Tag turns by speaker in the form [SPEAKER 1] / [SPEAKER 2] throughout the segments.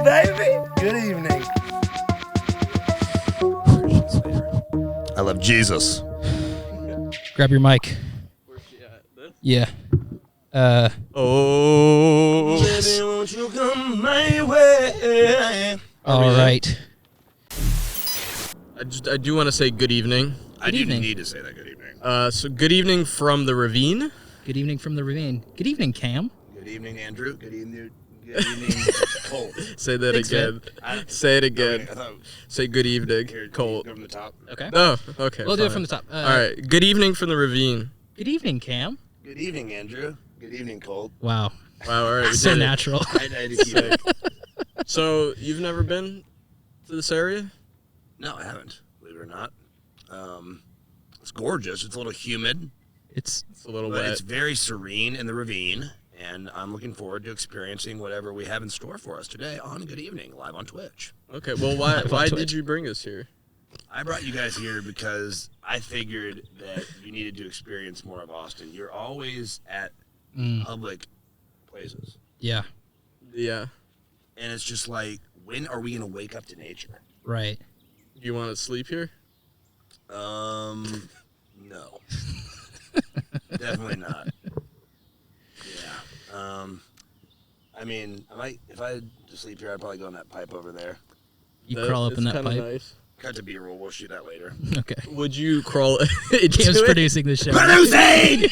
[SPEAKER 1] Yeah, baby. Good evening. I love Jesus.
[SPEAKER 2] Grab your mic.
[SPEAKER 3] Where's she at? This?
[SPEAKER 2] Yeah.
[SPEAKER 3] Oh.
[SPEAKER 1] Baby, won't you come my way?
[SPEAKER 2] All right.
[SPEAKER 3] I do want to say good evening.
[SPEAKER 1] I do
[SPEAKER 2] evening.
[SPEAKER 1] need to say that good evening.
[SPEAKER 3] So good evening from the Ravine.
[SPEAKER 2] Good evening from the Ravine. Good evening, Cam.
[SPEAKER 1] Good evening, Andrew. Good evening. Good evening, Colt.
[SPEAKER 3] Say that
[SPEAKER 2] Thanks,
[SPEAKER 3] again.
[SPEAKER 1] man.
[SPEAKER 3] Say it again.
[SPEAKER 1] I thought
[SPEAKER 3] Say good evening,
[SPEAKER 1] here,
[SPEAKER 3] Colt.
[SPEAKER 1] go from the top.
[SPEAKER 2] Okay.
[SPEAKER 3] Oh, okay.
[SPEAKER 2] We'll do it
[SPEAKER 3] fine.
[SPEAKER 2] from the top.
[SPEAKER 3] All right. Good evening from the Ravine.
[SPEAKER 2] Good evening, Cam.
[SPEAKER 1] Good evening, Andrew. Good evening, Colt.
[SPEAKER 2] Wow.
[SPEAKER 3] Wow. All right. We
[SPEAKER 2] So
[SPEAKER 3] did it.
[SPEAKER 2] natural.
[SPEAKER 1] I had to keep it.
[SPEAKER 3] So you've never been to this area?
[SPEAKER 1] No, I haven't. Believe it or not. It's gorgeous. It's a little humid,
[SPEAKER 2] It's
[SPEAKER 3] It's a little
[SPEAKER 1] but
[SPEAKER 3] wet.
[SPEAKER 1] it's very serene in the ravine. And I'm looking forward to experiencing whatever we have in store for us today on Good Evening, live on Twitch.
[SPEAKER 3] Okay. Well, why
[SPEAKER 2] Live on
[SPEAKER 3] did
[SPEAKER 2] Twitch.
[SPEAKER 3] you bring us here?
[SPEAKER 1] I brought you guys here because I figured that you needed to experience more of Austin. You're always at public places.
[SPEAKER 2] yeah.
[SPEAKER 3] Yeah.
[SPEAKER 1] And it's just like, when are we going to wake up to nature?
[SPEAKER 2] Right.
[SPEAKER 3] You want to sleep here?
[SPEAKER 1] No. Definitely not. Yeah. I mean, if I had to sleep here, I'd probably go in that pipe over there.
[SPEAKER 2] You crawl up in that pipe.
[SPEAKER 3] Nice.
[SPEAKER 1] Cut to B-roll. We'll shoot that later.
[SPEAKER 2] Okay.
[SPEAKER 3] Would you crawl into
[SPEAKER 2] Cam's
[SPEAKER 3] it?
[SPEAKER 2] producing the show.
[SPEAKER 1] Producing!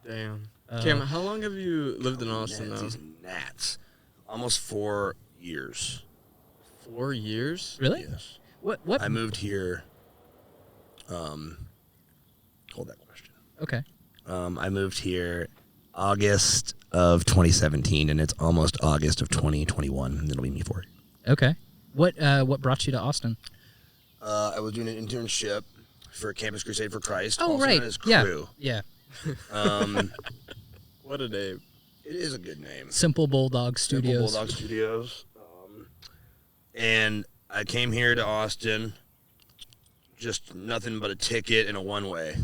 [SPEAKER 3] Damn. Cam, how long have you lived in Austin now?
[SPEAKER 1] These gnats. Almost 4 years.
[SPEAKER 3] 4 years?
[SPEAKER 2] Really?
[SPEAKER 1] Yes.
[SPEAKER 2] What?
[SPEAKER 1] I moved here. Hold that question.
[SPEAKER 2] Okay.
[SPEAKER 1] I moved here August of 2017, and it's almost August of 2021, and it'll be me for it.
[SPEAKER 2] Okay. What brought you to Austin?
[SPEAKER 1] I was doing an internship for Campus Crusade for Christ.
[SPEAKER 2] Oh,
[SPEAKER 1] also
[SPEAKER 2] right.
[SPEAKER 1] known as
[SPEAKER 2] Yeah.
[SPEAKER 1] Crew.
[SPEAKER 2] Yeah.
[SPEAKER 3] What a name.
[SPEAKER 1] It is a good name.
[SPEAKER 2] Simple Bulldog
[SPEAKER 1] Simple
[SPEAKER 2] Studios.
[SPEAKER 1] Bulldog Studios. And I came here to Austin, just nothing but a ticket and a one-way.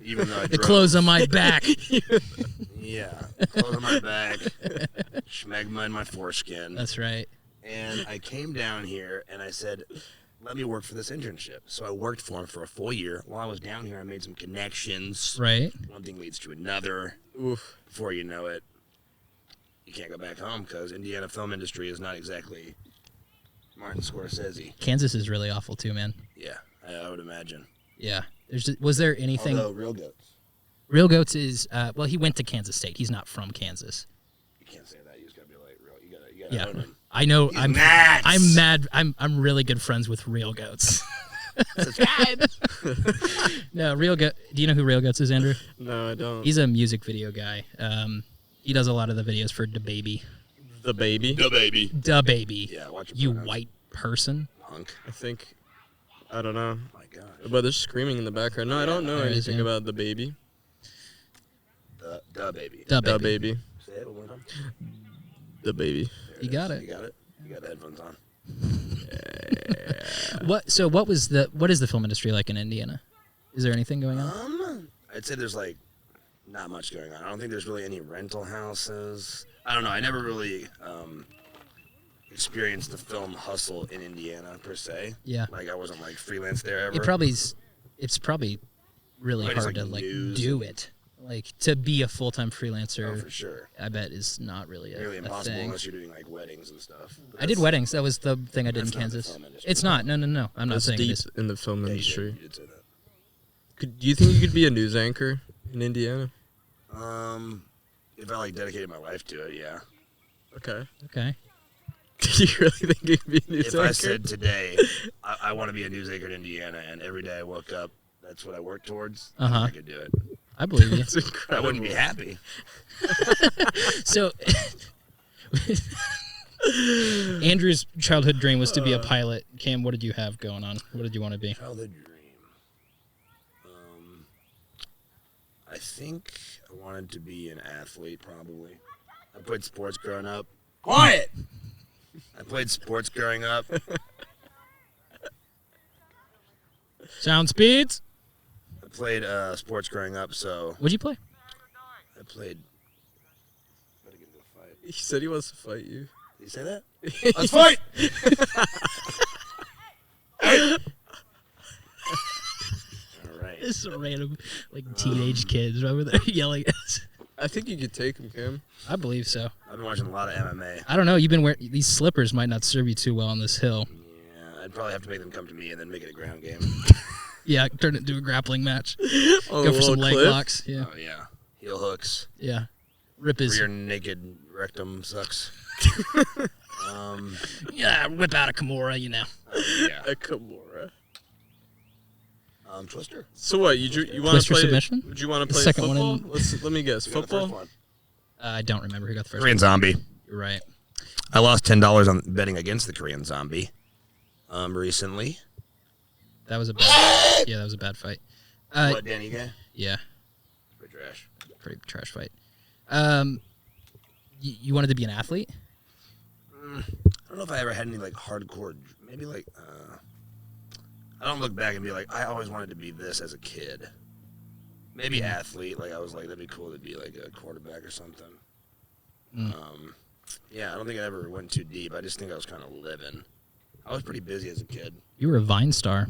[SPEAKER 1] Even though I
[SPEAKER 2] The
[SPEAKER 1] drove.
[SPEAKER 2] clothes on my back.
[SPEAKER 1] Yeah, clothes on my back, schmegma in my foreskin.
[SPEAKER 2] That's right.
[SPEAKER 1] And I came down here and I said, let me work for this internship. So I worked for him for a full year. While I was down here, I made some connections.
[SPEAKER 2] Right.
[SPEAKER 1] One thing leads to another.
[SPEAKER 3] Oof.
[SPEAKER 1] Before you know it, you can't go back home because Indiana film industry is not exactly Martin Scorsese.
[SPEAKER 2] Kansas is really awful too, man.
[SPEAKER 1] Yeah, I would imagine.
[SPEAKER 2] Yeah. Was there anything?
[SPEAKER 1] Although, Real Goats.
[SPEAKER 2] Real Goats is well, he went to Kansas State. He's not from Kansas.
[SPEAKER 1] You can't say that. You just gotta be like real. You gotta
[SPEAKER 2] Yeah.
[SPEAKER 1] own him.
[SPEAKER 2] I know.
[SPEAKER 1] He's
[SPEAKER 2] I'm
[SPEAKER 1] mad.
[SPEAKER 2] I'm mad. I'm really good friends with Real Goats. No, Real Goat. Do you know who Real Goats is, Andrew?
[SPEAKER 3] No, I don't.
[SPEAKER 2] He's a music video guy. He does a lot of the videos for DaBaby.
[SPEAKER 3] the baby.
[SPEAKER 1] The baby.
[SPEAKER 2] DaBaby.
[SPEAKER 1] Yeah, watch your
[SPEAKER 2] You
[SPEAKER 1] pronouns.
[SPEAKER 2] white person.
[SPEAKER 1] Punk.
[SPEAKER 3] I think. I don't know.
[SPEAKER 1] My gosh.
[SPEAKER 3] But there's screaming in the background. No, I don't know
[SPEAKER 2] There is,
[SPEAKER 3] anything
[SPEAKER 2] yeah.
[SPEAKER 3] about the baby.
[SPEAKER 1] The baby.
[SPEAKER 3] The
[SPEAKER 2] DaBaby.
[SPEAKER 3] baby.
[SPEAKER 1] Say it one more time.
[SPEAKER 3] The baby.
[SPEAKER 1] There
[SPEAKER 2] You got
[SPEAKER 1] is.
[SPEAKER 2] it.
[SPEAKER 1] You got it. You got the headphones on.
[SPEAKER 2] What is the film industry like in Indiana? Is there anything going on?
[SPEAKER 1] I'd say there's like not much going on. I don't think there's really any rental houses. I don't know. I never really experienced the film hustle in Indiana per se.
[SPEAKER 2] Yeah.
[SPEAKER 1] Like I wasn't like freelance there ever.
[SPEAKER 2] It's probably really
[SPEAKER 1] Probably just,
[SPEAKER 2] hard
[SPEAKER 1] like,
[SPEAKER 2] to like
[SPEAKER 1] news
[SPEAKER 2] do
[SPEAKER 1] and-
[SPEAKER 2] it. Like to be a full-time freelancer.
[SPEAKER 1] Oh, for sure.
[SPEAKER 2] I bet is not really a,
[SPEAKER 1] Nearly
[SPEAKER 2] a
[SPEAKER 1] impossible
[SPEAKER 2] thing.
[SPEAKER 1] unless you're doing like weddings and stuff. But
[SPEAKER 2] I did
[SPEAKER 1] that's-
[SPEAKER 2] weddings. That was the thing I did in
[SPEAKER 1] That's not the
[SPEAKER 2] Kansas.
[SPEAKER 1] film industry.
[SPEAKER 2] It's not. No. I'm not
[SPEAKER 3] That's
[SPEAKER 2] saying
[SPEAKER 3] deep
[SPEAKER 2] it is.
[SPEAKER 3] in the film
[SPEAKER 1] Yeah,
[SPEAKER 3] industry.
[SPEAKER 1] You did say that.
[SPEAKER 3] Do you think you could be a news anchor in Indiana?
[SPEAKER 1] If I like dedicated my life to it, yeah.
[SPEAKER 3] Okay.
[SPEAKER 2] Okay.
[SPEAKER 3] Do you really think you could be a news
[SPEAKER 1] If
[SPEAKER 3] anchor?
[SPEAKER 1] I said today, I want to be a news anchor in Indiana, and every day I woke up, that's what I work towards,
[SPEAKER 2] Uh-huh.
[SPEAKER 1] I could do it.
[SPEAKER 2] I believe you.
[SPEAKER 3] That's
[SPEAKER 1] I
[SPEAKER 3] incredible.
[SPEAKER 1] wouldn't be happy.
[SPEAKER 2] So, Andrew's childhood dream was to be a pilot. Cam, what did you have going on? What did you want to be?
[SPEAKER 1] Childhood dream. I think I wanted to be an athlete, probably. I played sports growing up. Quiet! I played sports growing up.
[SPEAKER 2] Sound speeds.
[SPEAKER 1] I played sports growing up, so
[SPEAKER 2] What'd you play?
[SPEAKER 1] I played
[SPEAKER 3] He said he wants to fight you.
[SPEAKER 1] Did you say that? Let's fight! All right.
[SPEAKER 2] It's some random, teenage kids over there yelling at us.
[SPEAKER 3] I think you could take him, Cam.
[SPEAKER 2] I believe so.
[SPEAKER 1] I've been watching a lot of MMA.
[SPEAKER 2] I don't know. You've been wearing these slippers might not serve you too well on this hill.
[SPEAKER 1] Yeah, I'd probably have to make them come to me and then make it a ground game.
[SPEAKER 2] Yeah, turn it into a grappling match.
[SPEAKER 3] On
[SPEAKER 2] Go
[SPEAKER 3] a
[SPEAKER 2] for some
[SPEAKER 3] little
[SPEAKER 2] leg
[SPEAKER 3] cliff?
[SPEAKER 2] locks. Yeah,
[SPEAKER 1] Oh, yeah. Heel hooks.
[SPEAKER 2] yeah. Rip his.
[SPEAKER 1] Rear naked rectum sucks.
[SPEAKER 2] Yeah, whip out a Kimura, you know.
[SPEAKER 1] Yeah.
[SPEAKER 3] A Kimura.
[SPEAKER 1] Twister.
[SPEAKER 3] So what? You want to
[SPEAKER 2] Twister
[SPEAKER 3] play?
[SPEAKER 2] submission?
[SPEAKER 3] Would you want to
[SPEAKER 2] The
[SPEAKER 3] play
[SPEAKER 2] second one
[SPEAKER 3] football?
[SPEAKER 2] in-
[SPEAKER 3] Let me guess.
[SPEAKER 1] Who got the first
[SPEAKER 3] Football.
[SPEAKER 1] one?
[SPEAKER 2] I don't remember who got the first
[SPEAKER 1] Korean
[SPEAKER 2] one.
[SPEAKER 1] Zombie.
[SPEAKER 2] You're right.
[SPEAKER 1] I lost $10 on betting against the Korean Zombie. Recently.
[SPEAKER 2] That was a bad. Yeah, that was a bad fight.
[SPEAKER 1] What, Danny guy?
[SPEAKER 2] Yeah,
[SPEAKER 1] Pretty trash.
[SPEAKER 2] pretty trash fight. You wanted to be an athlete?
[SPEAKER 1] I don't know if I ever had any hardcore. Maybe I don't look back and be like, I always wanted to be this as a kid. Maybe athlete. I was like, that'd be cool to be a quarterback or something. Yeah, I don't think I ever went too deep. I just think I was kind of living. I was pretty busy as a kid.
[SPEAKER 2] You were a Vine star.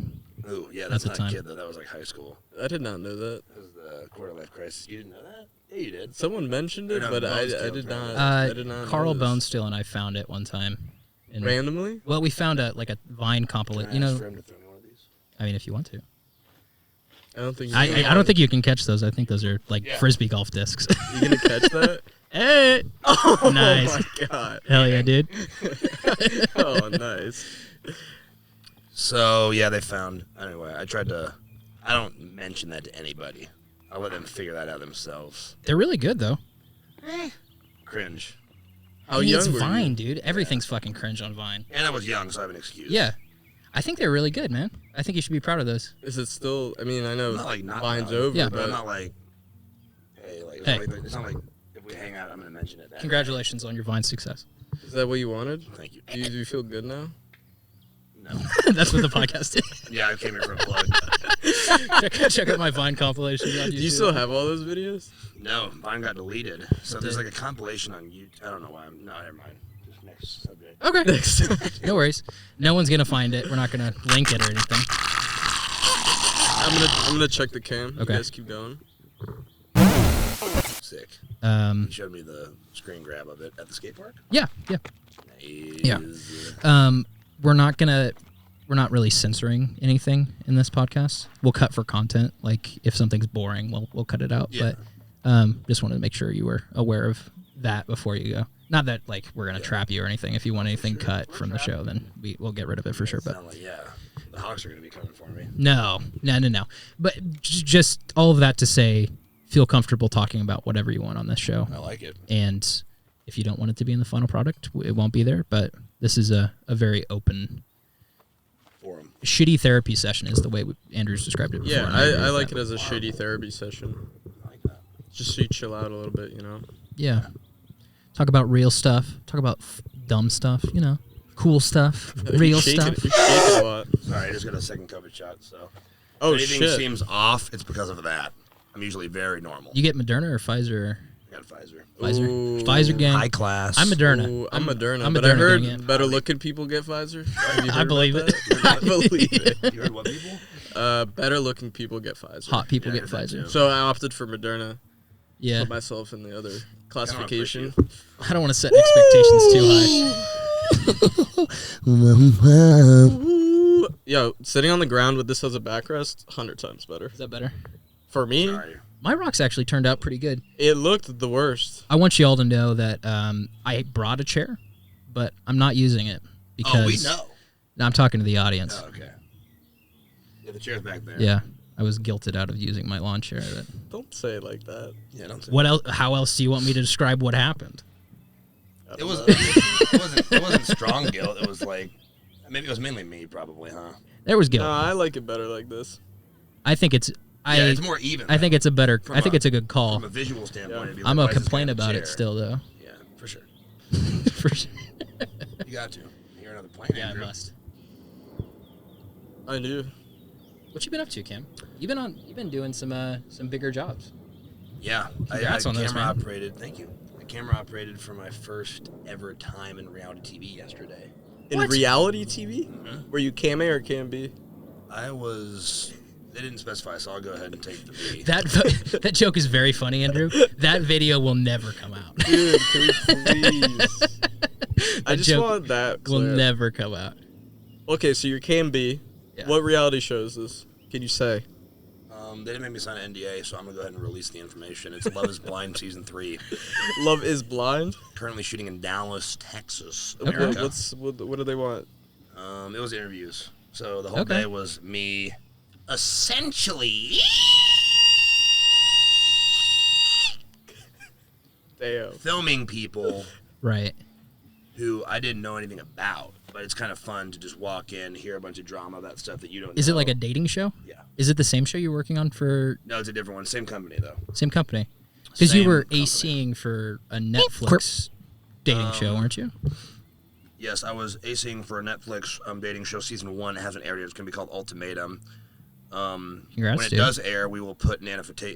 [SPEAKER 1] Ooh, yeah,
[SPEAKER 2] At
[SPEAKER 1] that's
[SPEAKER 2] the
[SPEAKER 1] not
[SPEAKER 2] time.
[SPEAKER 1] a kid though. That was high school.
[SPEAKER 3] I did not know that.
[SPEAKER 1] That was the quarter life crisis. You didn't know that? Yeah, you did.
[SPEAKER 3] Someone mentioned it,
[SPEAKER 1] No,
[SPEAKER 3] but I
[SPEAKER 1] Bonesteel,
[SPEAKER 3] did not.
[SPEAKER 1] apparently.
[SPEAKER 3] I did not.
[SPEAKER 2] Carl
[SPEAKER 3] know this.
[SPEAKER 2] Bonesteel and I found it one time. And-
[SPEAKER 3] Randomly?
[SPEAKER 2] Well, we found a Vine compilation.
[SPEAKER 1] Can I ask for him to throw me one of these?
[SPEAKER 2] I mean, if you want to.
[SPEAKER 3] I don't think.
[SPEAKER 2] I don't think you can catch those. I think those are
[SPEAKER 1] Yeah.
[SPEAKER 2] frisbee golf discs.
[SPEAKER 3] you gonna catch that.
[SPEAKER 2] Hey!
[SPEAKER 3] Oh
[SPEAKER 2] Nice.
[SPEAKER 3] my god!
[SPEAKER 2] Hell yeah, dude.
[SPEAKER 3] Oh, nice.
[SPEAKER 1] So yeah, they found. Anyway, I don't mention that to anybody. I'll let them figure that out themselves.
[SPEAKER 2] They're really good though.
[SPEAKER 1] Cringe.
[SPEAKER 3] How
[SPEAKER 2] It's
[SPEAKER 3] young were
[SPEAKER 2] Vine,
[SPEAKER 3] you?
[SPEAKER 2] dude. Everything's fucking cringe on Vine.
[SPEAKER 1] And I was young, so I have an excuse.
[SPEAKER 2] Yeah. I think they're really good, man. I think you should be proud of those.
[SPEAKER 3] Is it still? I mean, I know
[SPEAKER 1] Not
[SPEAKER 3] Vine's
[SPEAKER 1] young,
[SPEAKER 3] over,
[SPEAKER 2] Yeah.
[SPEAKER 1] but I'm
[SPEAKER 3] but
[SPEAKER 1] not like, hey,
[SPEAKER 2] Hey.
[SPEAKER 1] it's not like if we hang out, I'm gonna mention it.
[SPEAKER 2] Congratulations on your Vine success.
[SPEAKER 3] is that what you wanted?
[SPEAKER 1] Thank you.
[SPEAKER 3] Do you feel good now?
[SPEAKER 1] No.
[SPEAKER 2] That's what the podcast is.
[SPEAKER 1] Yeah, I came here for a plug.
[SPEAKER 2] check out my Vine compilation on YouTube.
[SPEAKER 3] Do you still have all those videos?
[SPEAKER 1] No, Vine got deleted. So there's a compilation on YouTube. I don't know why. No, never mind. Just next subject.
[SPEAKER 2] Okay.
[SPEAKER 3] Next.
[SPEAKER 2] No worries. No one's gonna find it. We're not gonna link it or anything.
[SPEAKER 3] I'm gonna check the cam.
[SPEAKER 2] Okay.
[SPEAKER 3] You guys keep going.
[SPEAKER 1] Sick.
[SPEAKER 2] Um.
[SPEAKER 1] You showed me the screen grab of it at the skate park.
[SPEAKER 2] Yeah. Yeah.
[SPEAKER 1] Nice.
[SPEAKER 2] Yeah. We're not really censoring anything in this podcast. We'll cut for content. Like if something's boring, we'll cut it out.
[SPEAKER 1] Yeah.
[SPEAKER 2] But just wanted to make sure you were aware of that before you go. Not that we're gonna trap you or anything. If you want anything cut from the show, then we'll get rid of it for sure. But
[SPEAKER 1] Sound like, yeah, the Hawks are gonna be coming for me.
[SPEAKER 2] no. But just all of that to say, feel comfortable talking about whatever you want on this show.
[SPEAKER 1] I like it.
[SPEAKER 2] And if you don't want it to be in the final product, it won't be there. But this is a very open,
[SPEAKER 1] Forum.
[SPEAKER 2] shitty therapy session is the way Andrew's described it before.
[SPEAKER 3] Yeah,
[SPEAKER 2] and agree
[SPEAKER 3] I
[SPEAKER 2] with
[SPEAKER 3] like
[SPEAKER 2] that.
[SPEAKER 3] it as a shitty therapy session.
[SPEAKER 1] I like that.
[SPEAKER 3] Just so you chill out a little bit, you know.
[SPEAKER 2] Yeah. Talk about real stuff. Talk about dumb stuff, cool stuff, real
[SPEAKER 3] You're shaking-
[SPEAKER 2] stuff.
[SPEAKER 3] You're shaking a lot.
[SPEAKER 1] Sorry, I just got a second COVID shot, so
[SPEAKER 3] Oh
[SPEAKER 1] if anything
[SPEAKER 3] shit!
[SPEAKER 1] seems off, it's because of that. I'm usually very normal.
[SPEAKER 2] You get Moderna or Pfizer?
[SPEAKER 1] I got Pfizer.
[SPEAKER 2] Pfizer.
[SPEAKER 3] Ooh.
[SPEAKER 2] Pfizer gang.
[SPEAKER 1] High class.
[SPEAKER 2] I'm Moderna.
[SPEAKER 3] Ooh, I'm Moderna,
[SPEAKER 2] I'm
[SPEAKER 3] but I
[SPEAKER 2] Moderna
[SPEAKER 3] heard
[SPEAKER 2] gang, yeah.
[SPEAKER 3] better looking people get Pfizer. Have you
[SPEAKER 2] I
[SPEAKER 3] heard
[SPEAKER 2] believe
[SPEAKER 3] about
[SPEAKER 2] it.
[SPEAKER 3] that? I believe it.
[SPEAKER 1] You heard what people?
[SPEAKER 3] Better looking people get Pfizer.
[SPEAKER 2] Hot people
[SPEAKER 1] Yeah,
[SPEAKER 2] get
[SPEAKER 1] I heard that
[SPEAKER 2] Pfizer.
[SPEAKER 1] too.
[SPEAKER 3] So I opted for Moderna.
[SPEAKER 2] Yeah.
[SPEAKER 3] Put myself in the other classification.
[SPEAKER 2] I don't want to set expectations too high.
[SPEAKER 3] Ooh. Yo, sitting on the ground with this as a backrest, 100 times better.
[SPEAKER 2] Is that better?
[SPEAKER 3] For me,
[SPEAKER 1] Sorry.
[SPEAKER 2] My rocks actually turned out pretty good.
[SPEAKER 3] it looked the worst.
[SPEAKER 2] I want you all to know that I brought a chair, but I'm not using it because
[SPEAKER 1] Oh, we know.
[SPEAKER 2] No, I'm talking to the audience.
[SPEAKER 1] Oh, okay. Yeah, the chair's back there.
[SPEAKER 2] Yeah, I was guilted out of using my lawn chair.
[SPEAKER 3] Don't say it like that.
[SPEAKER 1] Yeah, don't say
[SPEAKER 2] What else? How else do you want me to describe what happened?
[SPEAKER 3] I
[SPEAKER 1] It
[SPEAKER 3] don't
[SPEAKER 1] was.
[SPEAKER 3] know.
[SPEAKER 1] It wasn't strong guilt. It was maybe it was mainly me, probably, huh?
[SPEAKER 2] There was guilt.
[SPEAKER 3] No, I like it better like this.
[SPEAKER 2] I think it's.
[SPEAKER 1] Yeah, it's more even.
[SPEAKER 2] I think it's a better.
[SPEAKER 1] From
[SPEAKER 2] I think
[SPEAKER 1] a-
[SPEAKER 2] it's a good call.
[SPEAKER 1] From a visual standpoint,
[SPEAKER 3] Yeah.
[SPEAKER 1] it'd be
[SPEAKER 2] I'm
[SPEAKER 1] like,
[SPEAKER 2] gonna
[SPEAKER 1] why is this
[SPEAKER 2] complain
[SPEAKER 1] guy in a
[SPEAKER 2] about it
[SPEAKER 1] chair?
[SPEAKER 2] still, though.
[SPEAKER 1] Yeah, for sure.
[SPEAKER 2] For sure.
[SPEAKER 1] You got to. You're another plane,
[SPEAKER 2] Yeah, I
[SPEAKER 1] Andrew.
[SPEAKER 2] must.
[SPEAKER 3] I do.
[SPEAKER 2] What you been up to, Cam? You've been doing some bigger jobs.
[SPEAKER 1] Yeah,
[SPEAKER 2] Congrats on those,
[SPEAKER 1] camera
[SPEAKER 2] man.
[SPEAKER 1] operated. Thank you. I camera operated for my first ever time in reality TV yesterday.
[SPEAKER 3] In
[SPEAKER 2] What?
[SPEAKER 3] reality TV?
[SPEAKER 1] Mhm.
[SPEAKER 3] Were you Cam A or Cam B?
[SPEAKER 1] I was. They didn't specify, so I'll go ahead and take the B.
[SPEAKER 2] That joke is very funny, Andrew. That video will never come out.
[SPEAKER 3] Dude, can we please? I just
[SPEAKER 2] joke
[SPEAKER 3] want that
[SPEAKER 2] will
[SPEAKER 3] clip.
[SPEAKER 2] never come out.
[SPEAKER 3] Okay, so you're Cam B.
[SPEAKER 2] Yeah.
[SPEAKER 3] What reality show is this? Can you say?
[SPEAKER 1] They didn't make me sign an NDA, so I'm gonna go ahead and release the information. It's Love Is Blind season 3,
[SPEAKER 3] Love is Blind?
[SPEAKER 1] currently shooting in Dallas, Texas,
[SPEAKER 3] Okay,
[SPEAKER 1] America.
[SPEAKER 3] what do they want?
[SPEAKER 1] It was interviews, so the whole
[SPEAKER 2] Okay.
[SPEAKER 1] day was me, essentially
[SPEAKER 3] Damn.
[SPEAKER 1] filming people
[SPEAKER 2] Right.
[SPEAKER 1] who I didn't know anything about. But it's kind of fun to just walk in, hear a bunch of drama about stuff that you don't know.
[SPEAKER 2] Is it like a dating show?
[SPEAKER 1] Yeah.
[SPEAKER 2] Is it the same show you're working on for
[SPEAKER 1] No, it's a different one. Same company, though.
[SPEAKER 2] same company? Because you
[SPEAKER 1] Same
[SPEAKER 2] were
[SPEAKER 1] company.
[SPEAKER 2] ACing for a Netflix dating show, weren't you?
[SPEAKER 1] Yes, I was acing for a Netflix dating show. Season 1 hasn't aired yet. It's going to be called Ultimatum.
[SPEAKER 2] Congrats,
[SPEAKER 1] when it
[SPEAKER 2] dude.
[SPEAKER 1] does air, we will put a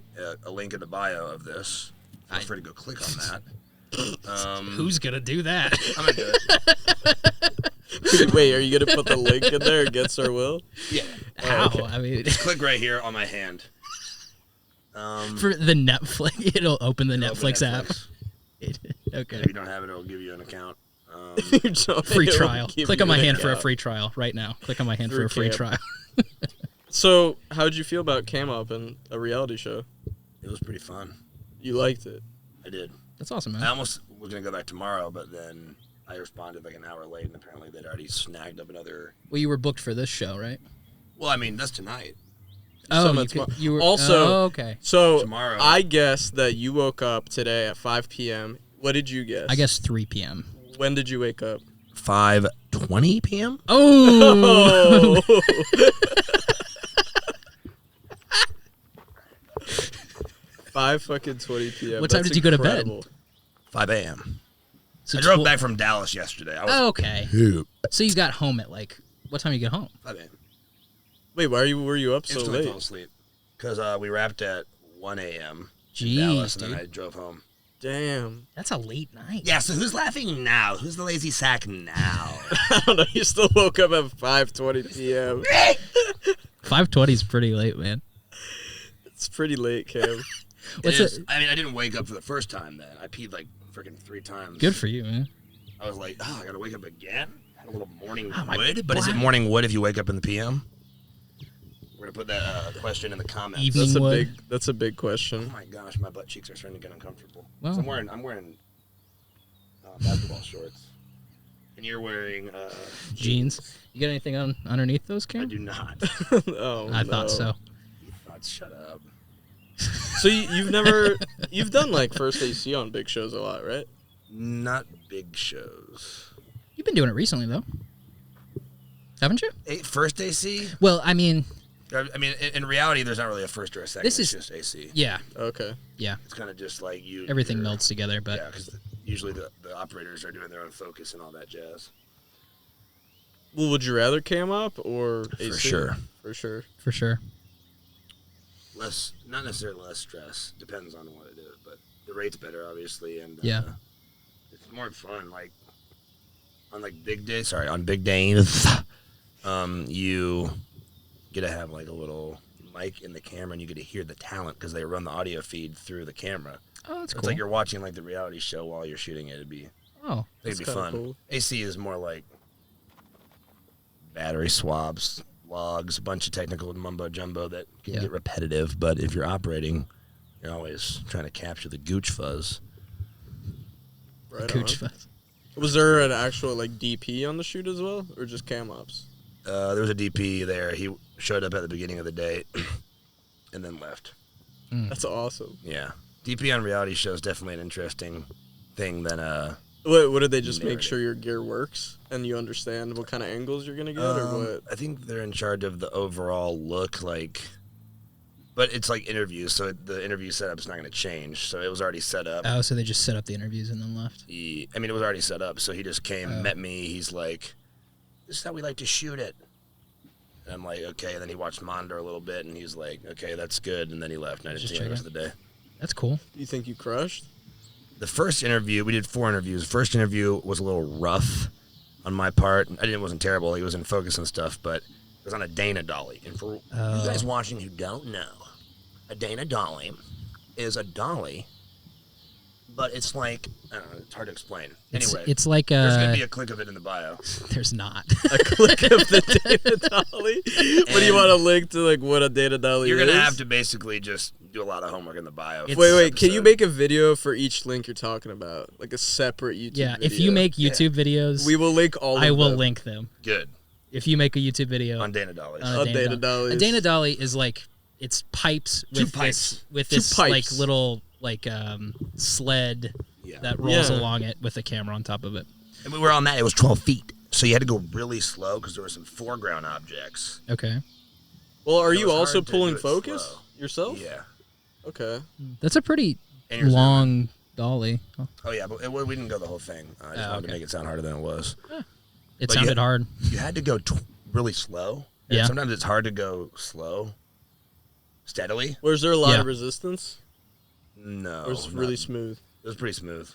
[SPEAKER 1] link in the bio of this. Feel free to go click on that.
[SPEAKER 2] Who's gonna do that?
[SPEAKER 1] I'm going to do it.
[SPEAKER 3] Wait, are you gonna put the link in there against our will?
[SPEAKER 1] Yeah.
[SPEAKER 2] How?
[SPEAKER 3] okay.
[SPEAKER 2] I mean,
[SPEAKER 1] Click right here on my hand.
[SPEAKER 2] for the Netflix, it'll open the
[SPEAKER 1] Open
[SPEAKER 2] Netflix app. Okay.
[SPEAKER 1] If you don't have it, it'll give you an account.
[SPEAKER 2] Free trial. Click on my hand for a free trial right now. Click on my hand for
[SPEAKER 3] Through
[SPEAKER 2] a free
[SPEAKER 3] Cam.
[SPEAKER 2] trial.
[SPEAKER 3] So, how'd you feel about Cam Up and a reality show?
[SPEAKER 1] It was pretty fun.
[SPEAKER 3] You liked it.
[SPEAKER 1] I did.
[SPEAKER 2] That's awesome,
[SPEAKER 1] I
[SPEAKER 2] man.
[SPEAKER 1] almost was going to go back tomorrow, but then I responded like an hour late, and apparently they'd already snagged up another.
[SPEAKER 2] Well, you were booked for this show, right?
[SPEAKER 1] Well, I mean, that's tonight.
[SPEAKER 2] Oh,
[SPEAKER 3] Some
[SPEAKER 2] you,
[SPEAKER 3] at tomorrow.
[SPEAKER 2] you were
[SPEAKER 3] Also-
[SPEAKER 2] Oh, okay.
[SPEAKER 3] So,
[SPEAKER 1] Tomorrow.
[SPEAKER 3] I guess that you woke up today at 5 p.m. What did you guess?
[SPEAKER 2] I guess 3 p.m.
[SPEAKER 3] When did you wake up?
[SPEAKER 1] 5:20 p.m.
[SPEAKER 2] Oh,
[SPEAKER 3] Oh! 5:20 p.m.
[SPEAKER 2] What time
[SPEAKER 3] That's
[SPEAKER 2] did you go to bed?
[SPEAKER 3] incredible.
[SPEAKER 1] 5 a.m.
[SPEAKER 2] so
[SPEAKER 1] I drove
[SPEAKER 2] tw-
[SPEAKER 1] back from Dallas yesterday. I was
[SPEAKER 2] Oh, okay.
[SPEAKER 1] pooped.
[SPEAKER 2] So you got home at like what time you get home?
[SPEAKER 1] 5 a.m.
[SPEAKER 3] Wait, were you up so
[SPEAKER 1] Instantly fell
[SPEAKER 3] late?
[SPEAKER 1] asleep because we wrapped at 1 a.m. in
[SPEAKER 2] Jeez,
[SPEAKER 1] Dallas, and
[SPEAKER 2] dude.
[SPEAKER 1] then I drove home.
[SPEAKER 3] Damn.
[SPEAKER 2] That's a late night.
[SPEAKER 1] Yeah, so who's laughing now? Who's the lazy sack now?
[SPEAKER 3] I don't know. You still woke up at 5:20 p.m.
[SPEAKER 2] 5:20 is pretty late, man.
[SPEAKER 3] It's pretty late, Cam.
[SPEAKER 2] What's
[SPEAKER 1] It is-
[SPEAKER 2] it?
[SPEAKER 1] I mean, I didn't wake up for the first time then. I peed like freaking 3 times.
[SPEAKER 2] Good for you, man.
[SPEAKER 1] I was like, oh, I gotta wake up again? Had a little morning
[SPEAKER 2] Oh, my-
[SPEAKER 1] wood? But is it
[SPEAKER 2] what?
[SPEAKER 1] morning wood if you wake up in the PM? We're gonna put that question in the comments.
[SPEAKER 2] Evening
[SPEAKER 3] That's a
[SPEAKER 2] wood.
[SPEAKER 3] that's a big
[SPEAKER 1] Oh
[SPEAKER 3] question.
[SPEAKER 1] my gosh, my butt cheeks are starting to get uncomfortable.
[SPEAKER 2] Well.
[SPEAKER 1] So I'm wearing basketball shorts. And you're wearing
[SPEAKER 2] Jeans. You got anything on underneath those,
[SPEAKER 1] I
[SPEAKER 2] Cam?
[SPEAKER 1] do not.
[SPEAKER 3] Oh,
[SPEAKER 2] I
[SPEAKER 3] no.
[SPEAKER 2] thought so.
[SPEAKER 1] Shut up.
[SPEAKER 3] So you've done like first AC on big shows a lot, right?
[SPEAKER 1] Not big shows.
[SPEAKER 2] You've been doing it recently, though, haven't you?
[SPEAKER 1] First AC?
[SPEAKER 2] Well, I mean,
[SPEAKER 1] I mean, in reality, there's not really a first or a second.
[SPEAKER 2] This
[SPEAKER 1] it's
[SPEAKER 2] is-
[SPEAKER 1] just AC.
[SPEAKER 2] yeah,
[SPEAKER 3] Okay.
[SPEAKER 2] yeah.
[SPEAKER 1] It's kind of just like you.
[SPEAKER 2] Everything
[SPEAKER 1] you're-
[SPEAKER 2] melts together, but
[SPEAKER 1] Yeah, because usually the operators are doing their own focus and all that jazz.
[SPEAKER 3] Well, would you rather Cam Up or AC?
[SPEAKER 1] sure.
[SPEAKER 3] For sure.
[SPEAKER 2] for sure.
[SPEAKER 1] Not necessarily less stress. Depends on what it is, but the rate's better, obviously, and
[SPEAKER 2] Yeah.
[SPEAKER 1] it's more fun. Like on big days, you get to have like a little mic in the camera, and you get to hear the talent because they run the audio feed through the camera.
[SPEAKER 2] Oh, that's
[SPEAKER 1] It's
[SPEAKER 2] cool.
[SPEAKER 1] like you're watching like the reality show while you're shooting it.
[SPEAKER 2] Oh,
[SPEAKER 1] It'd be
[SPEAKER 3] That's kinda
[SPEAKER 1] fun.
[SPEAKER 3] cool.
[SPEAKER 1] AC is more like battery swaps, logs, a bunch of technical mumbo jumbo that can
[SPEAKER 2] Yeah.
[SPEAKER 1] get repetitive. But if you're operating, you're always trying to capture the gooch fuzz.
[SPEAKER 3] Right
[SPEAKER 2] Cooch
[SPEAKER 3] on.
[SPEAKER 2] fuzz.
[SPEAKER 3] Was there an actual like DP on the shoot as well, or just Cam Ups?
[SPEAKER 1] There was a DP there. He showed up at the beginning of the day and then left.
[SPEAKER 3] That's awesome.
[SPEAKER 1] Yeah. DP on reality show is definitely an interesting thing than
[SPEAKER 3] What did they just make
[SPEAKER 1] Narrative.
[SPEAKER 3] sure your gear works and you understand what kind of angles you're gonna get, or what?
[SPEAKER 1] I think they're in charge of the overall look, but it's like interviews, so the interview setup's not going to change. So it was already set up.
[SPEAKER 2] Oh, so they just set up the interviews and then left.
[SPEAKER 1] It was already set up. So he just came, met me. He's like, "This is how we like to shoot it." And I'm like, "Okay." And then he watched Monitor a little bit, and he's like, "Okay, that's good." And then he left, and I didn't
[SPEAKER 2] Just
[SPEAKER 1] see him the rest
[SPEAKER 2] checking.
[SPEAKER 1] of the day.
[SPEAKER 2] That's cool.
[SPEAKER 3] Do you think you crushed?
[SPEAKER 1] the first interview, we did 4 interviews. The first interview was a little rough on my part. It wasn't terrible. He was in focus and stuff, but it was on a Dana dolly. And for you guys watching who don't know, a Dana dolly is a dolly, but it's like, I don't know, it's hard to explain. Anyway,
[SPEAKER 2] it's like
[SPEAKER 1] there's going to be a click of it in the bio.
[SPEAKER 2] There's not.
[SPEAKER 3] A click of the Dana dolly? What do you want to link to, like, what a Dana dolly
[SPEAKER 1] You're
[SPEAKER 3] is?
[SPEAKER 1] going to have to basically just do a lot of homework in the bio.
[SPEAKER 3] Wait, can you make a video for each link you're talking about? Like a separate YouTube video?
[SPEAKER 2] If you make YouTube videos,
[SPEAKER 3] we will link all of them.
[SPEAKER 2] I will link them.
[SPEAKER 1] Good.
[SPEAKER 2] If you make a YouTube video.
[SPEAKER 1] On Dana dollies.
[SPEAKER 3] On Dana dollies.
[SPEAKER 2] A Dana dolly is like, it's pipes with this like little like sled that rolls along it with a camera on top of it.
[SPEAKER 1] And we were on that. It was 12 feet. So you had to go really slow because there were some foreground objects.
[SPEAKER 2] Okay.
[SPEAKER 3] Well, are you also pulling focus yourself?
[SPEAKER 1] Yeah.
[SPEAKER 3] Okay.
[SPEAKER 2] That's a pretty long dolly.
[SPEAKER 1] Oh, yeah, but we didn't go the whole thing. I just wanted to make it sound harder than it was.
[SPEAKER 2] It sounded hard.
[SPEAKER 1] You had to go really slow. And sometimes it's hard to go slow, steadily.
[SPEAKER 3] Was there a lot of resistance?
[SPEAKER 1] No.
[SPEAKER 3] Or was it really smooth?
[SPEAKER 1] It was pretty smooth.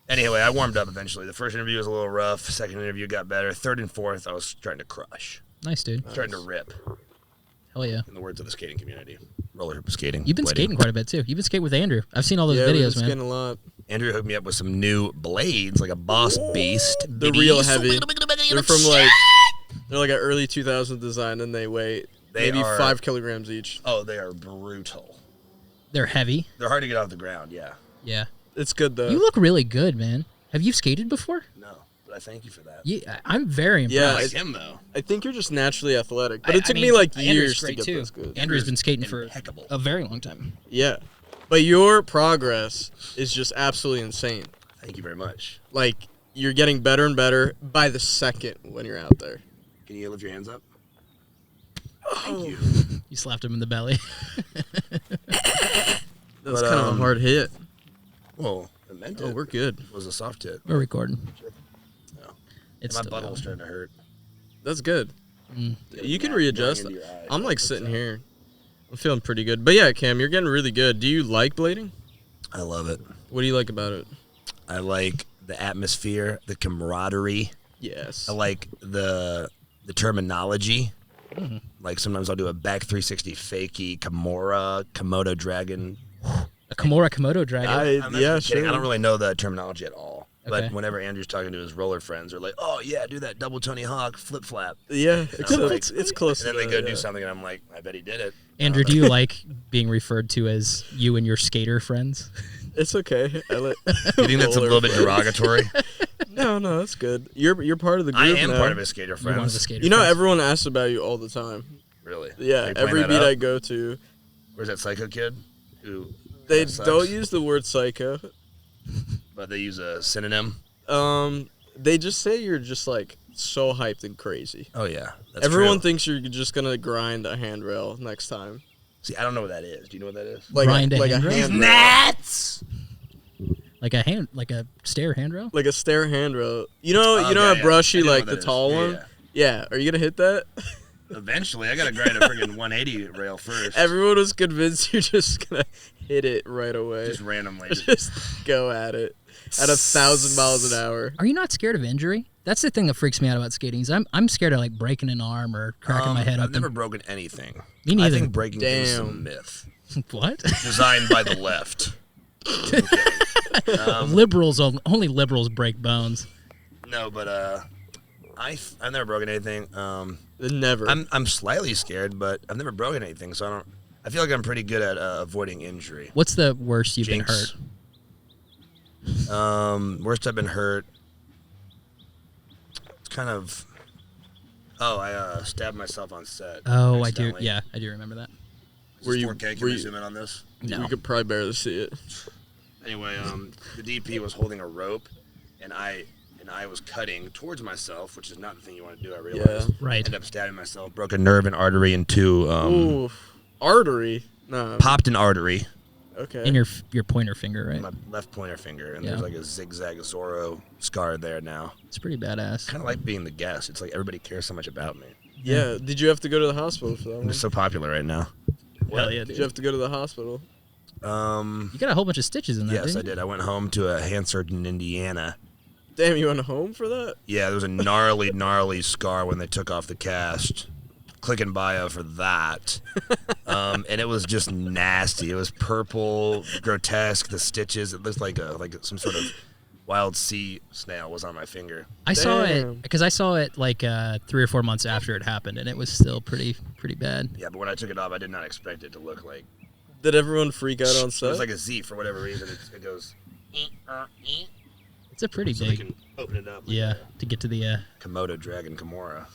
[SPEAKER 1] Anyway, I warmed up eventually. The first interview was a little rough. Second interview got better. Third and fourth, I was trying to crush.
[SPEAKER 2] Nice, dude.
[SPEAKER 1] Trying to rip.
[SPEAKER 2] Hell yeah.
[SPEAKER 1] In the words of the skating community. Roller skating.
[SPEAKER 2] You've been skating quite a bit, too. You've been skating with Andrew. I've seen all those videos, man.
[SPEAKER 3] We've been skating a lot.
[SPEAKER 1] Andrew hooked me up with some new blades, like a Boss Beast.
[SPEAKER 3] They're real heavy. They're from they're like an early 2000s design, and they weigh maybe 5 kilograms each.
[SPEAKER 1] Oh, they are brutal.
[SPEAKER 2] They're heavy.
[SPEAKER 1] They're hard to get off the ground, yeah.
[SPEAKER 2] Yeah.
[SPEAKER 3] It's good, though.
[SPEAKER 2] You look really good, man. Have you skated before?
[SPEAKER 1] No, but I thank you for that.
[SPEAKER 2] Yeah, I'm very impressed.
[SPEAKER 3] Yeah,
[SPEAKER 1] I like him, though.
[SPEAKER 3] I think you're just naturally athletic, but it took me like years to get this good.
[SPEAKER 2] Andrew's been skating for a very long time.
[SPEAKER 3] Yeah, but your progress is just absolutely insane.
[SPEAKER 1] Thank you very much.
[SPEAKER 3] Like, you're getting better and better by the second when you're out there.
[SPEAKER 1] Can you lift your hands up?
[SPEAKER 3] Thank you.
[SPEAKER 2] You slapped him in the belly.
[SPEAKER 3] That's kind of a hard hit.
[SPEAKER 1] Well, it meant it.
[SPEAKER 3] Oh, we're good.
[SPEAKER 1] It was a soft hit.
[SPEAKER 2] We're recording.
[SPEAKER 1] No.
[SPEAKER 2] It's
[SPEAKER 1] my butthole's starting to hurt.
[SPEAKER 3] That's good. You can readjust. I'm like sitting here. I'm feeling pretty good. But yeah, Cam, you're getting really good. Do you like blading?
[SPEAKER 1] I love it.
[SPEAKER 3] What do you like about it?
[SPEAKER 1] I like the atmosphere, the camaraderie.
[SPEAKER 3] Yes.
[SPEAKER 1] I like the terminology.
[SPEAKER 2] Mm-hmm.
[SPEAKER 1] Like sometimes I'll do a back 360 fakie, Kimura, Komodo dragon.
[SPEAKER 2] A Komodo dragon.
[SPEAKER 3] Sure.
[SPEAKER 1] I don't really know the terminology at all.
[SPEAKER 2] Okay.
[SPEAKER 1] But whenever Andrew's talking to his roller friends, they're like, "Oh yeah, do that double Tony Hawk flip flap."
[SPEAKER 3] Yeah,
[SPEAKER 1] like,
[SPEAKER 3] it's close.
[SPEAKER 1] And then they go do something, and I'm like, "I bet he did it."
[SPEAKER 2] Andrew, do you like being referred to as you and your skater friends?
[SPEAKER 3] It's okay.
[SPEAKER 1] You think that's a little bit derogatory?
[SPEAKER 3] No, that's good. You're part of the group.
[SPEAKER 1] I am
[SPEAKER 3] now.
[SPEAKER 1] part of his skater friends.
[SPEAKER 2] You're one of the skater
[SPEAKER 3] You know,
[SPEAKER 2] friends.
[SPEAKER 3] everyone asks about you all the time.
[SPEAKER 1] Really?
[SPEAKER 3] Yeah, every beat I go to.
[SPEAKER 1] Where's that psycho kid? Who?
[SPEAKER 3] They don't use the word psycho.
[SPEAKER 1] But they use a synonym.
[SPEAKER 3] They just say you're just like so hyped and crazy.
[SPEAKER 1] Oh yeah,
[SPEAKER 3] everyone
[SPEAKER 1] true.
[SPEAKER 3] thinks you're just gonna grind a handrail next time.
[SPEAKER 1] See, I don't know what that is. Do you know what that is?
[SPEAKER 3] Like
[SPEAKER 2] Grind a
[SPEAKER 3] like
[SPEAKER 2] handrail?
[SPEAKER 3] a handrail.
[SPEAKER 1] Nuts.
[SPEAKER 2] Like a stair handrail?
[SPEAKER 3] Like a stair handrail. You know how brushy like the tall one. Yeah. Are you gonna hit that?
[SPEAKER 1] Eventually, I gotta grind a friggin' 180 rail first.
[SPEAKER 3] Everyone was convinced you're just gonna hit it right away.
[SPEAKER 1] Just randomly.
[SPEAKER 3] Just go at it at 1,000 miles an hour.
[SPEAKER 2] Are you not scared of injury? That's the thing that freaks me out about skating. Is I'm scared of like breaking an arm or cracking my head
[SPEAKER 1] I've
[SPEAKER 2] open.
[SPEAKER 1] never broken anything.
[SPEAKER 2] Me neither.
[SPEAKER 1] I think breaking things is a myth.
[SPEAKER 2] What?
[SPEAKER 1] Designed by the left.
[SPEAKER 2] Liberals only liberals break bones.
[SPEAKER 1] No, but I've never broken anything.
[SPEAKER 3] Never.
[SPEAKER 1] I'm slightly scared, but I've never broken anything, so I feel like I'm pretty good at avoiding injury.
[SPEAKER 2] What's the worst you've been hurt?
[SPEAKER 1] Worst I've been hurt. It's kind of. Oh, I stabbed myself on set.
[SPEAKER 2] Oh, I do. Yeah, I do remember that.
[SPEAKER 1] Were you 4K? Can we zoom in on this?
[SPEAKER 2] No.
[SPEAKER 3] We could probably barely see it.
[SPEAKER 1] Anyway, the DP was holding a rope, and I was cutting towards myself, which is not the thing you want to do. I realized.
[SPEAKER 3] Yeah.
[SPEAKER 2] Right.
[SPEAKER 1] Ended up stabbing myself. Broke a nerve and artery in two.
[SPEAKER 3] Ooh, artery. No.
[SPEAKER 1] Popped an artery.
[SPEAKER 3] Okay.
[SPEAKER 2] In your pointer finger, right?
[SPEAKER 1] My left pointer finger, and
[SPEAKER 2] Yeah.
[SPEAKER 1] there's like a zigzag Zorro scar there now.
[SPEAKER 2] It's pretty badass.
[SPEAKER 1] Kind of like being the guest. It's like everybody cares so much about me.
[SPEAKER 3] Yeah. Did you have to go to the hosptal for that
[SPEAKER 1] I'm
[SPEAKER 3] one?
[SPEAKER 1] just so popular right now.
[SPEAKER 2] Hell yeah,
[SPEAKER 3] Did you have to go to the hospital?
[SPEAKER 2] You got a whole bunch of stitches in that.
[SPEAKER 1] Yes, I did. I went home to a hand surgeon in Indiana.
[SPEAKER 3] Damn, you went home for that?
[SPEAKER 1] Yeah, there was a gnarly scar when they took off the cast. Click in bio for that. And it was just nasty. It was purple, grotesque. The stitches. It looked like some sort of wild sea snail was on my finger.
[SPEAKER 2] I saw it because I saw it like 3 or 4 months after it happened, and it was still pretty bad.
[SPEAKER 1] Yeah, but when I took it off, I did not expect it to look like.
[SPEAKER 3] Did everyone freak out on set?
[SPEAKER 1] It was like a Z for whatever reason. It goes.
[SPEAKER 2] It's a pretty
[SPEAKER 1] so
[SPEAKER 2] big.
[SPEAKER 1] They can open it up.
[SPEAKER 2] To get to the.
[SPEAKER 1] Komodo dragon Kimura.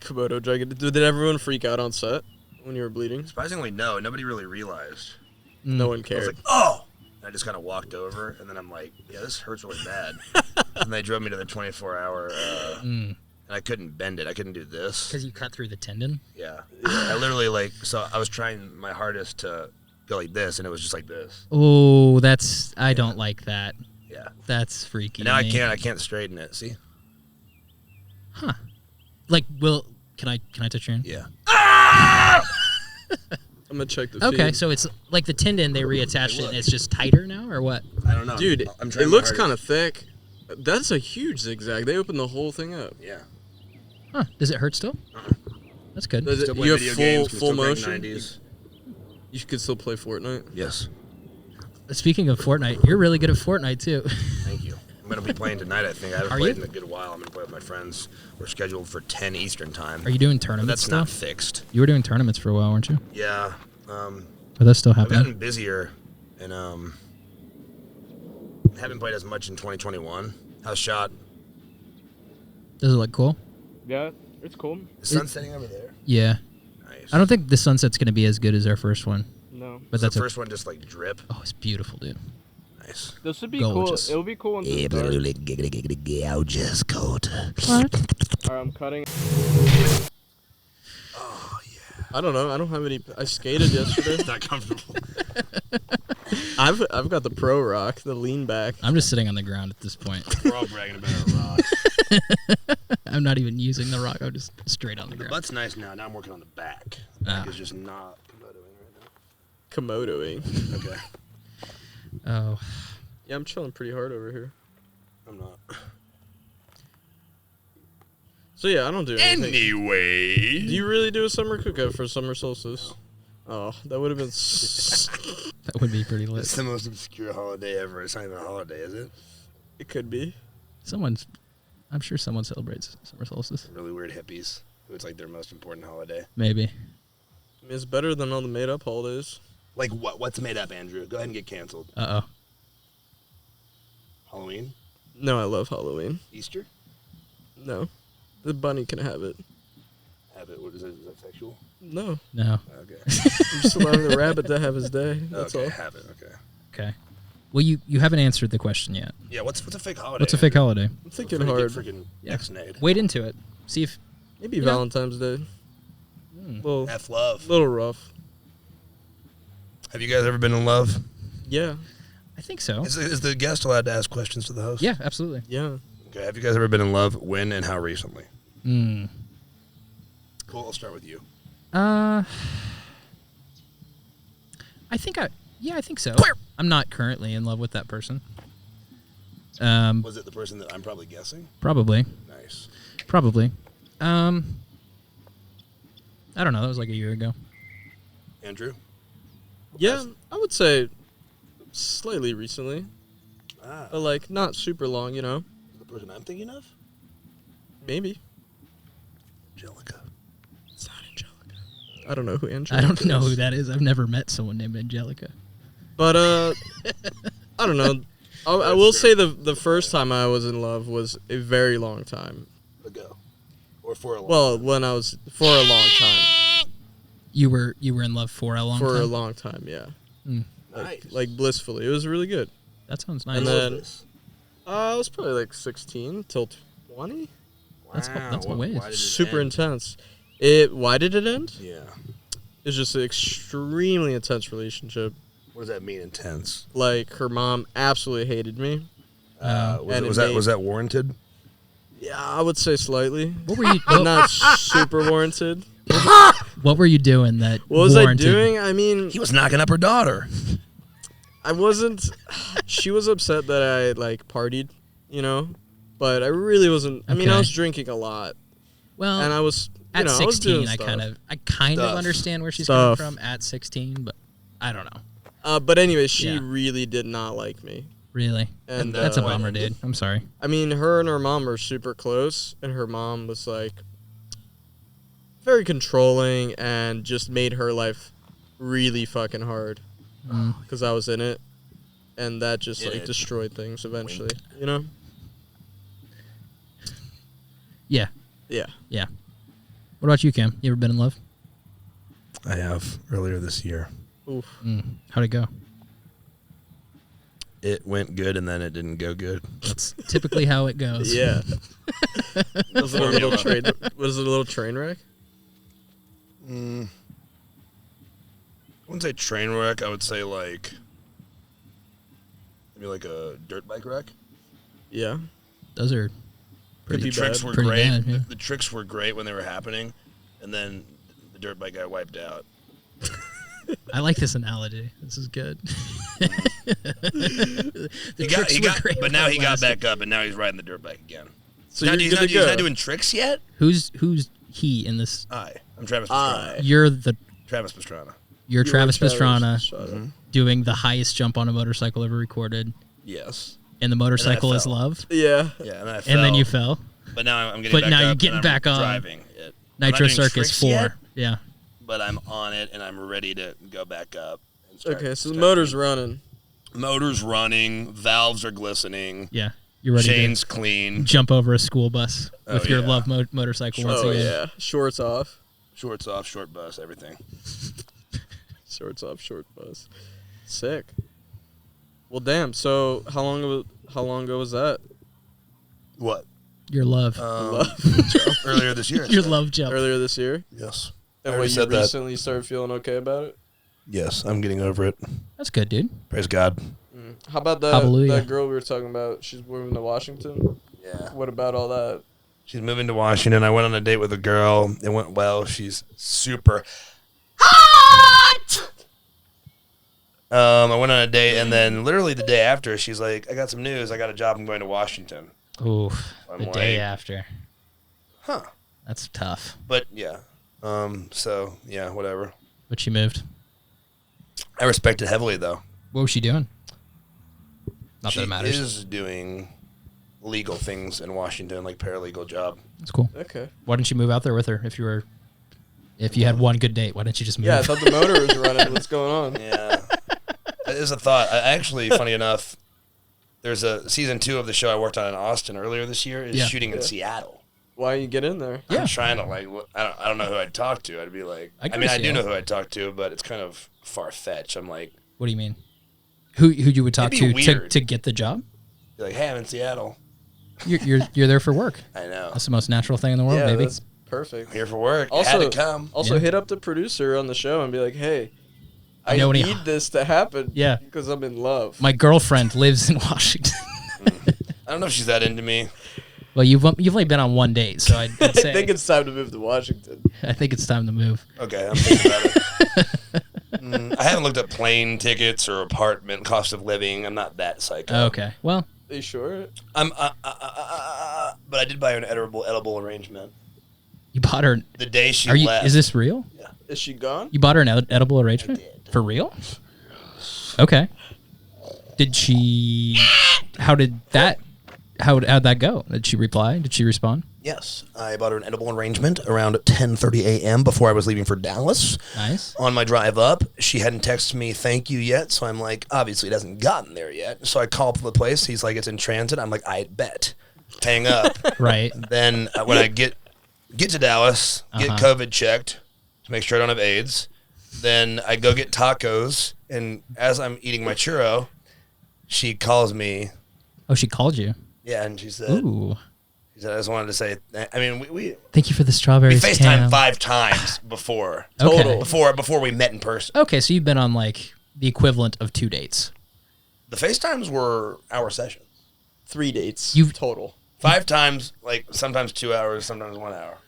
[SPEAKER 3] Komodo dragon. Did everyone freak out on set when you were bleeding?
[SPEAKER 1] Surprisingly, no. Nobody really realized.
[SPEAKER 3] No one
[SPEAKER 1] I
[SPEAKER 3] cared.
[SPEAKER 1] was like, oh! And I just kind of walked over, and then I'm like, yeah, this hurts really bad. And they drove me to the 24-hour, and I couldn't bend it. I couldn't do this.
[SPEAKER 2] Because you cut through the tendon?
[SPEAKER 1] Yeah. I literally, so I was trying my hardest to go like this, and it was just like this.
[SPEAKER 2] Oh, I don't like that.
[SPEAKER 1] Yeah.
[SPEAKER 2] That's freaky.
[SPEAKER 1] And now I can't straighten it, see?
[SPEAKER 2] Huh. Can I touch your hand?
[SPEAKER 1] Yeah.
[SPEAKER 3] I'm gonna check the feed.
[SPEAKER 2] Okay, so it's like the tendon, they reattached it, and it's just tighter now, or what?
[SPEAKER 1] I don't know.
[SPEAKER 3] Dude, it looks kind of thick. That's a huge zigzag. They opened the whole thing up.
[SPEAKER 1] Yeah.
[SPEAKER 2] Huh. Does it hurt still? That's good.
[SPEAKER 3] You have full motion? You could still play Fortnite?
[SPEAKER 1] Yes.
[SPEAKER 2] Speaking of Fortnite, you're really good at Fortnite, too.
[SPEAKER 1] Thank you. I'm going to be playing tonight, I think. I haven't
[SPEAKER 2] Are
[SPEAKER 1] played
[SPEAKER 2] you?
[SPEAKER 1] in a good while. I'm going to play with my friends. We're scheduled for 10 Eastern time.
[SPEAKER 2] Are you doing
[SPEAKER 1] But
[SPEAKER 2] tournaments
[SPEAKER 1] that's
[SPEAKER 2] still?
[SPEAKER 1] not fixed.
[SPEAKER 2] You were doing tournaments for a while, weren't you?
[SPEAKER 1] Yeah.
[SPEAKER 2] Are those still
[SPEAKER 1] I've
[SPEAKER 2] happening?
[SPEAKER 1] gotten busier, and haven't played as much in 2021. How's Shot?
[SPEAKER 2] Does it look cool?
[SPEAKER 3] Yeah, it's cool.
[SPEAKER 1] Is sun setting over there?
[SPEAKER 2] Yeah.
[SPEAKER 1] Nice.
[SPEAKER 2] I don't think the sunset's going to be as good as our first one.
[SPEAKER 3] No.
[SPEAKER 2] But
[SPEAKER 1] Does the first one just like drip?
[SPEAKER 2] Oh, it's beautiful, dude.
[SPEAKER 1] Nice.
[SPEAKER 3] This would be
[SPEAKER 2] Gorgeous.
[SPEAKER 3] cool. It would be cool when it's dark.
[SPEAKER 1] Gorgeous coat.
[SPEAKER 2] What?
[SPEAKER 3] Alright, I'm cutting.
[SPEAKER 1] Oh, yeah.
[SPEAKER 3] I don't know. I don't have any. I skated yesterday.
[SPEAKER 1] It's not comfortable.
[SPEAKER 3] I've got the Pro Rock, the lean back.
[SPEAKER 2] I'm just sitting on the ground at this point.
[SPEAKER 1] We're all bragging about our rocks.
[SPEAKER 2] I'm not even using the rock. I'm just straight on the
[SPEAKER 1] The
[SPEAKER 2] ground.
[SPEAKER 1] butt's nice now. Now I'm working on the back.
[SPEAKER 2] Ah.
[SPEAKER 1] Back is just not Komodoing right
[SPEAKER 3] Komodoing.
[SPEAKER 1] now. Okay.
[SPEAKER 2] Oh.
[SPEAKER 3] Yeah, I'm chilling pretty hard over here.
[SPEAKER 1] I'm not.
[SPEAKER 3] So yeah, I don't do anything.
[SPEAKER 1] Anyway.
[SPEAKER 3] Do you really do a summer cookout for summer solstice? Oh, that would have been.
[SPEAKER 2] That would be pretty lit.
[SPEAKER 1] It's the most obscure holiday ever. It's not even a holiday, is it?
[SPEAKER 3] It could be.
[SPEAKER 2] I'm sure someone celebrates summer solstice.
[SPEAKER 1] Really weird hippies. It's like their most important holiday.
[SPEAKER 2] Maybe.
[SPEAKER 3] I mean, it's better than all the made-up holidays.
[SPEAKER 1] Like what? What's made up, Andrew? Go ahead and get canceled.
[SPEAKER 2] Uh-oh.
[SPEAKER 1] Halloween?
[SPEAKER 3] No, I love Halloween.
[SPEAKER 1] Easter?
[SPEAKER 3] No, the bunny can have it.
[SPEAKER 1] Have it. What is it? Is that sexual?
[SPEAKER 3] No,
[SPEAKER 2] No.
[SPEAKER 1] Okay.
[SPEAKER 3] I'm just allowing the rabbit to have his day. That's
[SPEAKER 1] okay,
[SPEAKER 3] all.
[SPEAKER 1] have it. Okay.
[SPEAKER 2] Okay. Well, you haven't answered the question yet.
[SPEAKER 1] Yeah, what's a fake holiday?
[SPEAKER 2] What's a fake holiday?
[SPEAKER 3] I'm thinking
[SPEAKER 1] Freaking-
[SPEAKER 3] hard.
[SPEAKER 1] Freaking
[SPEAKER 2] Yeah.
[SPEAKER 1] X-nade.
[SPEAKER 2] Wade into it. See if...
[SPEAKER 3] Maybe
[SPEAKER 2] Yeah.
[SPEAKER 3] Valentine's Day. Little,
[SPEAKER 1] F love.
[SPEAKER 3] little rough.
[SPEAKER 1] Have you guys ever been in love?
[SPEAKER 3] Yeah,
[SPEAKER 2] I think so.
[SPEAKER 1] Is the guest allowed to ask questions to the host?
[SPEAKER 2] Yeah, absolutely.
[SPEAKER 3] yeah.
[SPEAKER 1] Okay. Have you guys ever been in love? When and how recently?
[SPEAKER 2] Mm.
[SPEAKER 1] Cool. I'll start with you.
[SPEAKER 2] I think so. I'm not currently in love with that person.
[SPEAKER 1] Was it the person that I'm probably guessing?
[SPEAKER 2] Probably.
[SPEAKER 1] Nice.
[SPEAKER 2] Probably. I don't know. That was like a year ago.
[SPEAKER 1] Andrew?
[SPEAKER 3] Yeah, I would say slightly recently,
[SPEAKER 1] Ah.
[SPEAKER 3] but like not super long, you know.
[SPEAKER 1] The person I'm thinking of?
[SPEAKER 3] Maybe.
[SPEAKER 1] Angelica.
[SPEAKER 3] It's not Angelica. I don't know who
[SPEAKER 2] I
[SPEAKER 3] Angelica
[SPEAKER 2] don't know
[SPEAKER 3] is.
[SPEAKER 2] who that is. I've never met someone named Angelica.
[SPEAKER 3] But I don't know. I will say the first time I was in love was a very long time.
[SPEAKER 1] Ago. Or for a long
[SPEAKER 3] Well,
[SPEAKER 1] time.
[SPEAKER 3] when I was for a long time.
[SPEAKER 2] You were in love for a long
[SPEAKER 3] For
[SPEAKER 2] time?
[SPEAKER 3] a long time, yeah.
[SPEAKER 1] Nice.
[SPEAKER 3] Like blissfully. It was really good.
[SPEAKER 2] That sounds nice.
[SPEAKER 3] And
[SPEAKER 1] When was
[SPEAKER 3] then-
[SPEAKER 1] this?
[SPEAKER 3] I was probably like 16 till 20.
[SPEAKER 2] That's a
[SPEAKER 1] Wow,
[SPEAKER 2] ways.
[SPEAKER 1] why did it
[SPEAKER 3] Super
[SPEAKER 1] end?
[SPEAKER 3] intense. Why did it end?
[SPEAKER 1] Yeah.
[SPEAKER 3] It's just an extremely intense relationship.
[SPEAKER 1] What does that mean, intense?
[SPEAKER 3] Like her mom absolutely hated me. And
[SPEAKER 1] Was
[SPEAKER 3] it made-
[SPEAKER 1] that warranted?
[SPEAKER 3] Yeah, I would say slightly.
[SPEAKER 2] What were you
[SPEAKER 3] But not super warranted.
[SPEAKER 2] What were you doing that
[SPEAKER 3] What was
[SPEAKER 2] warranted?
[SPEAKER 3] I doing? I mean,
[SPEAKER 1] He was knocking up her daughter.
[SPEAKER 3] I wasn't. She was upset that I like partied, you know, but I really wasn't. I mean, I was drinking a lot.
[SPEAKER 2] Well,
[SPEAKER 3] and I was
[SPEAKER 2] at 16. I kind of understand where she's coming from at 16, but I don't know.
[SPEAKER 3] But anyway, she really did not like me.
[SPEAKER 2] Really? And that's a bummer, dude. I'm sorry.
[SPEAKER 3] I mean, her and her mom are super close, and her mom was like very controlling and just made her life really fucking hard because I was in it, and that just like destroyed things eventually, you know?
[SPEAKER 2] Yeah.
[SPEAKER 3] Yeah.
[SPEAKER 2] Yeah. What about you, Cam? You ever been in love?
[SPEAKER 1] I have, earlier this year.
[SPEAKER 2] Oof. How'd it go?
[SPEAKER 1] It went good, and then it didn't go good.
[SPEAKER 2] That's typically how it goes.
[SPEAKER 3] Yeah. Was it a little train wreck?
[SPEAKER 1] I wouldn't say train wreck. I would say like maybe like a dirt bike wreck.
[SPEAKER 3] Yeah.
[SPEAKER 2] Those are
[SPEAKER 1] the tricks were
[SPEAKER 2] pretty
[SPEAKER 1] great.
[SPEAKER 2] Bad, yeah.
[SPEAKER 1] The tricks were great when they were happening, and then the dirt bike got wiped out.
[SPEAKER 2] I like this analogy. This is good.
[SPEAKER 1] But now he got back up, and now he's riding the dirt bike again.
[SPEAKER 3] So
[SPEAKER 1] he's not doing tricks yet?
[SPEAKER 2] Who's he in this?
[SPEAKER 1] I'm Travis Pastrana.
[SPEAKER 2] You're
[SPEAKER 1] Travis Pastrana.
[SPEAKER 2] You're Travis Pastrana doing the highest jump on a motorcycle ever recorded.
[SPEAKER 1] Yes.
[SPEAKER 2] And the motorcycle is love?
[SPEAKER 3] Yeah.
[SPEAKER 1] Yeah, and I fell.
[SPEAKER 2] And then you fell?
[SPEAKER 1] But now I'm getting back up.
[SPEAKER 2] But now you're getting back on.
[SPEAKER 1] Driving it.
[SPEAKER 2] Nitro Circus 4.
[SPEAKER 1] Yet,
[SPEAKER 2] yeah.
[SPEAKER 1] But I'm on it, and I'm ready to go back up.
[SPEAKER 3] Okay, so the motor's running.
[SPEAKER 1] Motor's running. Valves are glistening.
[SPEAKER 2] Yeah. You're ready
[SPEAKER 1] Chain's clean.
[SPEAKER 2] Jump over a school bus with your love motorcycle once again.
[SPEAKER 3] Oh, yeah. Shorts off.
[SPEAKER 1] Shorts off, short bus, everything.
[SPEAKER 3] Shorts off, short bus. Sick. Well, damn. So how long ago was that?
[SPEAKER 1] What?
[SPEAKER 2] Your love.
[SPEAKER 1] Earlier this year.
[SPEAKER 2] Your love jump.
[SPEAKER 3] Earlier this year?
[SPEAKER 1] Yes.
[SPEAKER 3] And you recently started feeling okay about it?
[SPEAKER 1] Yes, I'm getting over it.
[SPEAKER 2] That's good, dude.
[SPEAKER 1] Praise God.
[SPEAKER 3] How about that girl we were talking about? She's moving to Washington?
[SPEAKER 1] Yeah.
[SPEAKER 3] What about all that?
[SPEAKER 1] She's moving to Washington. I went on a date with a girl. It went well. She's super hot! I went on a date, and then literally the day after, she's like, I got some news. I got a job. I'm going to Washington.
[SPEAKER 2] Ooh, the day after.
[SPEAKER 1] Huh.
[SPEAKER 2] That's tough.
[SPEAKER 1] But, yeah. So, yeah, whatever.
[SPEAKER 2] But she moved.
[SPEAKER 1] I respect it heavily, though.
[SPEAKER 2] What was she doing? Not that it matters.
[SPEAKER 1] She is doing legal things in Washington, like paralegal job.
[SPEAKER 2] That's cool.
[SPEAKER 3] Okay.
[SPEAKER 2] Why didn't you move out there with her if you had one good date? Why didn't you just move?
[SPEAKER 3] Yeah, I thought the motor was running. What's going on?
[SPEAKER 1] Yeah. That is a thought. I actually, funny enough, there's a season 2 of the show I worked on in Austin earlier this year is shooting in Seattle.
[SPEAKER 3] Why you get in there?
[SPEAKER 1] I'm trying to I don't know who I'd talk to. I'd be like, I do know who I'd talk to, but it's kind of far fetched. I'm like,
[SPEAKER 2] what do you mean? Who you would talk to get the job?
[SPEAKER 1] Be like, hey, I'm in Seattle.
[SPEAKER 2] You're there for work.
[SPEAKER 1] I know.
[SPEAKER 2] That's the most natural thing in the world, baby.
[SPEAKER 3] That's perfect.
[SPEAKER 1] I'm here for work.
[SPEAKER 3] Also,
[SPEAKER 1] had to come.
[SPEAKER 3] Also, hit up the producer on the show and be like, hey, I need this to happen.
[SPEAKER 2] Yeah.
[SPEAKER 3] Because I'm in love.
[SPEAKER 2] My girlfriend lives in Washington.
[SPEAKER 1] I don't know if she's that into me.
[SPEAKER 2] Well, you've only been on one date, so I'd say
[SPEAKER 3] I think it's time to move to Washington.
[SPEAKER 2] I think it's time to move.
[SPEAKER 1] Okay, I'm thinking about it. I haven't looked up plane tickets or apartment cost of living. I'm not that psycho.
[SPEAKER 2] Okay, well,
[SPEAKER 3] are you sure?
[SPEAKER 1] But I did buy an edible arrangement.
[SPEAKER 2] You bought her
[SPEAKER 1] the day she left.
[SPEAKER 2] Is this real?
[SPEAKER 1] Yeah.
[SPEAKER 3] Is she gone?
[SPEAKER 2] You bought her an edible arrangement? For real? Okay. Did she? How'd that go? Did she reply? Did she respond?
[SPEAKER 1] Yes, I bought her an edible arrangement around 10:30 a.m. before I was leaving for Dallas.
[SPEAKER 2] Nice.
[SPEAKER 1] On my drive up, she hadn't texted me thank you yet, so I'm like, obviously it hasn't gotten there yet. So I call up the place. He's like, it's in transit. I'm like, I bet. Hang up.
[SPEAKER 2] Right.
[SPEAKER 1] Then when I get to Dallas, get COVID checked to make sure I don't have AIDS. Then I go get tacos, and as I'm eating my churro, she calls me.
[SPEAKER 2] Oh, she called you?
[SPEAKER 1] Yeah, and she said,
[SPEAKER 2] ooh.
[SPEAKER 1] She said, I just wanted to say, I mean, we
[SPEAKER 2] thank you for the strawberries.
[SPEAKER 1] We FaceTimed 5 times before.
[SPEAKER 2] Okay.
[SPEAKER 1] Before we met in person.
[SPEAKER 2] Okay, so you've been on like the equivalent of 2 dates.
[SPEAKER 1] The FaceTimes were hour sessions.
[SPEAKER 3] 3 dates total.
[SPEAKER 1] 5 times, like sometimes 2 hours, sometimes 1 hour.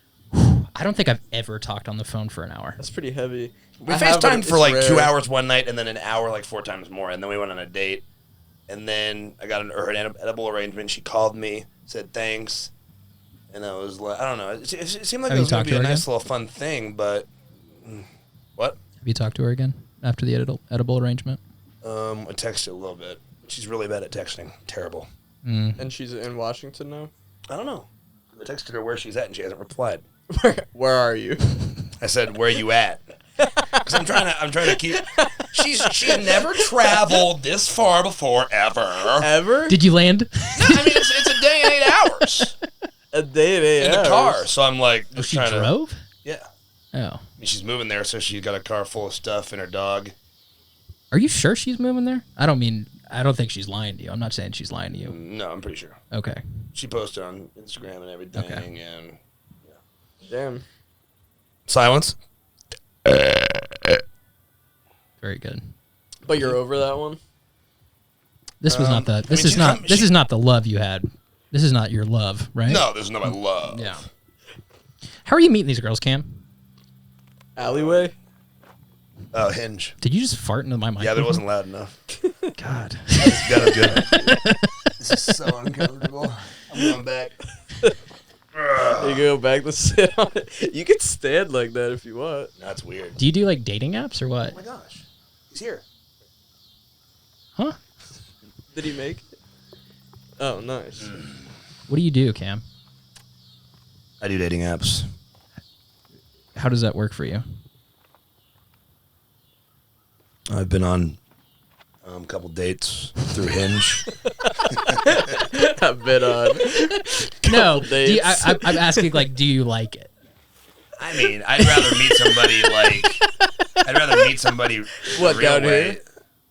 [SPEAKER 2] I don't think I've ever talked on the phone for an hour.
[SPEAKER 3] That's pretty heavy.
[SPEAKER 1] We FaceTimed for like 2 hours one night, and then an hour like 4 times more, and then we went on a date. And then I got an edible arrangement. She called me, said thanks, and I was like, I don't know. It seemed like it was going to be a nice little fun thing, but what?
[SPEAKER 2] Have you talked to her again after the edible arrangement?
[SPEAKER 1] I texted a little bit. She's really bad at texting. Terrible.
[SPEAKER 3] And she's in Washington now?
[SPEAKER 1] I don't know. I texted her where she's at, and she hasn't replied.
[SPEAKER 3] Where are you?
[SPEAKER 1] I said, where are you at? Because I'm trying to keep. She had never traveled this far before ever.
[SPEAKER 3] Ever?
[SPEAKER 2] Did you land?
[SPEAKER 1] No, I mean it's a day and 8 hours.
[SPEAKER 3] A day and 8 hours
[SPEAKER 1] in the car. So I'm like,
[SPEAKER 2] she drove?
[SPEAKER 1] Yeah.
[SPEAKER 2] Oh.
[SPEAKER 1] I mean, she's moving there, so she's got a car full of stuff and her dog.
[SPEAKER 2] Are you sure she's moving there? I don't think she's lying to you. I'm not saying she's lying to you.
[SPEAKER 1] No, I'm pretty sure.
[SPEAKER 2] Okay.
[SPEAKER 1] She posted on Instagram and everything, and
[SPEAKER 3] Damn.
[SPEAKER 1] Silence.
[SPEAKER 2] Very good.
[SPEAKER 3] But you're over that one?
[SPEAKER 2] This was not the. This is not. This is not the love you had. This is not your love, right?
[SPEAKER 1] No, this is not my love.
[SPEAKER 2] Yeah. How are you meeting these girls, Cam?
[SPEAKER 3] Alleyway?
[SPEAKER 1] Oh, Hinge.
[SPEAKER 2] Did you just fart into my mic?
[SPEAKER 1] Yeah, that wasn't loud enough.
[SPEAKER 2] God.
[SPEAKER 1] That was good. This is so uncomfortable. I'm going back.
[SPEAKER 3] You go back to sit on it. You can stand like that if you want.
[SPEAKER 1] That's weird.
[SPEAKER 2] Do you do like dating apps or what?
[SPEAKER 1] Oh my gosh. He's here.
[SPEAKER 2] Huh?
[SPEAKER 3] Did he make it? Oh, nice.
[SPEAKER 2] What do you do, Cam?
[SPEAKER 1] I do dating apps.
[SPEAKER 2] How does that work for you?
[SPEAKER 1] I've been on a couple dates through Hinge.
[SPEAKER 3] I've been on
[SPEAKER 2] No,
[SPEAKER 3] dates.
[SPEAKER 2] I'm asking, like, do you like it?
[SPEAKER 1] I mean, I'd rather meet somebody
[SPEAKER 3] What,
[SPEAKER 1] real
[SPEAKER 3] down
[SPEAKER 1] way.
[SPEAKER 3] here?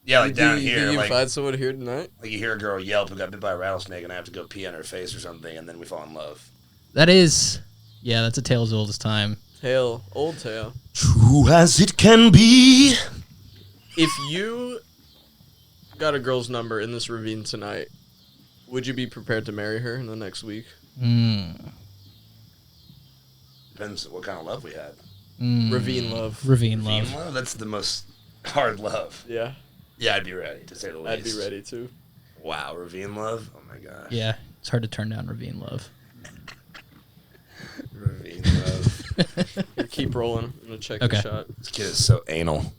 [SPEAKER 1] Yeah, like down here.
[SPEAKER 3] Did you
[SPEAKER 1] like,
[SPEAKER 3] find someone here tonight?
[SPEAKER 1] like you hear a girl yelp who got bit by a rattlesnake and I have to go pee on her face or something, and then we fall in love.
[SPEAKER 2] That's a tale as old as time.
[SPEAKER 3] Old tale.
[SPEAKER 1] True as it can be.
[SPEAKER 3] If you got a girl's number in this ravine tonight, would you be prepared to marry her in the next week?
[SPEAKER 1] Depends what kind of love we had.
[SPEAKER 3] Ravine love.
[SPEAKER 2] Ravine love.
[SPEAKER 1] Love? That's the most hard love.
[SPEAKER 3] Yeah.
[SPEAKER 1] Yeah, I'd be ready, to say the least.
[SPEAKER 3] I'd be ready too.
[SPEAKER 1] Wow, ravine love? Oh my gosh.
[SPEAKER 2] Yeah, it's hard to turn down ravine love.
[SPEAKER 1] Ravine love.
[SPEAKER 3] Here, keep rolling. I'm gonna check the shot.
[SPEAKER 1] This kid is so anal.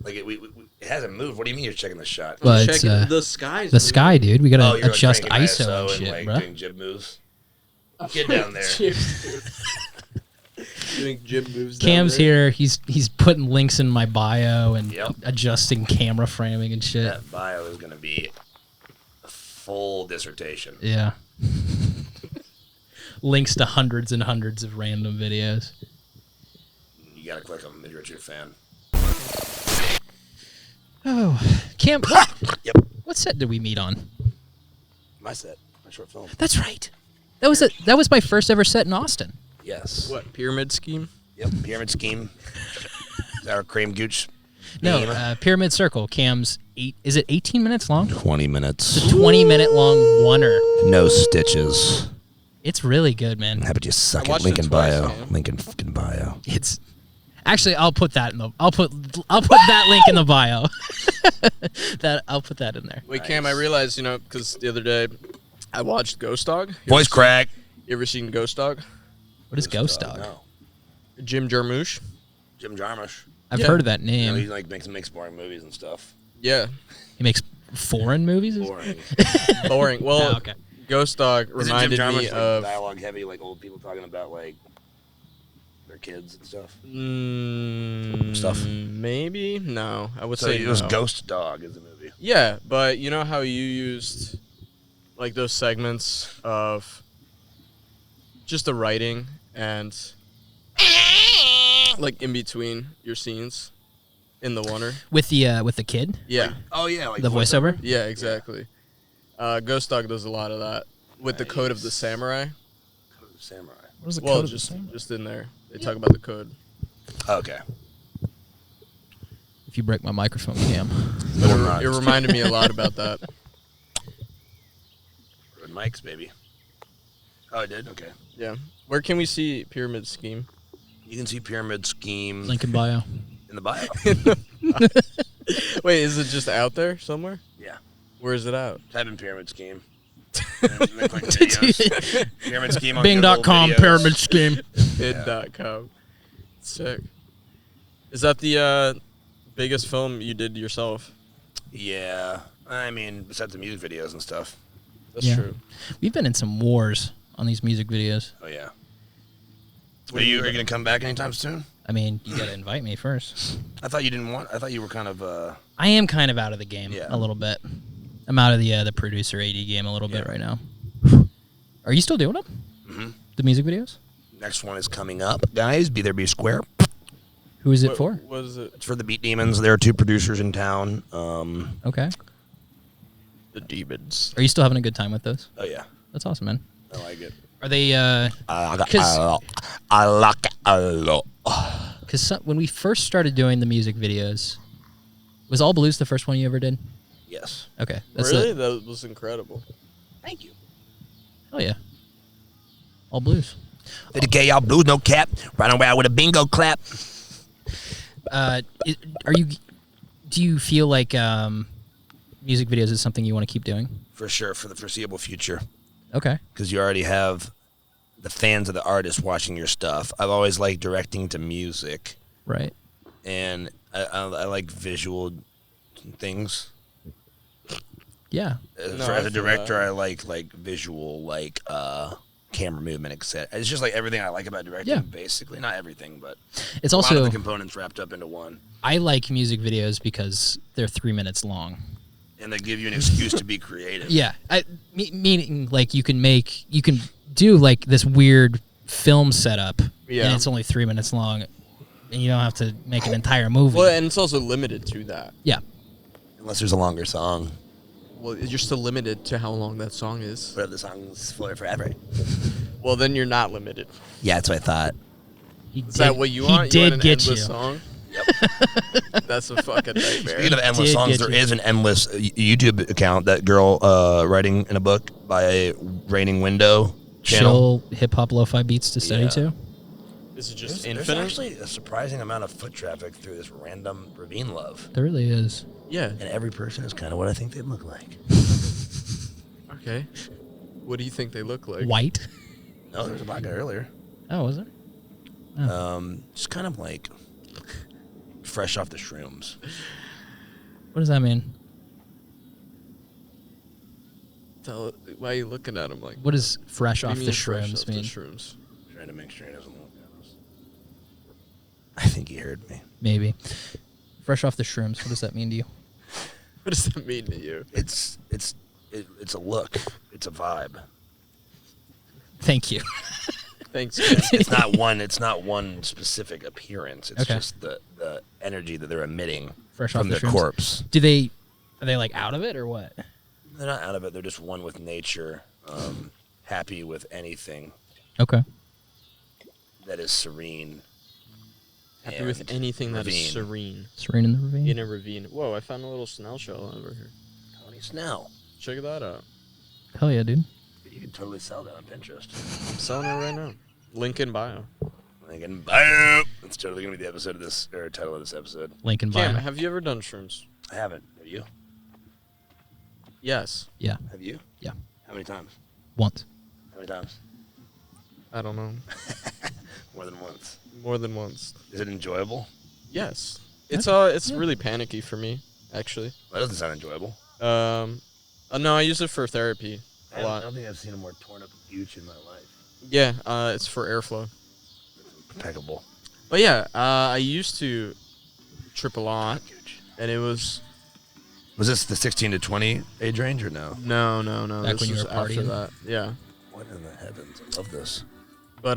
[SPEAKER 1] Like it hasn't moved. What do you mean you're checking the shot?
[SPEAKER 2] But
[SPEAKER 3] Checking the skies.
[SPEAKER 2] The sky, dude. We gotta
[SPEAKER 1] you're
[SPEAKER 2] adjust
[SPEAKER 1] like
[SPEAKER 2] ISO and shit,
[SPEAKER 1] like
[SPEAKER 2] bro.
[SPEAKER 1] doing jib moves. Get down there.
[SPEAKER 3] Doing jib moves.
[SPEAKER 2] Cam's here. He's putting links in my bio and
[SPEAKER 1] Yep.
[SPEAKER 2] adjusting camera framing and shit.
[SPEAKER 1] That bio is gonna be a full dissertation.
[SPEAKER 2] Yeah. Links to hundreds and hundreds of random videos.
[SPEAKER 1] You gotta click them if you're a true fan.
[SPEAKER 2] Oh, Cam.
[SPEAKER 1] Yep.
[SPEAKER 2] What set did we meet on?
[SPEAKER 1] My set. My short film.
[SPEAKER 2] That's right. That was my first ever set in Austin.
[SPEAKER 1] Yes.
[SPEAKER 3] What, pyramid scheme?
[SPEAKER 1] Yep. Pyramid scheme. Our cream gooch.
[SPEAKER 2] No, Pyramid Circle. Cam's is it 18 minutes long?
[SPEAKER 1] 20 minutes.
[SPEAKER 2] It's a 20-minute long oneer.
[SPEAKER 1] No stitches.
[SPEAKER 2] It's really good, man.
[SPEAKER 1] How about you suck
[SPEAKER 3] I
[SPEAKER 1] it?
[SPEAKER 3] watched
[SPEAKER 1] Link
[SPEAKER 3] it
[SPEAKER 1] in
[SPEAKER 3] twice,
[SPEAKER 1] bio.
[SPEAKER 3] man.
[SPEAKER 1] Link in fucking bio.
[SPEAKER 2] It's actually I'll put that I'll put that link in the bio. I'll put that in there.
[SPEAKER 3] Wait, Cam, I realized, because the other day I watched Ghost Dog.
[SPEAKER 1] Voice crack.
[SPEAKER 3] You ever seen Ghost Dog?
[SPEAKER 2] What is Ghost Dog?
[SPEAKER 1] No.
[SPEAKER 3] Jim Jarmusch?
[SPEAKER 1] Jim Jarmusch.
[SPEAKER 2] I've
[SPEAKER 3] Yeah.
[SPEAKER 2] heard of that
[SPEAKER 1] You
[SPEAKER 2] name.
[SPEAKER 1] know, he like makes boring movies and stuff.
[SPEAKER 3] Yeah.
[SPEAKER 2] He makes foreign movies.
[SPEAKER 1] Boring.
[SPEAKER 3] Boring. Well,
[SPEAKER 2] Oh, okay.
[SPEAKER 3] Ghost Dog reminded
[SPEAKER 1] Jim Jarmusch,
[SPEAKER 3] me
[SPEAKER 1] like,
[SPEAKER 3] of...
[SPEAKER 1] dialogue heavy, like old people talking about like their kids and stuff. Stuff?
[SPEAKER 3] Maybe? No. I would
[SPEAKER 1] So
[SPEAKER 3] say
[SPEAKER 1] it was
[SPEAKER 3] no.
[SPEAKER 1] Ghost Dog is the movie.
[SPEAKER 3] Yeah, but you know how you used like those segments of just the writing and like in between your scenes in the oneer?
[SPEAKER 2] With the kid,
[SPEAKER 3] Yeah.
[SPEAKER 1] Oh yeah, like
[SPEAKER 2] the voiceover.
[SPEAKER 3] Yeah, exactly. Ghost Dog does a lot of that with the Code of the Samurai.
[SPEAKER 1] Code of the Samurai.
[SPEAKER 2] What is the
[SPEAKER 3] Well,
[SPEAKER 2] code of the
[SPEAKER 3] just
[SPEAKER 2] samurai?
[SPEAKER 3] just in there. They talk about the code.
[SPEAKER 1] Okay.
[SPEAKER 2] If you break my microphone, Cam.
[SPEAKER 3] It reminded me a lot about that.
[SPEAKER 1] Red mics, baby. Oh, I did? Okay.
[SPEAKER 3] Yeah. Where can we see Pyramid Scheme?
[SPEAKER 1] You can see Pyramid Scheme.
[SPEAKER 2] Link in bio.
[SPEAKER 1] In the bio.
[SPEAKER 3] Wait, is it just out there somewhere?
[SPEAKER 1] Yeah.
[SPEAKER 3] Where is it out?
[SPEAKER 1] Type in Pyramid Scheme. And then click videos. Pyramid Scheme on
[SPEAKER 2] Bing.com,
[SPEAKER 1] Google videos.
[SPEAKER 2] Pyramid Scheme.
[SPEAKER 3] Bid.com. Sick. Is that the biggest film you did yourself?
[SPEAKER 1] Yeah. I mean, besides the music videos and stuff.
[SPEAKER 3] That's
[SPEAKER 2] Yeah.
[SPEAKER 3] true.
[SPEAKER 2] We've been in some wars on these music videos.
[SPEAKER 1] Oh, yeah. Are you going to come back anytime soon?
[SPEAKER 2] I mean, you got to invite me first.
[SPEAKER 1] I thought you didn't want. I thought you were kind of.
[SPEAKER 2] I am kind of out of the game
[SPEAKER 1] Yeah.
[SPEAKER 2] a little bit. I'm out of the producer AD game a little bit right now. Are you still doing them?
[SPEAKER 1] Mm-hmm.
[SPEAKER 2] The music videos?
[SPEAKER 1] Next one is coming up, guys. Be there, be square.
[SPEAKER 2] Who is it for?
[SPEAKER 3] What is it?
[SPEAKER 1] It's for the Beat Demons. There are 2 producers in town.
[SPEAKER 2] Okay.
[SPEAKER 3] The Demons.
[SPEAKER 2] Are you still having a good time with those?
[SPEAKER 1] Oh yeah,
[SPEAKER 2] That's awesome, man.
[SPEAKER 1] I like it.
[SPEAKER 2] Are they?
[SPEAKER 1] I like it a lot.
[SPEAKER 2] Because when we first started doing the music videos, was All Blues the first one you ever did?
[SPEAKER 1] Yes.
[SPEAKER 2] Okay. That's
[SPEAKER 3] Really? That was incredible.
[SPEAKER 1] Thank you.
[SPEAKER 2] Oh yeah. All Blues.
[SPEAKER 1] For the gay all blues, no cap. Running around with a bingo clap.
[SPEAKER 2] Do you feel like music videos is something you want to keep doing?
[SPEAKER 1] For sure, for the foreseeable future.
[SPEAKER 2] Okay.
[SPEAKER 1] Because you already have the fans of the artist watching your stuff. I've always liked directing to music.
[SPEAKER 2] Right.
[SPEAKER 1] And I like visual things.
[SPEAKER 2] Yeah.
[SPEAKER 1] As a director, I like visual, camera movement, etc. It's just like everything I like about directing, basically. Not everything, but
[SPEAKER 2] it's
[SPEAKER 1] a
[SPEAKER 2] also
[SPEAKER 1] lot of the components wrapped up into one.
[SPEAKER 2] I like music videos because they're 3 minutes long.
[SPEAKER 1] And they give you an excuse to be creative.
[SPEAKER 2] Yeah. Meaning, like, you can do, like, this weird film setup, and it's only 3 minutes long, and you don't have to make an entire movie.
[SPEAKER 3] Well, and it's also limited to that.
[SPEAKER 2] Yeah.
[SPEAKER 1] Unless there's a longer song.
[SPEAKER 3] Well, you're still limited to how long that song is.
[SPEAKER 1] But the song's floated forever.
[SPEAKER 3] Well, then you're not limited.
[SPEAKER 1] Yeah, that's what I thought.
[SPEAKER 3] Is that what you want?
[SPEAKER 2] He
[SPEAKER 3] You
[SPEAKER 2] did
[SPEAKER 3] want an
[SPEAKER 2] get you.
[SPEAKER 3] endless song? Yep. That's a fucking nightmare.
[SPEAKER 1] Speaking of endless songs, there is an endless YouTube account, that girl writing in a book by a Raining Window channel.
[SPEAKER 2] Chill hip-hop lo-fi beats to study to?
[SPEAKER 3] Is it just
[SPEAKER 1] There's
[SPEAKER 3] infinite?
[SPEAKER 1] actually a surprising amount of foot traffic through this random Ravine love.
[SPEAKER 2] There really is.
[SPEAKER 3] Yeah.
[SPEAKER 1] And every person is kind of what I think they look like.
[SPEAKER 3] Okay. What do you think they look like?
[SPEAKER 2] White?
[SPEAKER 1] No, there was a black guy earlier.
[SPEAKER 2] Oh, was there?
[SPEAKER 1] Just kind of like fresh off the shrooms.
[SPEAKER 3] Oh.
[SPEAKER 2] What does that mean?
[SPEAKER 3] Why are you looking at him like?
[SPEAKER 2] What does fresh
[SPEAKER 3] What
[SPEAKER 2] off
[SPEAKER 3] do you
[SPEAKER 2] the
[SPEAKER 3] mean fresh
[SPEAKER 2] shrooms
[SPEAKER 3] off the
[SPEAKER 2] mean?
[SPEAKER 3] shrooms?
[SPEAKER 1] Trying to make sure he doesn't look at us. I think he heard me.
[SPEAKER 2] Maybe. Fresh off the shrooms. What does that mean to you?
[SPEAKER 3] What does that mean to you?
[SPEAKER 1] It's a look. It's a vibe.
[SPEAKER 2] Thank you.
[SPEAKER 3] Thanks, man.
[SPEAKER 1] It's not one specific appearance. It's just the energy that they're emitting
[SPEAKER 2] Fresh
[SPEAKER 1] from
[SPEAKER 2] off the
[SPEAKER 1] their
[SPEAKER 2] shrooms.
[SPEAKER 1] corpse.
[SPEAKER 2] Are they like out of it or what?
[SPEAKER 1] They're not out of it. They're just one with nature, happy with anything
[SPEAKER 2] Okay.
[SPEAKER 1] that is serene.
[SPEAKER 3] Happy with anything that is
[SPEAKER 1] ravine.
[SPEAKER 3] serene.
[SPEAKER 2] Serene in the ravine.
[SPEAKER 3] In a ravine. Whoa, I found a little snail shell over here.
[SPEAKER 1] Tony Snell.
[SPEAKER 3] Check that out.
[SPEAKER 2] Hell yeah, dude.
[SPEAKER 1] You can totally sell that on Pinterest.
[SPEAKER 3] I'm selling it right now. Link in bio.
[SPEAKER 1] Thinking, bam! That's totally gonna be the episode of this, or title of this episode.
[SPEAKER 2] Link in bio.
[SPEAKER 3] Cam, have you ever done shrooms?
[SPEAKER 1] I haven't. Have you?
[SPEAKER 3] Yes.
[SPEAKER 2] Yeah.
[SPEAKER 1] Have you?
[SPEAKER 2] Yeah.
[SPEAKER 1] How many times?
[SPEAKER 2] Once.
[SPEAKER 1] How many times?
[SPEAKER 3] I don't know.
[SPEAKER 1] More than once.
[SPEAKER 3] More than once.
[SPEAKER 1] Is it enjoyable?
[SPEAKER 3] Yes. It's
[SPEAKER 2] Yeah.
[SPEAKER 3] really panicky for me, actually.
[SPEAKER 1] That doesn't sound enjoyable.
[SPEAKER 3] No, I use it for therapy a
[SPEAKER 1] I
[SPEAKER 3] lot.
[SPEAKER 1] don't think I've seen a more torn up gooch in my life.
[SPEAKER 3] Yeah, it's for airflow.
[SPEAKER 1] Impeccable.
[SPEAKER 3] But yeah, I used to trip a lot, and it was
[SPEAKER 1] Was this the 16 to 20 age range or no?
[SPEAKER 3] no.
[SPEAKER 2] Back
[SPEAKER 3] This
[SPEAKER 2] when you
[SPEAKER 3] was
[SPEAKER 2] were
[SPEAKER 3] after
[SPEAKER 2] partying?
[SPEAKER 3] that. Yeah,
[SPEAKER 1] What in the heavens? I love this.
[SPEAKER 3] but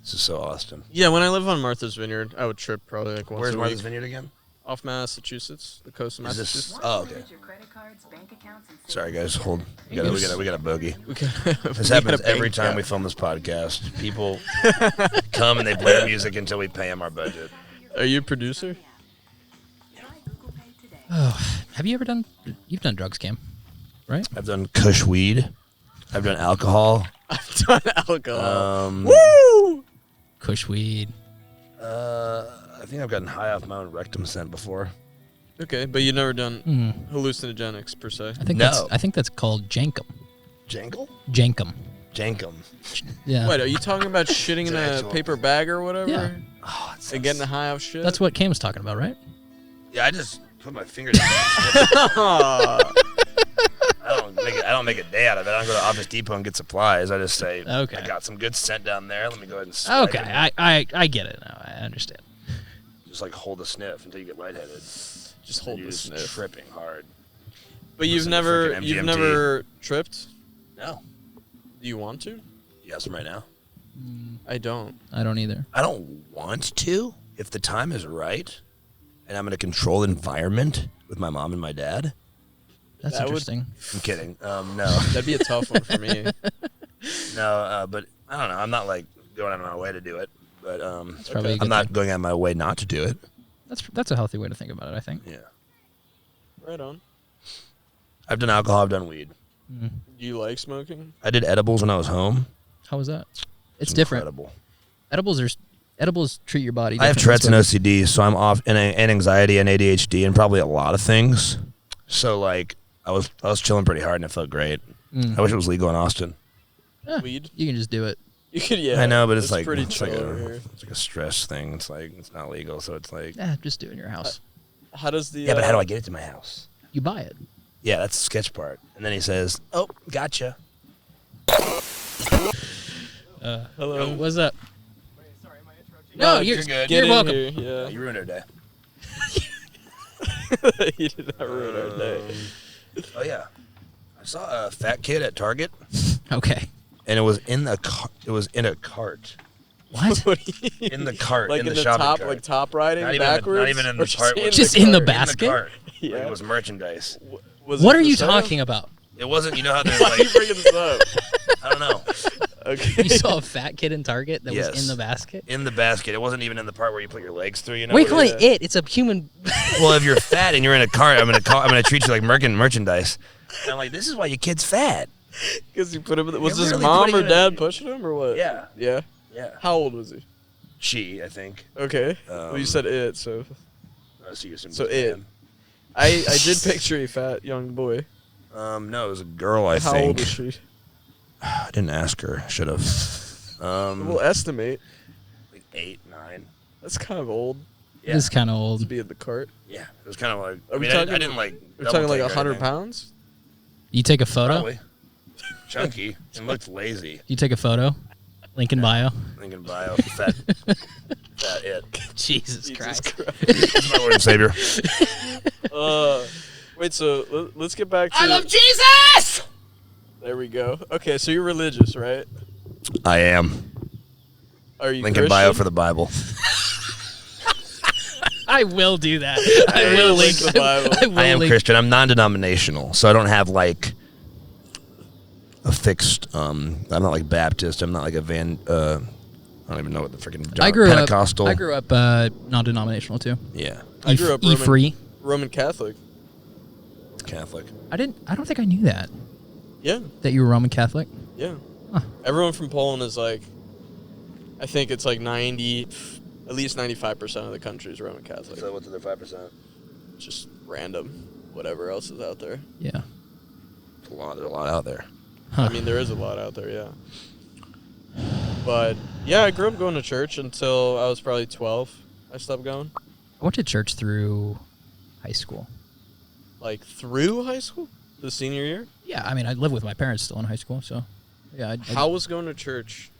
[SPEAKER 1] This is so Austin.
[SPEAKER 3] yeah, when I lived on Martha's Vineyard, I would trip probably like once
[SPEAKER 1] Where's
[SPEAKER 3] a
[SPEAKER 1] Martha's
[SPEAKER 3] week.
[SPEAKER 1] Vineyard again?
[SPEAKER 3] Off Massachusetts, the coast of
[SPEAKER 1] Is
[SPEAKER 3] Massachusetts.
[SPEAKER 1] this? Oh, okay. Sorry, guys. Hold. We got a bogey. This happens every time we film this podcast. People come and they play our music until we pay them our budget.
[SPEAKER 3] Are you a producer?
[SPEAKER 2] Oh, have you ever done? You've done drugs, Cam, right?
[SPEAKER 1] I've done kush weed. I've done alcohol.
[SPEAKER 3] I've done alcohol.
[SPEAKER 1] Woo!
[SPEAKER 2] Kush weed.
[SPEAKER 1] I think I've gotten high off my own rectum scent before.
[SPEAKER 3] Okay, but you've never done hallucinogenics per se.
[SPEAKER 2] I think that's called jankum.
[SPEAKER 1] Jangle?
[SPEAKER 2] Jankum.
[SPEAKER 1] Jankum.
[SPEAKER 2] Yeah.
[SPEAKER 3] Wait, are you talking about shitting in a paper bag or whatever?
[SPEAKER 2] Yeah.
[SPEAKER 1] Oh,
[SPEAKER 3] and getting high off shit?
[SPEAKER 2] That's what Cam was talking about, right?
[SPEAKER 1] Yeah, I just put my fingers down. I don't make a day out of it. I don't go to Office Depot and get supplies. I just say,
[SPEAKER 2] okay,
[SPEAKER 1] I got some good scent down there. Let me go ahead and sniff.
[SPEAKER 2] Okay, I get it now. I understand.
[SPEAKER 1] Just like hold a sniff until you get lightheaded.
[SPEAKER 3] Just hold the sniff.
[SPEAKER 1] Tripping hard.
[SPEAKER 3] But you've never tripped?
[SPEAKER 1] No.
[SPEAKER 3] Do you want to?
[SPEAKER 1] Yes, right now.
[SPEAKER 3] I don't.
[SPEAKER 2] I don't either.
[SPEAKER 1] I don't want to. If the time is right, and I'm in a controlled environment with my mom and my dad.
[SPEAKER 2] That's interesting.
[SPEAKER 1] I'm kidding. No.
[SPEAKER 3] That'd be a tough one for me.
[SPEAKER 1] No, but I don't know. I'm not like going out of my way to do it, but
[SPEAKER 2] I'm
[SPEAKER 1] not going out of my way not to do it.
[SPEAKER 2] That's a healthy way to think about it, I think.
[SPEAKER 1] Yeah.
[SPEAKER 3] Right on.
[SPEAKER 1] I've done alcohol. I've done weed.
[SPEAKER 3] Do you like smoking?
[SPEAKER 1] I did edibles when I was home.
[SPEAKER 2] How was that? It's different.
[SPEAKER 1] Incredible.
[SPEAKER 2] Edibles treat your body.
[SPEAKER 1] I have Tourette's and OCD, so I'm off and anxiety and ADHD and probably a lot of things. So like I was chilling pretty hard and it felt great. I wish it was legal in Austin.
[SPEAKER 3] Weed?
[SPEAKER 2] You can just do it.
[SPEAKER 3] You could, yeah.
[SPEAKER 1] I know, but it's like
[SPEAKER 3] pretty
[SPEAKER 1] it's
[SPEAKER 3] chill
[SPEAKER 1] like
[SPEAKER 3] over here.
[SPEAKER 1] it's like a stress thing. It's like it's not legal, so it's like
[SPEAKER 2] Just do it in your house.
[SPEAKER 3] How does the
[SPEAKER 1] but how do I get it to my house?
[SPEAKER 2] You buy it.
[SPEAKER 1] Yeah, that's the sketch part. And then he says, "Oh, gotcha."
[SPEAKER 3] Hello.
[SPEAKER 2] What's up?
[SPEAKER 3] Wait, sorry, am I interrupting?
[SPEAKER 2] No, you're
[SPEAKER 1] good.
[SPEAKER 2] You're welcome.
[SPEAKER 3] Here, yeah.
[SPEAKER 1] You ruined our day.
[SPEAKER 3] You did not ruin our day.
[SPEAKER 1] Oh yeah, I saw a fat kid at Target,
[SPEAKER 2] Okay.
[SPEAKER 1] and it was in a cart.
[SPEAKER 2] What?
[SPEAKER 3] What do you
[SPEAKER 1] In the cart,
[SPEAKER 3] like
[SPEAKER 1] in the
[SPEAKER 3] the
[SPEAKER 1] shopping
[SPEAKER 3] top,
[SPEAKER 1] cart.
[SPEAKER 3] like top riding
[SPEAKER 1] Not even
[SPEAKER 3] backwards?
[SPEAKER 1] not even in
[SPEAKER 3] Or
[SPEAKER 1] the cart.
[SPEAKER 2] Just in the
[SPEAKER 1] cart.
[SPEAKER 2] basket?
[SPEAKER 1] In the cart.
[SPEAKER 3] Yeah.
[SPEAKER 1] Like it was merchandise.
[SPEAKER 3] Was
[SPEAKER 2] What
[SPEAKER 3] it
[SPEAKER 2] are you
[SPEAKER 3] the soda?
[SPEAKER 2] talking about?
[SPEAKER 1] It wasn't. You know how they're
[SPEAKER 3] Why are you
[SPEAKER 1] like.
[SPEAKER 3] bringing this up?
[SPEAKER 1] I don't know.
[SPEAKER 3] Okay.
[SPEAKER 2] You saw a fat kid in Target that was
[SPEAKER 1] Yes.
[SPEAKER 2] in the basket?
[SPEAKER 1] In the basket. It wasn't even in the part where you put your legs through. You know.
[SPEAKER 2] What are you
[SPEAKER 1] where
[SPEAKER 2] calling it? It's a human.
[SPEAKER 1] Well, if you're fat and you're in a cart, I'm gonna treat you like merchandise. And I'm like, this is why your kid's fat.
[SPEAKER 3] Because you put him in the, was
[SPEAKER 1] You're
[SPEAKER 3] his
[SPEAKER 1] really
[SPEAKER 3] mom
[SPEAKER 1] putting
[SPEAKER 3] or
[SPEAKER 1] him in-
[SPEAKER 3] dad pushing him or what?
[SPEAKER 1] Yeah.
[SPEAKER 3] Yeah?
[SPEAKER 1] Yeah.
[SPEAKER 3] How old was he?
[SPEAKER 1] She, I think.
[SPEAKER 3] Okay. Well, you said it, so.
[SPEAKER 1] So you assume
[SPEAKER 3] So
[SPEAKER 1] it's
[SPEAKER 3] it.
[SPEAKER 1] man.
[SPEAKER 3] I did picture a fat young boy.
[SPEAKER 1] No, it was a girl. I
[SPEAKER 3] How
[SPEAKER 1] think.
[SPEAKER 3] old was she?
[SPEAKER 1] I didn't ask her. Should have.
[SPEAKER 3] We'll estimate.
[SPEAKER 1] Like 8, 9.
[SPEAKER 3] That's kind of old
[SPEAKER 1] Yeah.
[SPEAKER 2] It's kind of
[SPEAKER 3] to
[SPEAKER 2] old.
[SPEAKER 3] be in the cart.
[SPEAKER 1] Yeah. It was kind of like.
[SPEAKER 3] Are
[SPEAKER 1] I
[SPEAKER 3] we
[SPEAKER 1] mean,
[SPEAKER 3] talking-
[SPEAKER 1] I didn't like.
[SPEAKER 3] We're talking like
[SPEAKER 1] double take or
[SPEAKER 3] 100
[SPEAKER 1] anything.
[SPEAKER 3] pounds?
[SPEAKER 2] You take a photo?
[SPEAKER 1] Probably. Chunky and looked lazy.
[SPEAKER 2] You take a photo? Link in bio.
[SPEAKER 1] Thinking bio. Fat. Fat it.
[SPEAKER 2] Jesus Christ.
[SPEAKER 1] That's my Lord and Savior.
[SPEAKER 3] Wait, so let's get back to.
[SPEAKER 1] I love Jesus!
[SPEAKER 3] There we go. Okay, so you're religious, right?
[SPEAKER 1] I am.
[SPEAKER 3] Are you
[SPEAKER 1] Link in
[SPEAKER 3] Christian?
[SPEAKER 1] bio for the Bible.
[SPEAKER 2] I will do that. I
[SPEAKER 3] Hey,
[SPEAKER 2] will
[SPEAKER 3] link
[SPEAKER 2] link
[SPEAKER 3] the Bible.
[SPEAKER 2] I will
[SPEAKER 1] I am
[SPEAKER 2] link.
[SPEAKER 1] Christian. I'm non-denominational, so I don't have like a fixed. I'm not like Baptist. I'm not like a I don't even know what the freaking
[SPEAKER 2] I grew
[SPEAKER 1] Pentecostal.
[SPEAKER 2] up non-denominational too.
[SPEAKER 1] Yeah,
[SPEAKER 3] I grew up
[SPEAKER 2] free.
[SPEAKER 3] Roman Catholic.
[SPEAKER 1] Catholic.
[SPEAKER 2] I don't think I knew that.
[SPEAKER 3] Yeah,
[SPEAKER 2] That you were Roman Catholic.
[SPEAKER 3] yeah.
[SPEAKER 2] Huh.
[SPEAKER 3] Everyone from Poland is like, I think it's like 90, at least 95% of the country is Roman Catholic.
[SPEAKER 1] So what's the 5%?
[SPEAKER 3] Just random, whatever else is out there.
[SPEAKER 2] Yeah.
[SPEAKER 1] There's a lot out there.
[SPEAKER 2] Huh.
[SPEAKER 3] I mean, there is a lot out there, yeah. But yeah, I grew up going to church until I was probably 12. I stopped going.
[SPEAKER 2] I went to church through high school.
[SPEAKER 3] Like through high school, the senior year.
[SPEAKER 2] Yeah, I mean, I lived with my parents still in high school, so yeah.
[SPEAKER 3] How was going to church?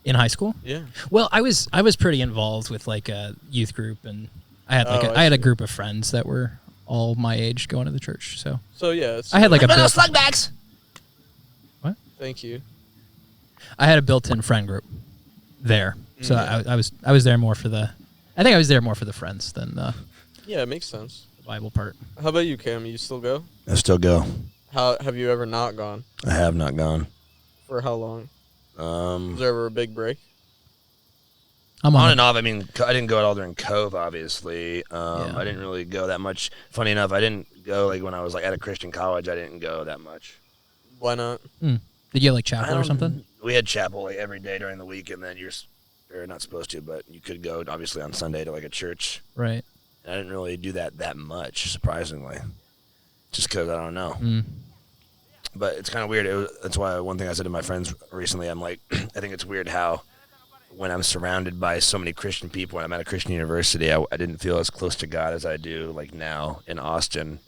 [SPEAKER 2] In high school?
[SPEAKER 3] Yeah.
[SPEAKER 2] Well, I was pretty involved with like a youth group, and I had like
[SPEAKER 3] Oh,
[SPEAKER 2] I had a
[SPEAKER 3] see.
[SPEAKER 2] group of friends that were all my age going to the church. So
[SPEAKER 3] So yeah, it's,
[SPEAKER 2] I had like a
[SPEAKER 1] Little
[SPEAKER 2] built,
[SPEAKER 1] slugbags.
[SPEAKER 3] Thank you.
[SPEAKER 2] I had a built-in friend group there. So
[SPEAKER 3] Yeah.
[SPEAKER 2] I was there more for the. I think I was there more for the friends than the
[SPEAKER 3] Yeah, it makes sense.
[SPEAKER 2] Bible part.
[SPEAKER 3] How about you, Cam? You still go?
[SPEAKER 1] I still go.
[SPEAKER 3] How have you ever not gone?
[SPEAKER 1] I have not gone.
[SPEAKER 3] For how long? Was there ever a big break?
[SPEAKER 2] I'm
[SPEAKER 1] On
[SPEAKER 2] on
[SPEAKER 1] and off. I mean, I didn't go at all during Cove, obviously.
[SPEAKER 2] Yeah.
[SPEAKER 1] I didn't really go that much. Funny enough, I didn't go like when I was like at a Christian college. I didn't go that much.
[SPEAKER 3] Why not?
[SPEAKER 2] Did you have like chapel or something?
[SPEAKER 1] We had chapel like every day during the week, and then you're not supposed to, but you could go obviously on Sunday to like a church.
[SPEAKER 2] Right.
[SPEAKER 1] And I didn't really do that much, surprisingly, just because I don't know. But it's kind of weird. That's why one thing I said to my friends recently, I'm like, I think it's weird how when I'm surrounded by so many Christian people, when I'm at a Christian university, I didn't feel as close to God as I do like now in Austin.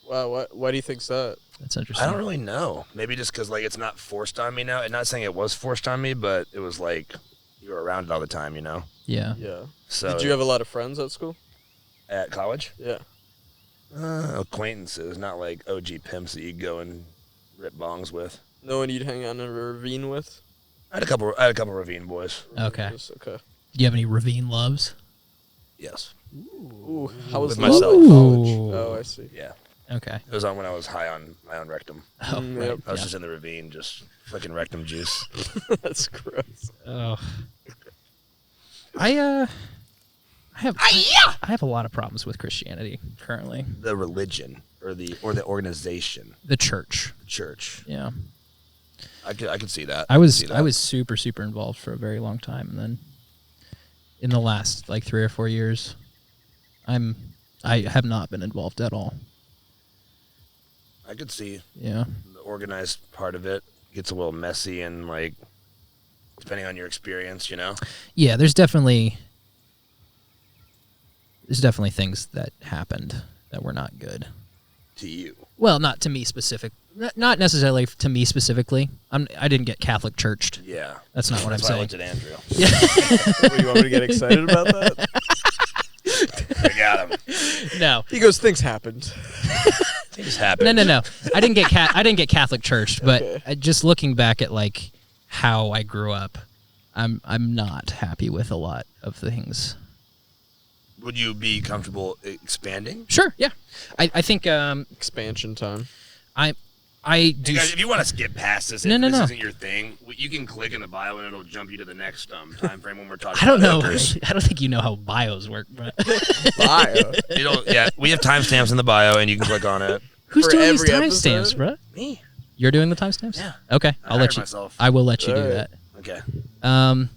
[SPEAKER 3] Wow, why do you think that?
[SPEAKER 2] That's interesting.
[SPEAKER 1] I don't really know. Maybe just because like it's not forced on me now. And not saying it was forced on me, but it was like you were around it all the time, you know?
[SPEAKER 2] Yeah.
[SPEAKER 3] Yeah.
[SPEAKER 1] So
[SPEAKER 3] did you have a lot of friends at school?
[SPEAKER 1] At college?
[SPEAKER 3] Yeah.
[SPEAKER 1] Acquaintances, not like OG pimps that you'd go and rip bongs with.
[SPEAKER 3] No one you'd hang out in a ravine with?
[SPEAKER 1] I had a couple Ravine boys.
[SPEAKER 2] Okay.
[SPEAKER 3] Okay.
[SPEAKER 2] Do you have any Ravine loves?
[SPEAKER 1] Yes.
[SPEAKER 3] Ooh, how was
[SPEAKER 1] With
[SPEAKER 3] love
[SPEAKER 1] myself.
[SPEAKER 3] in college? Oh, I see.
[SPEAKER 1] Yeah.
[SPEAKER 2] Okay.
[SPEAKER 1] It was on when I was high on my own rectum.
[SPEAKER 2] Oh, right.
[SPEAKER 3] Yep.
[SPEAKER 1] I was just in the ravine, just fucking rectum juice.
[SPEAKER 3] That's gross.
[SPEAKER 2] Oh. I have a lot of problems with Christianity currently.
[SPEAKER 1] The religion or the organization.
[SPEAKER 2] The church.
[SPEAKER 1] The church.
[SPEAKER 2] Yeah.
[SPEAKER 1] I could see that.
[SPEAKER 2] I was super involved for a very long time, and then in the last like 3 or 4 years, I have not been involved at all.
[SPEAKER 1] I could see.
[SPEAKER 2] Yeah.
[SPEAKER 1] The organized part of it gets a little messy and like depending on your experience, you know.
[SPEAKER 2] Yeah, there's definitely things that happened that were not good.
[SPEAKER 1] To you.
[SPEAKER 2] Well, not to me not necessarily to me specifically. I didn't get Catholic churched.
[SPEAKER 1] Yeah.
[SPEAKER 2] That's not what
[SPEAKER 1] That's
[SPEAKER 2] I'm
[SPEAKER 1] why
[SPEAKER 2] saying.
[SPEAKER 1] I looked at Andrew.
[SPEAKER 2] Yeah.
[SPEAKER 3] What, you want me to get excited about that?
[SPEAKER 1] I got him.
[SPEAKER 2] No.
[SPEAKER 3] He goes, things happened.
[SPEAKER 1] Things happen.
[SPEAKER 2] No. I didn't get Catholic churched, but
[SPEAKER 3] Okay.
[SPEAKER 2] just looking back at like how I grew up, I'm not happy with a lot of things.
[SPEAKER 1] Would you be comfortable expanding?
[SPEAKER 2] Sure, yeah. I think
[SPEAKER 3] Expansion time.
[SPEAKER 2] I do.
[SPEAKER 1] Hey guys, if you want to skip past this,
[SPEAKER 2] No,
[SPEAKER 1] if
[SPEAKER 2] no,
[SPEAKER 1] this
[SPEAKER 2] no.
[SPEAKER 1] isn't your thing, you can click in the bio and it'll jump you to the next time frame when we're talking.
[SPEAKER 2] I don't
[SPEAKER 1] about
[SPEAKER 2] know.
[SPEAKER 1] hookers.
[SPEAKER 2] I don't think you know how bios work, but
[SPEAKER 3] Bio.
[SPEAKER 1] Yeah, we have timestamps in the bio, and you can click on it.
[SPEAKER 2] who's
[SPEAKER 3] For
[SPEAKER 2] doing these
[SPEAKER 3] every
[SPEAKER 2] timestamps,
[SPEAKER 3] episode?
[SPEAKER 2] bro?
[SPEAKER 1] Me?
[SPEAKER 2] You're doing the timestamps?
[SPEAKER 1] Yeah.
[SPEAKER 2] Okay,
[SPEAKER 1] I
[SPEAKER 2] I'll let
[SPEAKER 1] hired
[SPEAKER 2] you.
[SPEAKER 1] myself.
[SPEAKER 2] I will let you do
[SPEAKER 3] Alright.
[SPEAKER 2] that.
[SPEAKER 1] Okay.
[SPEAKER 2] I
[SPEAKER 1] I'm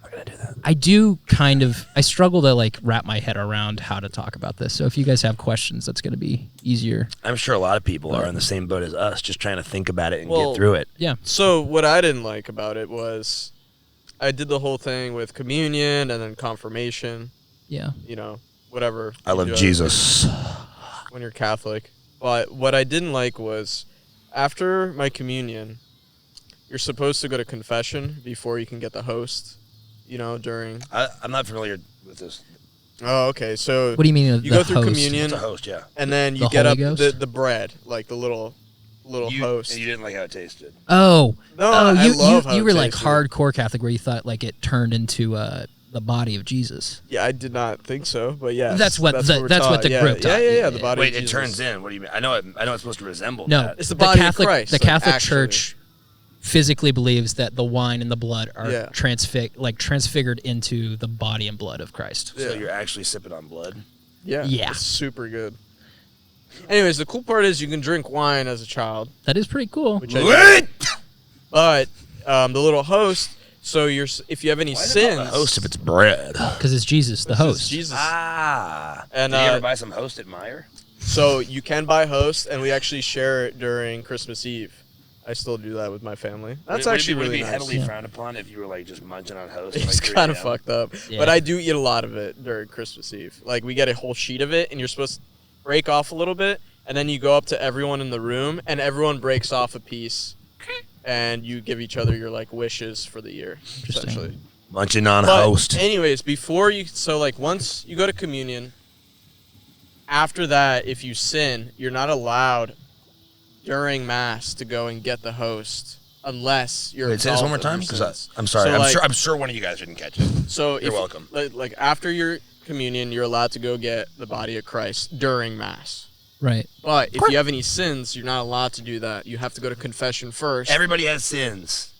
[SPEAKER 1] gonna do that.
[SPEAKER 2] I do kind of. I struggle to like wrap my head around how to talk about this. So if you guys have questions, that's going to be easier.
[SPEAKER 1] I'm sure a lot of people are in the same boat as us, just trying to think about it and
[SPEAKER 3] Well,
[SPEAKER 1] get through it.
[SPEAKER 2] Yeah.
[SPEAKER 3] So what I didn't like about it was I did the whole thing with communion and then confirmation,
[SPEAKER 2] Yeah.
[SPEAKER 3] you know, whatever.
[SPEAKER 1] I
[SPEAKER 3] you
[SPEAKER 1] love
[SPEAKER 3] do
[SPEAKER 1] Jesus.
[SPEAKER 3] when you're Catholic. But what I didn't like was after my communion, you're supposed to go to confession before you can get the host, you know, during...
[SPEAKER 1] I'm not familiar with this.
[SPEAKER 3] Oh, okay. So
[SPEAKER 2] What do you mean?
[SPEAKER 3] you
[SPEAKER 2] the
[SPEAKER 3] go through
[SPEAKER 2] host?
[SPEAKER 3] communion,
[SPEAKER 1] It's a host, yeah.
[SPEAKER 3] and then you
[SPEAKER 2] The
[SPEAKER 3] get
[SPEAKER 2] Holy
[SPEAKER 3] up
[SPEAKER 2] Ghost?
[SPEAKER 3] the bread, like the little host.
[SPEAKER 1] And you didn't like how it tasted.
[SPEAKER 2] Oh.
[SPEAKER 3] No,
[SPEAKER 2] Oh,
[SPEAKER 3] I love how
[SPEAKER 2] you
[SPEAKER 3] it
[SPEAKER 2] were like
[SPEAKER 3] tasted.
[SPEAKER 2] hardcore Catholic, where you thought like it turned into the body of Jesus.
[SPEAKER 3] Yeah, I did not think so, but yeah,
[SPEAKER 2] That's what
[SPEAKER 3] we're
[SPEAKER 2] that's what
[SPEAKER 3] taught.
[SPEAKER 2] the
[SPEAKER 3] Yeah,
[SPEAKER 2] group taught.
[SPEAKER 3] Yeah, the body.
[SPEAKER 1] Wait,
[SPEAKER 3] of
[SPEAKER 1] it
[SPEAKER 3] Jesus.
[SPEAKER 1] turns in. What do you mean? I know it's supposed to resemble
[SPEAKER 2] No,
[SPEAKER 1] that.
[SPEAKER 3] It's the body of
[SPEAKER 2] Catholic,
[SPEAKER 3] Christ,
[SPEAKER 2] the
[SPEAKER 3] like,
[SPEAKER 2] Catholic
[SPEAKER 3] actually.
[SPEAKER 2] Church physically believes that the wine and the blood are
[SPEAKER 3] Yeah.
[SPEAKER 2] transfigured into the body and blood of Christ.
[SPEAKER 1] So
[SPEAKER 3] Yeah.
[SPEAKER 1] you're actually sipping on blood.
[SPEAKER 3] Yeah,
[SPEAKER 2] Yeah.
[SPEAKER 3] it's super good. Anyways, the cool part is you can drink wine as a child,
[SPEAKER 2] That is pretty cool.
[SPEAKER 3] which I did.
[SPEAKER 1] What?
[SPEAKER 3] But the little host. So if you have any
[SPEAKER 1] Why is it
[SPEAKER 3] sins,
[SPEAKER 1] called a host if it's bread?
[SPEAKER 2] Because it's Jesus, the
[SPEAKER 3] this is
[SPEAKER 2] host.
[SPEAKER 3] Jesus.
[SPEAKER 1] Ah.
[SPEAKER 3] And,
[SPEAKER 1] Did you ever buy some host at Meijer?
[SPEAKER 3] So you can buy host, and we actually share it during Christmas Eve. I still do that with my family. That's actually
[SPEAKER 1] would it
[SPEAKER 3] really
[SPEAKER 1] be
[SPEAKER 3] nice.
[SPEAKER 1] heavily
[SPEAKER 2] Yeah.
[SPEAKER 1] frowned upon if you were like just munching on host?
[SPEAKER 3] It's
[SPEAKER 1] like 3
[SPEAKER 3] kind of
[SPEAKER 1] a.m.?
[SPEAKER 3] fucked up.
[SPEAKER 2] Yeah.
[SPEAKER 3] But I do eat a lot of it during Christmas Eve. Like, we get a whole sheet of it, and you're supposed to break off a little bit, and then you go up to everyone in the room, and everyone breaks off a piece, and you give each other your, like, wishes for the year,
[SPEAKER 2] Interesting.
[SPEAKER 3] essentially.
[SPEAKER 1] Munching on
[SPEAKER 3] But
[SPEAKER 1] host.
[SPEAKER 3] anyways, once you go to communion, after that, if you sin, you're not allowed during Mass to go and get the host unless you're
[SPEAKER 1] Wait, say this one more
[SPEAKER 3] absolved
[SPEAKER 1] time?
[SPEAKER 3] of your
[SPEAKER 1] Because
[SPEAKER 3] sins.
[SPEAKER 1] I'm sorry.
[SPEAKER 3] So,
[SPEAKER 1] I'm sure one of you guys didn't catch it.
[SPEAKER 3] So
[SPEAKER 1] You're welcome.
[SPEAKER 3] Like after your communion, you're allowed to go get the body of Christ during Mass.
[SPEAKER 2] Right.
[SPEAKER 3] But if you have any sins, you're not allowed to do that. You have to go to confession first.
[SPEAKER 1] Everybody has sins.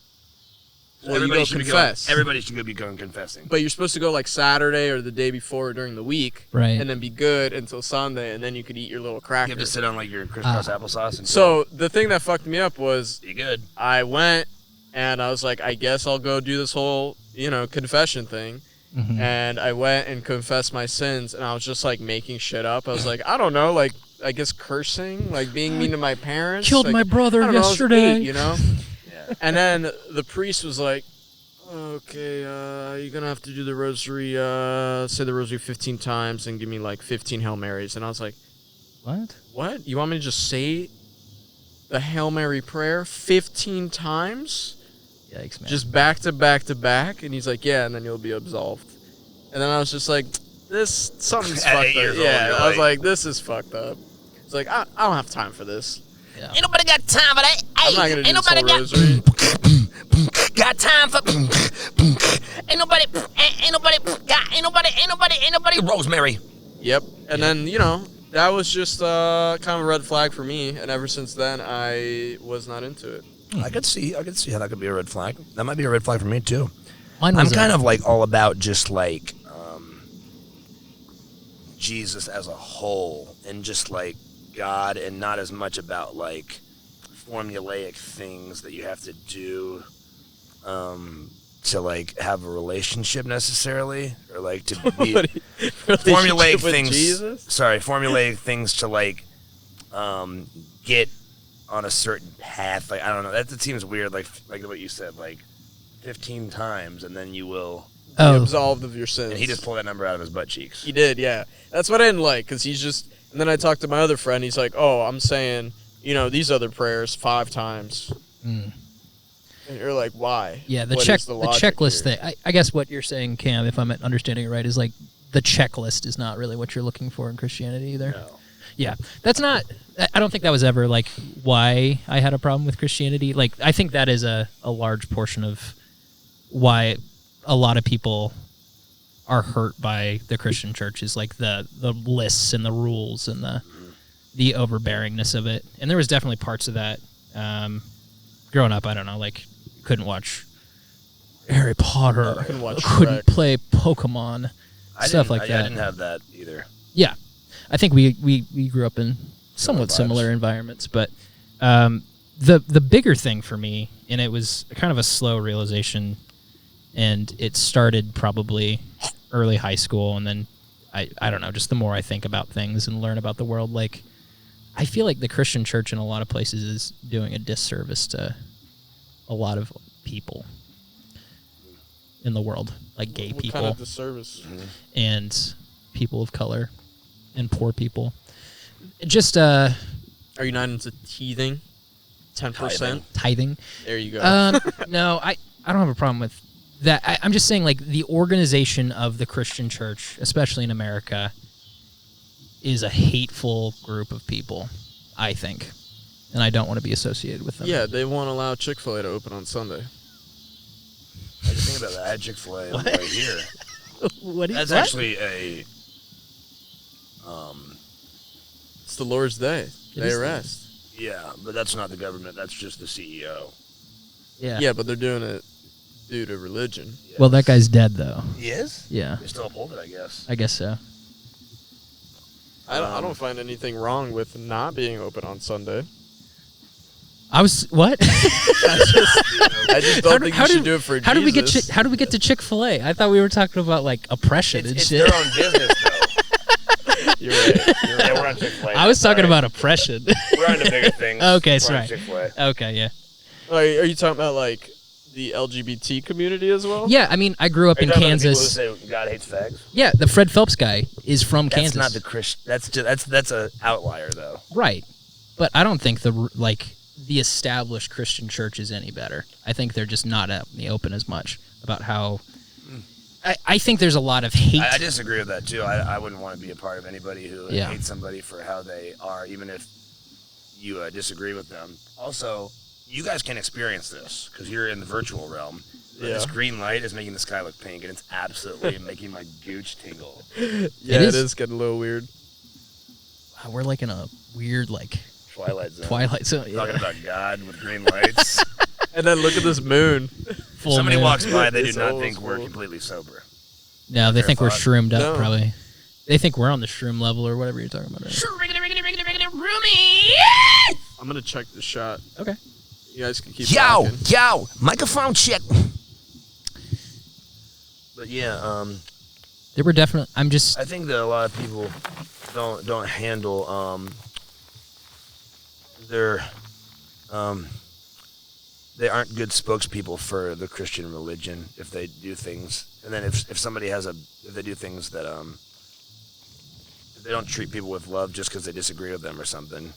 [SPEAKER 3] Well, everybody should confess.
[SPEAKER 1] Everybody should be going confessing.
[SPEAKER 3] But you're supposed to go like Saturday or the day before or during the week,
[SPEAKER 2] right?
[SPEAKER 3] And then be good until Sunday, and then you could eat your little cracker.
[SPEAKER 1] You have to sit on like your crisscross applesauce.
[SPEAKER 3] So the thing that fucked me up was
[SPEAKER 1] you good.
[SPEAKER 3] I went and I was like, I guess I'll go do this whole confession thing.
[SPEAKER 2] Mm-hmm.
[SPEAKER 3] And I went and confessed my sins, and I was just like making shit up. I was like, I don't know, like I guess cursing, like being mean to my parents.
[SPEAKER 2] Killed
[SPEAKER 3] like,
[SPEAKER 2] my brother yesterday.
[SPEAKER 3] Yeah. And then the priest was like, okay, you're gonna have to do the rosary, say the rosary 15 times and give me like 15 Hail Marys. And I was like, What? You want me to just say the Hail Mary prayer 15 times?
[SPEAKER 2] Yikes, man.
[SPEAKER 3] Just back to back to back? And he's like, yeah, and then you'll be absolved. And then I was just like, something's fucked up. Yeah, I was like, this is fucked up. It's like, I don't have time for this.
[SPEAKER 2] Yeah.
[SPEAKER 4] Ain't nobody got time for that.
[SPEAKER 3] I'm not gonna do this whole rosary.
[SPEAKER 4] Got time for. Ain't nobody. Rosemary.
[SPEAKER 3] Yep. And then that was just kind of a red flag for me. And ever since then, I was not into it.
[SPEAKER 1] I could see how that could be a red flag. That might be a red flag for me too.
[SPEAKER 2] I'm
[SPEAKER 1] kind of like all about just like Jesus as a whole, and just like God, and not as much about like formulaic things that you have to do to like have a relationship necessarily, or like to be formulaic things.
[SPEAKER 3] Jesus?
[SPEAKER 1] Sorry, formulaic things to like get on a certain path. Like I don't know. That seems weird. Like what you said, like 15 times, and then you will
[SPEAKER 3] be absolved of your sins.
[SPEAKER 1] And he just pulled that number out of his butt cheeks.
[SPEAKER 3] He did, yeah. That's what I didn't like, because he's just. And then I talked to my other friend. He's like, "Oh, I'm saying, these other prayers 5 times."
[SPEAKER 2] Mm.
[SPEAKER 3] And you're like, "Why?"
[SPEAKER 2] Yeah, the
[SPEAKER 3] what
[SPEAKER 2] checklist
[SPEAKER 3] here?
[SPEAKER 2] thing. I guess what you're saying, Cam, if I'm understanding it right, is like the checklist is not really what you're looking for in Christianity either.
[SPEAKER 1] No.
[SPEAKER 2] Yeah, that's not. I don't think that was ever like why I had a problem with Christianity. Like, I think that is a large portion of why a lot of people are hurt by the Christian church, is like the lists and the rules and the overbearingness of it. And there was definitely parts of that. Growing up, I don't know, like couldn't watch Harry Potter, couldn't play Pokemon, stuff like that.
[SPEAKER 1] I didn't have that either.
[SPEAKER 2] Yeah, I think we grew up in somewhat similar environments, but the bigger thing for me, and it was kind of a slow realization, and it started probably early high school, and then I don't know, just the more I think about things and learn about the world, like I feel like the Christian church in a lot of places is doing a disservice to a lot of people in the world, like gay people.
[SPEAKER 3] What kind of disservice?
[SPEAKER 2] And people of color and poor people. Just
[SPEAKER 3] Are you not into teething? 10%?
[SPEAKER 2] Tithing.
[SPEAKER 3] There you go.
[SPEAKER 2] No, I don't have a problem with that. I'm just saying, like, the organization of the Christian church, especially in America, is a hateful group of people, I think. And I don't want to be associated with them.
[SPEAKER 3] Yeah, they won't allow Chick-fil-A to open on Sunday.
[SPEAKER 1] I didn't think about that. I had Chick-fil-A on the way here. That's
[SPEAKER 2] what?
[SPEAKER 1] actually a...
[SPEAKER 3] It's the Lord's Day. They rest.
[SPEAKER 1] Yeah, but that's not the government. That's just the CEO.
[SPEAKER 2] Yeah.
[SPEAKER 3] Yeah, but they're doing it due to religion.
[SPEAKER 1] Yes.
[SPEAKER 2] Well, that guy's dead, though.
[SPEAKER 1] He is?
[SPEAKER 2] Yeah.
[SPEAKER 1] They still uphold it, I guess.
[SPEAKER 2] I guess so.
[SPEAKER 3] I don't find anything wrong with not being open on Sunday.
[SPEAKER 2] I was what?
[SPEAKER 3] I just don't think you should do it for Jesus.
[SPEAKER 2] How did we get to Chick-fil-A? I thought we were talking about like oppression and
[SPEAKER 1] it's
[SPEAKER 2] shit.
[SPEAKER 1] their own business, though.
[SPEAKER 3] You're right.
[SPEAKER 1] Yeah, we're on Chick-fil-A.
[SPEAKER 2] I was talking about oppression.
[SPEAKER 1] We're on to bigger things.
[SPEAKER 2] Okay,
[SPEAKER 1] we're on
[SPEAKER 2] right.
[SPEAKER 1] Chick-fil-A.
[SPEAKER 2] Okay, yeah.
[SPEAKER 3] Are you talking about like the LGBT community as well?
[SPEAKER 2] Yeah, I mean, I grew up in Kansas.
[SPEAKER 1] People who say God hates fags?
[SPEAKER 2] Yeah, the Fred Phelps guy is from Kansas.
[SPEAKER 1] That's not the Christian. That's an outlier, though.
[SPEAKER 2] Right, but I don't think the established Christian church is any better. I think they're just not out in the open as much about how. I think there's a lot of hate.
[SPEAKER 1] I disagree with that too. I wouldn't want to be a part of anybody who hates somebody for how they are, even if you disagree with them. Also, you guys can experience this because you're in the virtual realm. Yeah. This green light is making the sky look pink, and it's absolutely making my gooch tingle.
[SPEAKER 3] Yeah, it is getting a little weird.
[SPEAKER 2] Wow, we're like in a weird
[SPEAKER 1] Twilight Zone.
[SPEAKER 2] Twilight Zone. Yeah.
[SPEAKER 1] Talking about God with green lights.
[SPEAKER 3] And then look at this moon.
[SPEAKER 2] Full
[SPEAKER 1] somebody
[SPEAKER 2] moon.
[SPEAKER 1] walks by, they do
[SPEAKER 3] It's
[SPEAKER 1] not
[SPEAKER 3] old
[SPEAKER 1] think we're
[SPEAKER 3] school.
[SPEAKER 1] completely sober.
[SPEAKER 2] No, they
[SPEAKER 1] Fair
[SPEAKER 2] think we're
[SPEAKER 1] thought.
[SPEAKER 2] shroomed up,
[SPEAKER 3] No.
[SPEAKER 2] probably. They think we're on the shroom level or whatever you're talking about. Right?
[SPEAKER 3] I'm gonna check the shot.
[SPEAKER 2] Okay.
[SPEAKER 3] You guys can keep
[SPEAKER 4] Yo,
[SPEAKER 3] talking.
[SPEAKER 4] yo, microphone check.
[SPEAKER 1] But yeah,
[SPEAKER 2] There were definitely. I'm just.
[SPEAKER 1] I think that a lot of people don't handle their they aren't good spokespeople for the Christian religion if they do things, and then if somebody has if they do things that if they don't treat people with love just because they disagree with them or something,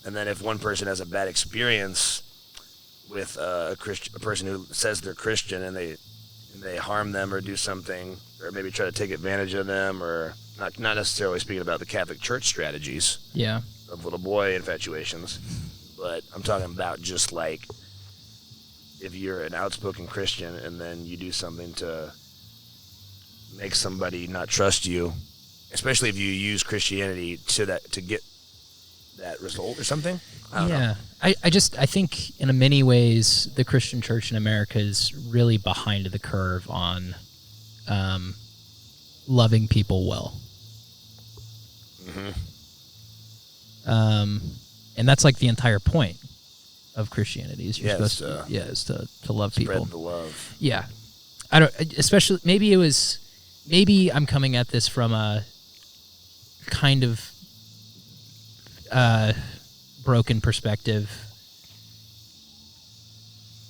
[SPEAKER 1] and then if one person has a bad experience with a person who says they're Christian and they harm them or do something or maybe try to take advantage of them, or not necessarily speaking about the Catholic Church strategies
[SPEAKER 2] Yeah.
[SPEAKER 1] of little boy infatuations, but I'm talking about just like if you're an outspoken Christian and then you do something to make somebody not trust you, especially if you use Christianity to get that result or something. I don't know.
[SPEAKER 2] Yeah. I think in many ways the Christian church in America is really behind the curve on loving people well. And that's like the entire point of Christianity is you're
[SPEAKER 1] Yes,
[SPEAKER 2] supposed to love
[SPEAKER 1] Spread
[SPEAKER 2] people.
[SPEAKER 1] the love.
[SPEAKER 2] Yeah. I don't especially maybe I'm coming at this from a kind of broken perspective.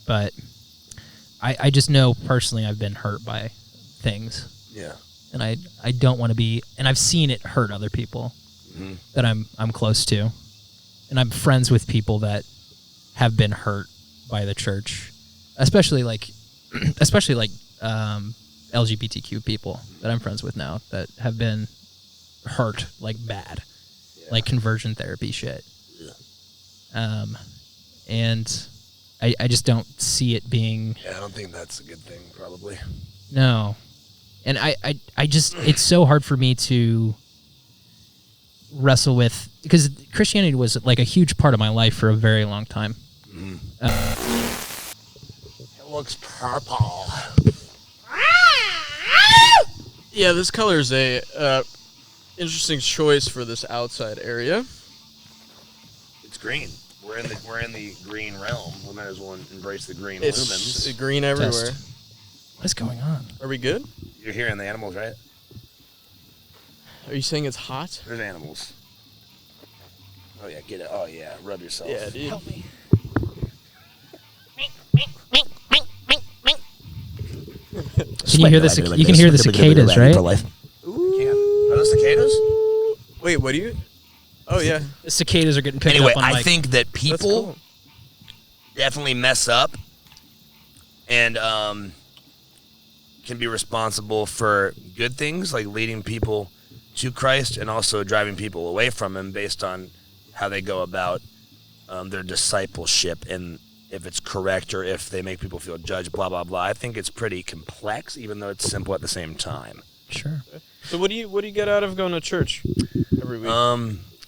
[SPEAKER 2] But I just know personally I've been hurt by things.
[SPEAKER 1] Yeah.
[SPEAKER 2] And I don't want to be, and I've seen it hurt other people that I'm close to. And I'm friends with people that have been hurt by the church, especially like LGBTQ people that I'm friends with now that have been hurt like bad, like conversion therapy shit. And I just don't see it being.
[SPEAKER 1] Yeah, I don't think that's a good thing, probably.
[SPEAKER 2] No. And I just, it's so hard for me to wrestle with, because Christianity was like a huge part of my life for a very long time.
[SPEAKER 1] It looks purple.
[SPEAKER 3] Yeah, this color is a interesting choice for this outside area.
[SPEAKER 1] It's green. We're in the green realm. We might as well embrace the green
[SPEAKER 3] It's
[SPEAKER 1] lumens.
[SPEAKER 3] green everywhere.
[SPEAKER 2] What is going on?
[SPEAKER 3] Are we good?
[SPEAKER 1] You're hearing the animals, right?
[SPEAKER 3] Are you saying it's hot?
[SPEAKER 1] There's animals. Oh yeah, get it. Oh yeah, rub yourself.
[SPEAKER 3] Yeah, dude.
[SPEAKER 2] Help me. Can you hear the you can hear the cicadas, right?
[SPEAKER 1] Are those cicadas?
[SPEAKER 3] Wait, what do you? Oh yeah,
[SPEAKER 2] The cicadas are getting picked
[SPEAKER 1] Anyway,
[SPEAKER 2] up on
[SPEAKER 1] I
[SPEAKER 2] mic.
[SPEAKER 1] think that
[SPEAKER 3] that's
[SPEAKER 1] people
[SPEAKER 3] cool.
[SPEAKER 1] definitely mess up and can be responsible for good things like leading people to Christ and also driving people away from him based on how they go about their discipleship and if it's correct or if they make people feel judged, blah, blah, blah. I think it's pretty complex, even though it's simple at the same time.
[SPEAKER 2] Sure.
[SPEAKER 3] So what do you get out of going to church every week?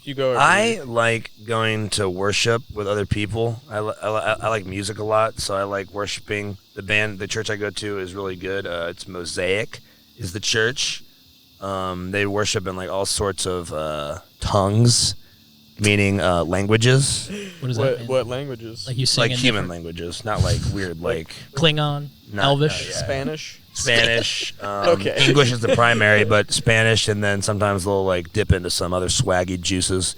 [SPEAKER 3] You go. Every
[SPEAKER 1] I
[SPEAKER 3] week.
[SPEAKER 1] like going to worship with other people. I like music a lot, so I like worshiping. The church I go to is really good. It's Mosaic, is the church. They worship in like all sorts of tongues, meaning languages,
[SPEAKER 2] What does that mean?
[SPEAKER 3] What languages?
[SPEAKER 2] Like you sing
[SPEAKER 1] like
[SPEAKER 2] in
[SPEAKER 1] human
[SPEAKER 2] different-
[SPEAKER 1] languages, not like weird like
[SPEAKER 2] Klingon,
[SPEAKER 1] No,
[SPEAKER 2] Elvish.
[SPEAKER 1] yeah.
[SPEAKER 3] Spanish.
[SPEAKER 1] Spanish.
[SPEAKER 3] Okay.
[SPEAKER 1] English is the primary, but Spanish, and then sometimes they'll like dip into some other swaggy juices.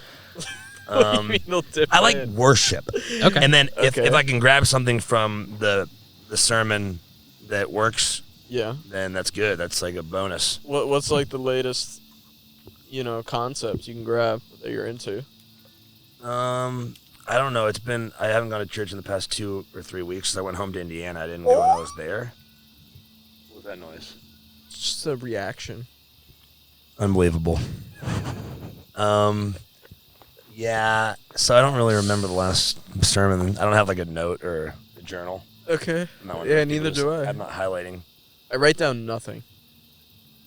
[SPEAKER 3] What do you mean they'll dip
[SPEAKER 1] I like
[SPEAKER 3] in?
[SPEAKER 1] worship.
[SPEAKER 2] Okay.
[SPEAKER 1] And then if
[SPEAKER 3] Okay.
[SPEAKER 1] I can grab something from the sermon that works,
[SPEAKER 3] Yeah.
[SPEAKER 1] then that's good. That's like a bonus.
[SPEAKER 3] What's like the latest, concept you can grab that you're into?
[SPEAKER 1] I don't know. I haven't gone to church in the past 2 or 3 weeks. I went home to Indiana. I didn't go when I was there. What was that noise?
[SPEAKER 3] It's just a reaction.
[SPEAKER 1] Unbelievable. Yeah. So I don't really remember the last sermon. I don't have like a note or a journal.
[SPEAKER 3] Okay.
[SPEAKER 1] I'm not one of
[SPEAKER 3] Yeah,
[SPEAKER 1] those
[SPEAKER 3] neither
[SPEAKER 1] people
[SPEAKER 3] do I.
[SPEAKER 1] I'm not highlighting
[SPEAKER 3] I write down nothing.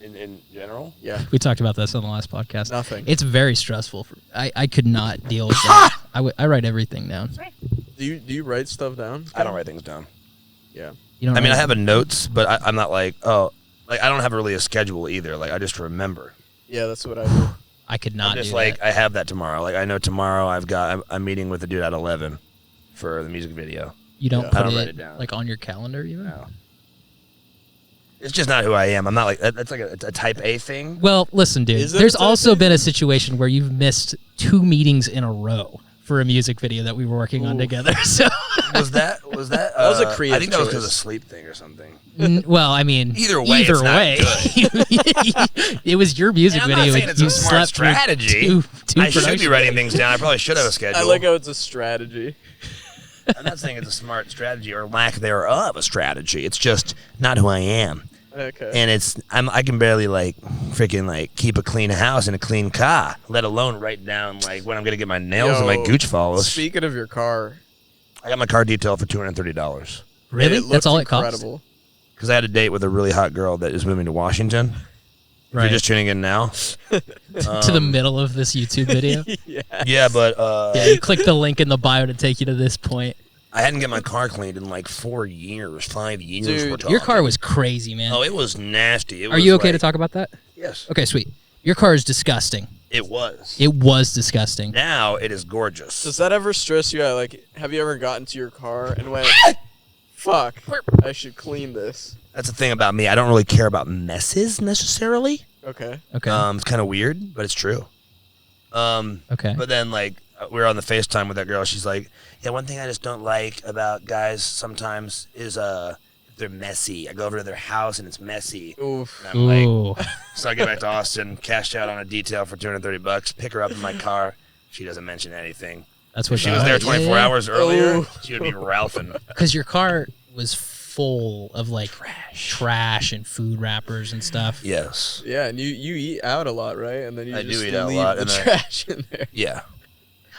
[SPEAKER 1] in general.
[SPEAKER 3] Yeah.
[SPEAKER 2] We talked about this on the last podcast.
[SPEAKER 3] Nothing.
[SPEAKER 2] It's very stressful. I could not deal with that. I write everything down.
[SPEAKER 3] Do you write stuff down?
[SPEAKER 1] I don't write things down.
[SPEAKER 3] Yeah.
[SPEAKER 2] You don't.
[SPEAKER 1] I mean, I
[SPEAKER 2] write-
[SPEAKER 1] have a notes, but I'm not like, oh, like I don't have really a schedule either. Like I just remember.
[SPEAKER 3] Yeah, that's what I do.
[SPEAKER 2] I could
[SPEAKER 1] I'm
[SPEAKER 2] not
[SPEAKER 1] just
[SPEAKER 2] do
[SPEAKER 1] like
[SPEAKER 2] that.
[SPEAKER 1] I have that tomorrow. Like I know tomorrow I'm meeting with a dude at 11 for the music video.
[SPEAKER 2] You don't
[SPEAKER 3] Yeah.
[SPEAKER 2] put
[SPEAKER 1] I don't
[SPEAKER 2] it,
[SPEAKER 1] write it down.
[SPEAKER 2] like on your calendar even.
[SPEAKER 1] No. It's just not who I am. I'm not like that's like a type A thing.
[SPEAKER 2] Well, listen, dude.
[SPEAKER 3] Is it
[SPEAKER 2] There's
[SPEAKER 3] a type
[SPEAKER 2] also
[SPEAKER 3] A
[SPEAKER 2] been a situation where you've missed 2 meetings in a row for a music video that we were working on
[SPEAKER 3] Ooh.
[SPEAKER 2] together. So,
[SPEAKER 1] Was that? That
[SPEAKER 3] was a creative
[SPEAKER 1] I think that was because
[SPEAKER 3] choice.
[SPEAKER 1] of sleep thing or something.
[SPEAKER 2] well, I mean,
[SPEAKER 1] Either way, it's not
[SPEAKER 2] it was your music
[SPEAKER 1] And I'm not
[SPEAKER 2] video.
[SPEAKER 1] saying it's
[SPEAKER 2] You
[SPEAKER 1] a smart
[SPEAKER 2] slept through
[SPEAKER 1] strategy.
[SPEAKER 2] two
[SPEAKER 1] I should be
[SPEAKER 2] production
[SPEAKER 1] writing
[SPEAKER 2] days.
[SPEAKER 1] things down. I probably should have a schedule.
[SPEAKER 3] I like how it's a strategy.
[SPEAKER 1] I'm not saying it's a smart strategy or lack thereof a strategy. It's just not who I am.
[SPEAKER 3] Okay.
[SPEAKER 1] And I can barely like freaking like keep a clean house and a clean car, let alone write down like when I'm gonna get my nails and my
[SPEAKER 3] Yo,
[SPEAKER 1] gooch follows.
[SPEAKER 3] Speaking of your car,
[SPEAKER 1] I got my car detailed for $230
[SPEAKER 2] Really?
[SPEAKER 3] it
[SPEAKER 2] That's all
[SPEAKER 3] looked
[SPEAKER 2] it costs?
[SPEAKER 3] incredible.
[SPEAKER 1] because I had a date with a really hot girl that is moving to Washington. If
[SPEAKER 2] Right.
[SPEAKER 1] you're just tuning in now.
[SPEAKER 2] to the middle of this YouTube video.
[SPEAKER 3] Yeah.
[SPEAKER 1] Yeah, but
[SPEAKER 2] Yeah, you click the link in the bio to take you to this point.
[SPEAKER 1] I hadn't get my car cleaned in like 5 years.
[SPEAKER 3] Dude,
[SPEAKER 1] we're talking.
[SPEAKER 2] Your car was crazy, man.
[SPEAKER 1] Oh, it was nasty. It
[SPEAKER 2] Are
[SPEAKER 1] was
[SPEAKER 2] you okay to
[SPEAKER 1] like-
[SPEAKER 2] talk about that?
[SPEAKER 1] Yes.
[SPEAKER 2] Okay, sweet. Your car is disgusting.
[SPEAKER 1] It was.
[SPEAKER 2] It was disgusting.
[SPEAKER 1] Now it is gorgeous.
[SPEAKER 3] Does that ever stress you out? Like, have you ever gotten to your car and went, fuck, I should clean this?
[SPEAKER 1] That's the thing about me. I don't really care about messes necessarily.
[SPEAKER 3] Okay.
[SPEAKER 2] Okay.
[SPEAKER 1] It's kind of weird, but it's true.
[SPEAKER 2] Okay.
[SPEAKER 1] But then, like, we were on the FaceTime with that girl. She's like, yeah, one thing I just don't like about guys sometimes is if they're messy. I go over to their house and it's messy.
[SPEAKER 3] Oof.
[SPEAKER 1] And I'm like,
[SPEAKER 2] Ooh.
[SPEAKER 1] so I get back to Austin, cashed out on a detail for $230, pick her up in my car. She doesn't mention anything.
[SPEAKER 2] That's what
[SPEAKER 1] If she was there 24 hours earlier,
[SPEAKER 3] Oh.
[SPEAKER 1] she would be ralphing.
[SPEAKER 2] Because your car was full of like trash and food wrappers and stuff.
[SPEAKER 1] Yes.
[SPEAKER 3] Yeah, and you eat out a lot, right? And then you
[SPEAKER 1] I do
[SPEAKER 3] just
[SPEAKER 1] eat out a
[SPEAKER 3] leave
[SPEAKER 1] lot,
[SPEAKER 3] the
[SPEAKER 1] and then-
[SPEAKER 3] trash in there.
[SPEAKER 1] Yeah.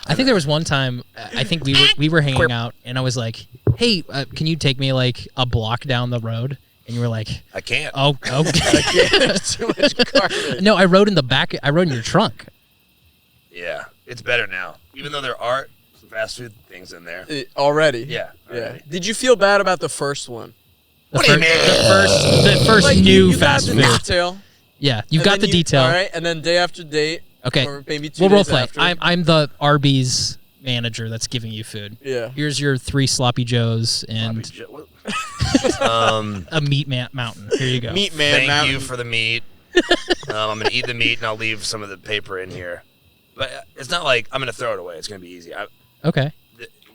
[SPEAKER 2] I think there was one time I think we were hanging out and I was like, "Hey, can you take me like a block down the road?" And you were like,
[SPEAKER 1] I can't.
[SPEAKER 2] "Oh, okay."
[SPEAKER 3] There's too much garbage.
[SPEAKER 2] No, I rode in the back. I rode in your trunk.
[SPEAKER 1] Yeah. It's better now. Even though there are some fast food things in there.
[SPEAKER 3] Already.
[SPEAKER 1] Yeah.
[SPEAKER 3] Yeah.
[SPEAKER 1] already.
[SPEAKER 3] Did you feel bad about the first one?
[SPEAKER 2] The
[SPEAKER 1] What do you mean?
[SPEAKER 2] The first
[SPEAKER 3] Like,
[SPEAKER 2] new
[SPEAKER 3] you got
[SPEAKER 2] fast
[SPEAKER 3] the
[SPEAKER 2] food.
[SPEAKER 3] detail.
[SPEAKER 2] Yeah, you've
[SPEAKER 3] and
[SPEAKER 2] got
[SPEAKER 3] then
[SPEAKER 2] the detail.
[SPEAKER 3] All right, and then day after day.
[SPEAKER 2] Okay,
[SPEAKER 3] Or maybe 2
[SPEAKER 2] we'll role
[SPEAKER 3] days
[SPEAKER 2] play.
[SPEAKER 3] after.
[SPEAKER 2] I'm the Arby's manager that's giving you food.
[SPEAKER 3] Yeah.
[SPEAKER 2] Here's your 3 sloppy joes and a meat mountain. Here you go.
[SPEAKER 3] Meat man.
[SPEAKER 1] Thank
[SPEAKER 3] Mountain.
[SPEAKER 1] you for the meat. I'm gonna eat the meat and I'll leave some of the paper in here. But it's not like I'm gonna throw it away. It's gonna be easy.
[SPEAKER 2] Okay.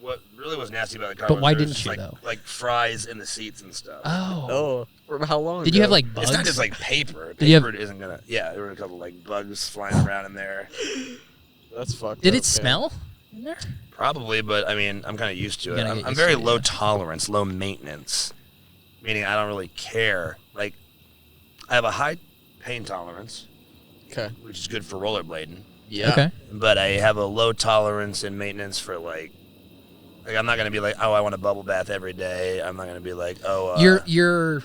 [SPEAKER 1] What really was nasty about the car?
[SPEAKER 2] But
[SPEAKER 1] was
[SPEAKER 2] why
[SPEAKER 1] there was
[SPEAKER 2] didn't
[SPEAKER 1] just,
[SPEAKER 2] you,
[SPEAKER 1] like,
[SPEAKER 2] though?
[SPEAKER 1] Like fries in the seats and stuff.
[SPEAKER 2] Oh.
[SPEAKER 3] Oh, for how long?
[SPEAKER 2] Did you have
[SPEAKER 3] ago?
[SPEAKER 2] like bugs?
[SPEAKER 1] It's not just like paper.
[SPEAKER 2] Did you have-
[SPEAKER 1] Paper isn't gonna. Yeah, there were a couple like bugs flying around in there.
[SPEAKER 3] That's fucked.
[SPEAKER 2] Did
[SPEAKER 3] up,
[SPEAKER 2] it smell in there?
[SPEAKER 1] Probably, but I mean, I'm kind of used to
[SPEAKER 2] You
[SPEAKER 1] it.
[SPEAKER 2] gotta
[SPEAKER 1] I'm,
[SPEAKER 2] get
[SPEAKER 1] I'm
[SPEAKER 2] used
[SPEAKER 1] very
[SPEAKER 2] to it,
[SPEAKER 1] low
[SPEAKER 2] yeah.
[SPEAKER 1] tolerance, low maintenance, meaning I don't really care. Like, I have a high pain tolerance,
[SPEAKER 3] Okay.
[SPEAKER 1] which is good for rollerblading.
[SPEAKER 3] Yeah.
[SPEAKER 2] Okay.
[SPEAKER 1] But I have a low tolerance in maintenance for like I'm not gonna be like, oh, I want a bubble bath every day. I'm not gonna be like, oh,
[SPEAKER 2] You're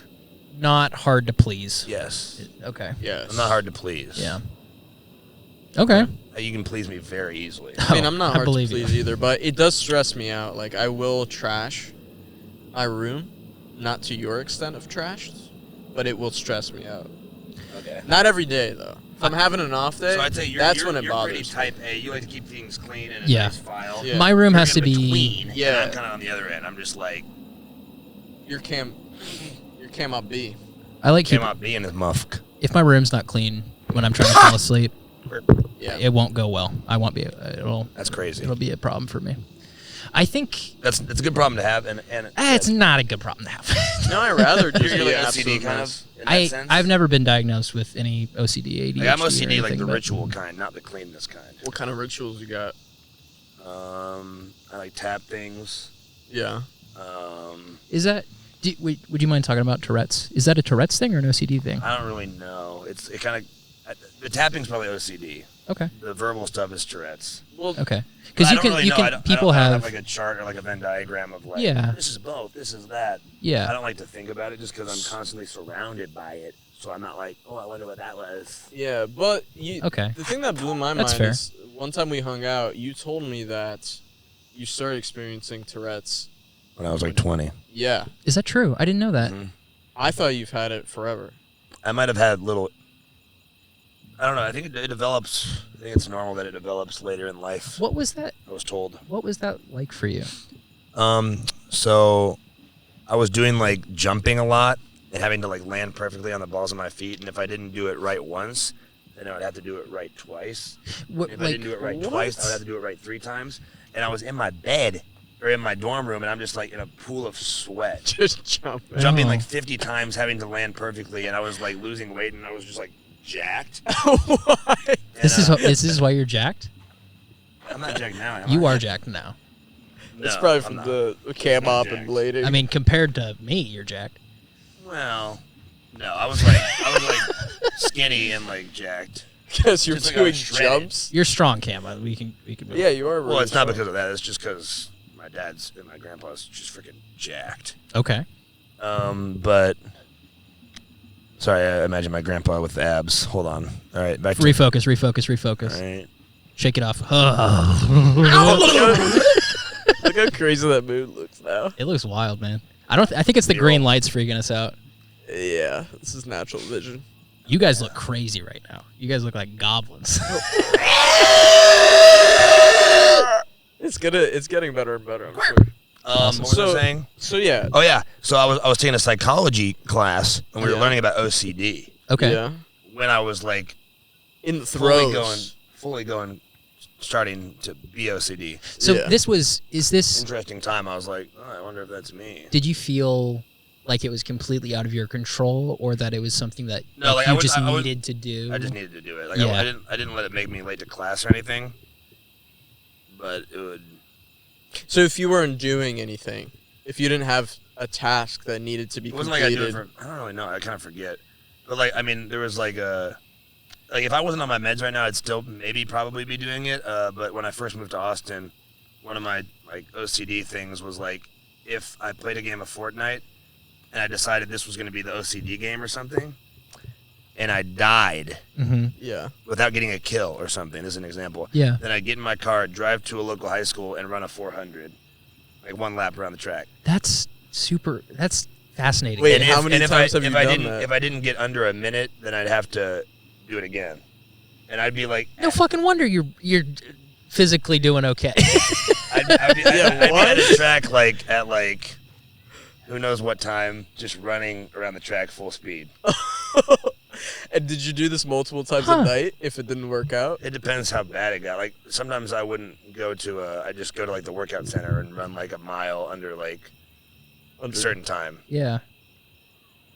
[SPEAKER 2] not hard to please.
[SPEAKER 1] yes,
[SPEAKER 2] Okay.
[SPEAKER 3] Yes.
[SPEAKER 1] I'm not hard to please.
[SPEAKER 2] Yeah. Okay.
[SPEAKER 1] You can please me very easily.
[SPEAKER 3] I mean, I'm not hard to
[SPEAKER 2] believe you.
[SPEAKER 3] please either, but it does stress me out. Like, I will trash my room, not to your extent of trash, but it will stress me out.
[SPEAKER 1] Okay.
[SPEAKER 3] Not every day, though. If I'm having an off day,
[SPEAKER 1] So I'd say you're,
[SPEAKER 3] that's
[SPEAKER 1] you're,
[SPEAKER 3] when it
[SPEAKER 1] you're pretty
[SPEAKER 3] bothers me.
[SPEAKER 1] type A. You like to keep things clean and a
[SPEAKER 2] Yeah.
[SPEAKER 1] nice file.
[SPEAKER 3] Yeah.
[SPEAKER 2] My room
[SPEAKER 1] You're
[SPEAKER 2] has to
[SPEAKER 1] in
[SPEAKER 2] be.
[SPEAKER 1] between, and
[SPEAKER 3] Yeah.
[SPEAKER 1] I'm kind of on the other end. I'm just like,
[SPEAKER 3] Your cam up B.
[SPEAKER 2] I like
[SPEAKER 1] came
[SPEAKER 2] keep,
[SPEAKER 1] out being his muff.
[SPEAKER 2] if my room's not clean when I'm trying to fall asleep,
[SPEAKER 3] Yeah.
[SPEAKER 2] it won't go well. I won't be. It'll
[SPEAKER 1] That's crazy.
[SPEAKER 2] it'll be a problem for me. I think
[SPEAKER 1] That's a good problem to have, and
[SPEAKER 2] it's not a good problem to have.
[SPEAKER 3] No, I rather just
[SPEAKER 1] you're
[SPEAKER 3] be
[SPEAKER 1] like
[SPEAKER 3] absolute
[SPEAKER 1] OCD kind
[SPEAKER 3] mess.
[SPEAKER 1] of. In that sense?
[SPEAKER 2] I've never been diagnosed with any OCD, ADHD.
[SPEAKER 1] Like, I'm
[SPEAKER 2] or
[SPEAKER 1] OCD like
[SPEAKER 2] anything,
[SPEAKER 1] the
[SPEAKER 2] but-
[SPEAKER 1] ritual kind, not the cleanness kind.
[SPEAKER 3] What kind of rituals you got?
[SPEAKER 1] I like tap things.
[SPEAKER 3] Yeah.
[SPEAKER 2] Is that? Would you mind talking about Tourette's? Is that a Tourette's thing or an OCD thing?
[SPEAKER 1] I don't really know. It kind of the tapping's probably OCD.
[SPEAKER 2] Okay.
[SPEAKER 1] The verbal stuff is Tourette's.
[SPEAKER 3] Well,
[SPEAKER 2] Okay.
[SPEAKER 1] But
[SPEAKER 2] Because
[SPEAKER 1] I
[SPEAKER 2] you
[SPEAKER 1] don't
[SPEAKER 2] can
[SPEAKER 1] really
[SPEAKER 2] you
[SPEAKER 1] know.
[SPEAKER 2] can
[SPEAKER 1] I don't,
[SPEAKER 2] people
[SPEAKER 1] I don't
[SPEAKER 2] have
[SPEAKER 1] like a chart or like a Venn diagram of like
[SPEAKER 2] Yeah.
[SPEAKER 1] this is both, this is that.
[SPEAKER 2] yeah.
[SPEAKER 1] I don't like to think about it just because I'm constantly surrounded by it. So I'm not like, oh, I wonder what that was.
[SPEAKER 3] yeah, but you.
[SPEAKER 2] Okay.
[SPEAKER 3] The thing that blew my
[SPEAKER 2] That's
[SPEAKER 3] mind
[SPEAKER 2] fair.
[SPEAKER 3] is one time we hung out, you told me that you started experiencing Tourette's
[SPEAKER 1] when I was like 20.
[SPEAKER 3] Yeah.
[SPEAKER 2] Is that true? I didn't know that.
[SPEAKER 1] Mhm.
[SPEAKER 3] I thought you've had it forever.
[SPEAKER 1] I might have had little. I don't know. I think it develops. I think it's normal that it develops later in life.
[SPEAKER 2] What was that?
[SPEAKER 1] I was told.
[SPEAKER 2] What was that like for you?
[SPEAKER 1] So I was doing like jumping a lot and having to like land perfectly on the balls of my feet, and if I didn't do it right once, then I would have to do it right twice.
[SPEAKER 2] What,
[SPEAKER 1] If I didn't do it right twice, I would have to do it right 3 times. And I was in my bed or in my dorm room, and I'm just like in a pool of sweat,
[SPEAKER 3] Just jumping.
[SPEAKER 1] jumping
[SPEAKER 2] Oh.
[SPEAKER 1] like 50 times, having to land perfectly, and I was like losing weight, and I was just like jacked.
[SPEAKER 3] Why?
[SPEAKER 2] This
[SPEAKER 1] And,
[SPEAKER 2] is this is why you're jacked.
[SPEAKER 1] I'm not jacked now. Am
[SPEAKER 2] You
[SPEAKER 1] I?
[SPEAKER 2] are jacked now.
[SPEAKER 3] It's
[SPEAKER 1] No,
[SPEAKER 3] probably
[SPEAKER 1] I'm
[SPEAKER 3] from
[SPEAKER 1] not.
[SPEAKER 3] the cam op and
[SPEAKER 1] jacked.
[SPEAKER 3] blading.
[SPEAKER 2] I mean, compared to me, you're jacked.
[SPEAKER 1] Well, no, I was like skinny and like jacked.
[SPEAKER 3] because you're
[SPEAKER 1] just like I
[SPEAKER 3] doing
[SPEAKER 1] was shredded.
[SPEAKER 3] jumps.
[SPEAKER 2] You're strong, Cam. We can move.
[SPEAKER 3] Yeah, you are. Really
[SPEAKER 1] Well, it's not
[SPEAKER 3] strong.
[SPEAKER 1] because of that. It's just because my dad's and my grandpa's just freaking jacked.
[SPEAKER 2] Okay.
[SPEAKER 1] But sorry, I imagine my grandpa with the abs. Hold on. All right, back to
[SPEAKER 2] Refocus.
[SPEAKER 1] All right.
[SPEAKER 2] Shake it off.
[SPEAKER 3] Look how crazy that mood looks now.
[SPEAKER 2] It looks wild, man. I think it's the green lights freaking us out.
[SPEAKER 3] Yeah, this is natural vision.
[SPEAKER 2] You guys look crazy right now. You guys look like goblins.
[SPEAKER 3] It's getting better and better. I'm sure.
[SPEAKER 1] What was I saying?
[SPEAKER 3] So yeah.
[SPEAKER 1] Oh yeah. So I was taking a psychology class, and we were
[SPEAKER 3] Yeah.
[SPEAKER 1] learning about OCD.
[SPEAKER 2] Okay.
[SPEAKER 3] Yeah.
[SPEAKER 1] When I was like
[SPEAKER 3] In the
[SPEAKER 1] fully going, starting to be OCD.
[SPEAKER 2] So
[SPEAKER 3] Yeah.
[SPEAKER 2] is this,
[SPEAKER 1] Interesting time. I was like, oh, I wonder if that's me.
[SPEAKER 2] did you feel like it was completely out of your control, or that it was something that
[SPEAKER 1] No, like,
[SPEAKER 2] you
[SPEAKER 1] I would-
[SPEAKER 2] just
[SPEAKER 1] I would-
[SPEAKER 2] needed to do?
[SPEAKER 1] I just needed to do it. Like
[SPEAKER 2] Yeah.
[SPEAKER 1] I didn't let it make me late to class or anything. But it would.
[SPEAKER 3] So if you weren't doing anything, if you didn't have a task that needed to be
[SPEAKER 1] It wasn't like I
[SPEAKER 3] completed,
[SPEAKER 1] do it for. I don't really know. I kind of forget. But like, I mean, there was like a. Like if I wasn't on my meds right now, I'd still probably be doing it. But when I first moved to Austin, one of my like OCD things was like, if I played a game of Fortnite, and I decided this was going to be the OCD game or something, and I died
[SPEAKER 2] Mm-hmm.
[SPEAKER 3] yeah.
[SPEAKER 1] without getting a kill or something, as an example,
[SPEAKER 2] Yeah.
[SPEAKER 1] then I'd get in my car, drive to a local high school, and run a 400, like one lap around the track.
[SPEAKER 2] That's fascinating.
[SPEAKER 3] Wait,
[SPEAKER 1] And
[SPEAKER 3] how many
[SPEAKER 1] if
[SPEAKER 3] times
[SPEAKER 1] I,
[SPEAKER 3] have you
[SPEAKER 1] if I
[SPEAKER 3] done
[SPEAKER 1] didn't,
[SPEAKER 3] that?
[SPEAKER 1] If I didn't get under a minute, then I'd have to do it again, and I'd be like,
[SPEAKER 2] No fucking wonder you're physically doing okay.
[SPEAKER 1] I'd be
[SPEAKER 3] what?
[SPEAKER 1] at a track like at like who knows what time, just running around the track full speed.
[SPEAKER 3] And did you do this multiple times
[SPEAKER 2] Huh.
[SPEAKER 3] at night if it didn't work out?
[SPEAKER 1] It depends how bad it got. Like sometimes I wouldn't go to I just go to like the workout center and run like a mile under like a certain time.
[SPEAKER 2] Yeah.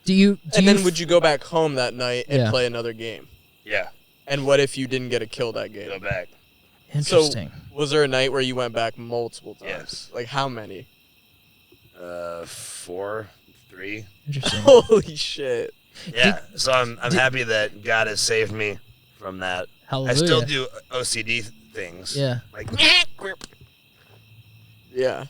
[SPEAKER 2] Do you
[SPEAKER 3] And then would you go back home that night and
[SPEAKER 2] Yeah.
[SPEAKER 3] play another game?
[SPEAKER 1] Yeah,
[SPEAKER 3] And what if you didn't get a kill that game?
[SPEAKER 1] go back.
[SPEAKER 2] Interesting.
[SPEAKER 3] So was there a night where you went back multiple times?
[SPEAKER 1] Yes.
[SPEAKER 3] Like how many?
[SPEAKER 1] 4, 3.
[SPEAKER 2] Interesting.
[SPEAKER 3] Holy shit.
[SPEAKER 1] Yeah. So I'm happy that God has saved me from that.
[SPEAKER 2] Hallelujah.
[SPEAKER 1] I still do OCD things.
[SPEAKER 2] Yeah.
[SPEAKER 1] Like,
[SPEAKER 3] Yeah.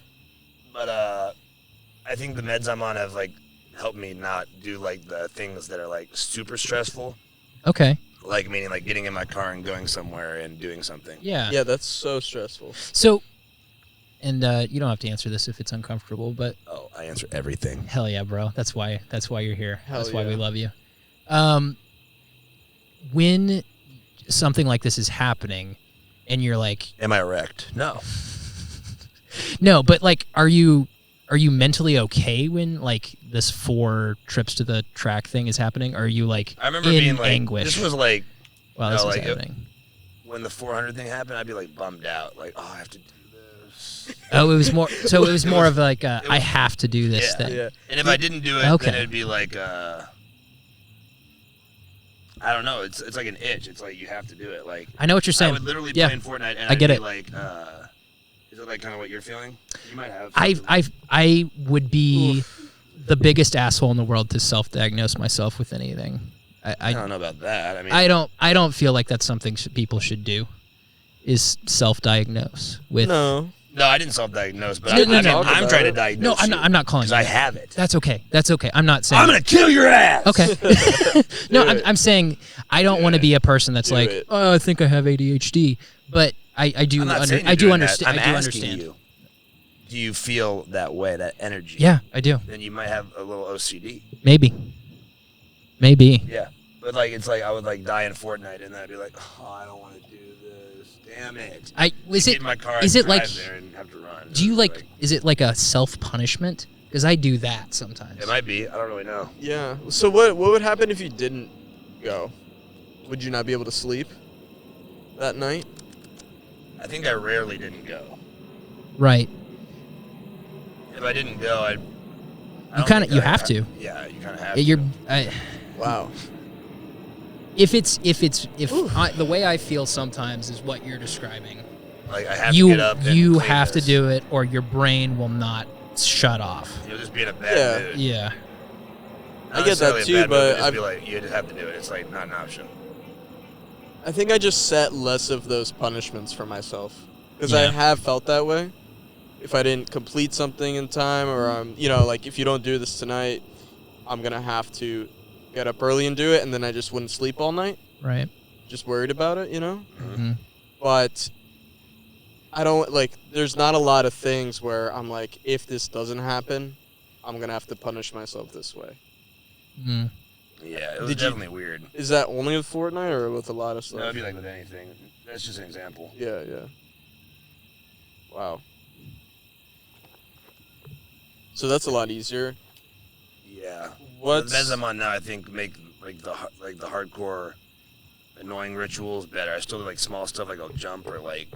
[SPEAKER 1] but I think the meds I'm on have like helped me not do like the things that are like super stressful.
[SPEAKER 2] Okay.
[SPEAKER 1] Like meaning like getting in my car and going somewhere and doing something.
[SPEAKER 2] Yeah.
[SPEAKER 3] Yeah, that's so stressful.
[SPEAKER 2] So, and you don't have to answer this if it's uncomfortable, but
[SPEAKER 1] Oh, I answer everything.
[SPEAKER 2] hell yeah, bro. That's why you're here.
[SPEAKER 3] Hell
[SPEAKER 2] That's why we
[SPEAKER 3] yeah.
[SPEAKER 2] love you. When something like this is happening, and you're like,
[SPEAKER 1] Am I erect? No.
[SPEAKER 2] no, but like, are you mentally okay when like this 4 trips to the track thing is happening? Or are you like
[SPEAKER 1] I remember
[SPEAKER 2] in
[SPEAKER 1] being like,
[SPEAKER 2] anguish?
[SPEAKER 1] this was like
[SPEAKER 2] wow, this
[SPEAKER 1] no,
[SPEAKER 2] is
[SPEAKER 1] like,
[SPEAKER 2] happening.
[SPEAKER 1] when the 400 thing happened, I'd be like bummed out. Like, oh, I have to do this.
[SPEAKER 2] Oh, it was more. So it was more of like
[SPEAKER 1] it
[SPEAKER 2] I
[SPEAKER 1] was-
[SPEAKER 2] have to do this
[SPEAKER 1] Yeah.
[SPEAKER 2] thing.
[SPEAKER 3] Yeah.
[SPEAKER 1] And if I didn't do it,
[SPEAKER 2] Okay.
[SPEAKER 1] then it'd be like I don't know. It's like an itch. It's like you have to do it. Like
[SPEAKER 2] I know what you're
[SPEAKER 1] I
[SPEAKER 2] saying.
[SPEAKER 1] would literally
[SPEAKER 2] Yeah.
[SPEAKER 1] play in Fortnite and
[SPEAKER 2] I get
[SPEAKER 1] I'd
[SPEAKER 2] it.
[SPEAKER 1] be like, is it like kind of what you're feeling? You might have.
[SPEAKER 2] I would be the biggest asshole in the world to self-diagnose myself with anything.
[SPEAKER 1] I
[SPEAKER 2] I
[SPEAKER 1] don't know about that. I mean,
[SPEAKER 2] I don't feel like that's something people should do. Is self-diagnose with.
[SPEAKER 3] No.
[SPEAKER 1] no, I didn't self-diagnose, but
[SPEAKER 2] No, no,
[SPEAKER 1] I'm,
[SPEAKER 2] no.
[SPEAKER 1] I'm trying to diagnose.
[SPEAKER 2] No, I'm not. I'm not calling
[SPEAKER 1] because
[SPEAKER 2] you.
[SPEAKER 1] I have it.
[SPEAKER 2] That's okay. That's okay. I'm not saying.
[SPEAKER 1] I'm gonna kill your ass.
[SPEAKER 2] Okay. No,
[SPEAKER 3] Do
[SPEAKER 2] I'm,
[SPEAKER 3] it.
[SPEAKER 2] I'm saying I don't want to be a person that's
[SPEAKER 3] Do
[SPEAKER 2] like,
[SPEAKER 3] it.
[SPEAKER 2] oh, I think I have ADHD, but I do
[SPEAKER 1] I'm not saying
[SPEAKER 2] I
[SPEAKER 1] you're
[SPEAKER 2] do
[SPEAKER 1] doing
[SPEAKER 2] understand.
[SPEAKER 1] that.
[SPEAKER 2] I do
[SPEAKER 1] I'm asking
[SPEAKER 2] understand.
[SPEAKER 1] you. do you feel that way, that energy?
[SPEAKER 2] Yeah, I do.
[SPEAKER 1] Then you might have a little OCD.
[SPEAKER 2] Maybe.
[SPEAKER 1] Yeah. But like it's like I would like die in Fortnite and then I'd be like, oh, I don't want to do this. Damn it. Get in my car
[SPEAKER 2] is
[SPEAKER 1] and
[SPEAKER 2] it like
[SPEAKER 1] drive there and have to run.
[SPEAKER 2] do you like is it like a self-punishment? Because I do that sometimes.
[SPEAKER 1] It might be. I don't really know.
[SPEAKER 3] Yeah. So what would happen if you didn't go? Would you not be able to sleep that night?
[SPEAKER 1] I think I rarely didn't go.
[SPEAKER 2] Right.
[SPEAKER 1] If I didn't go,
[SPEAKER 2] You have to.
[SPEAKER 1] Yeah, you kind of have
[SPEAKER 2] You're
[SPEAKER 1] to.
[SPEAKER 3] Wow.
[SPEAKER 2] if the way I feel sometimes is what you're describing.
[SPEAKER 1] Like I have to get up. And
[SPEAKER 2] You
[SPEAKER 1] clean
[SPEAKER 2] have
[SPEAKER 1] this.
[SPEAKER 2] to do it, or your brain will not shut off.
[SPEAKER 1] You'll just be in a bad mood.
[SPEAKER 2] Yeah.
[SPEAKER 1] Not
[SPEAKER 3] I get that
[SPEAKER 1] necessarily a
[SPEAKER 3] too,
[SPEAKER 1] bad mood,
[SPEAKER 3] but
[SPEAKER 1] just be like, you just have to do it. It's like not an option.
[SPEAKER 3] I think I just set less of those punishments for myself because I
[SPEAKER 2] Yeah.
[SPEAKER 3] have felt that way. If I didn't complete something in time, or like if you don't do this tonight, I'm gonna have to get up early and do it, and then I just wouldn't sleep all night,
[SPEAKER 2] Right.
[SPEAKER 3] just worried about it,
[SPEAKER 2] Mm-hmm.
[SPEAKER 3] But I don't like. There's not a lot of things where I'm like, if this doesn't happen, I'm gonna have to punish myself this way.
[SPEAKER 2] Mm.
[SPEAKER 1] Yeah, it was
[SPEAKER 3] Did you-
[SPEAKER 1] definitely weird.
[SPEAKER 3] Is that only with Fortnite or with a lot of stuff?
[SPEAKER 1] No, it'd be like with anything. That's just an example.
[SPEAKER 3] Yeah. Wow. So that's a lot easier.
[SPEAKER 1] Yeah.
[SPEAKER 3] What's
[SPEAKER 1] The meds I'm on now, I think, make like the hardcore, annoying rituals better. I still do like small stuff, like I'll jump or like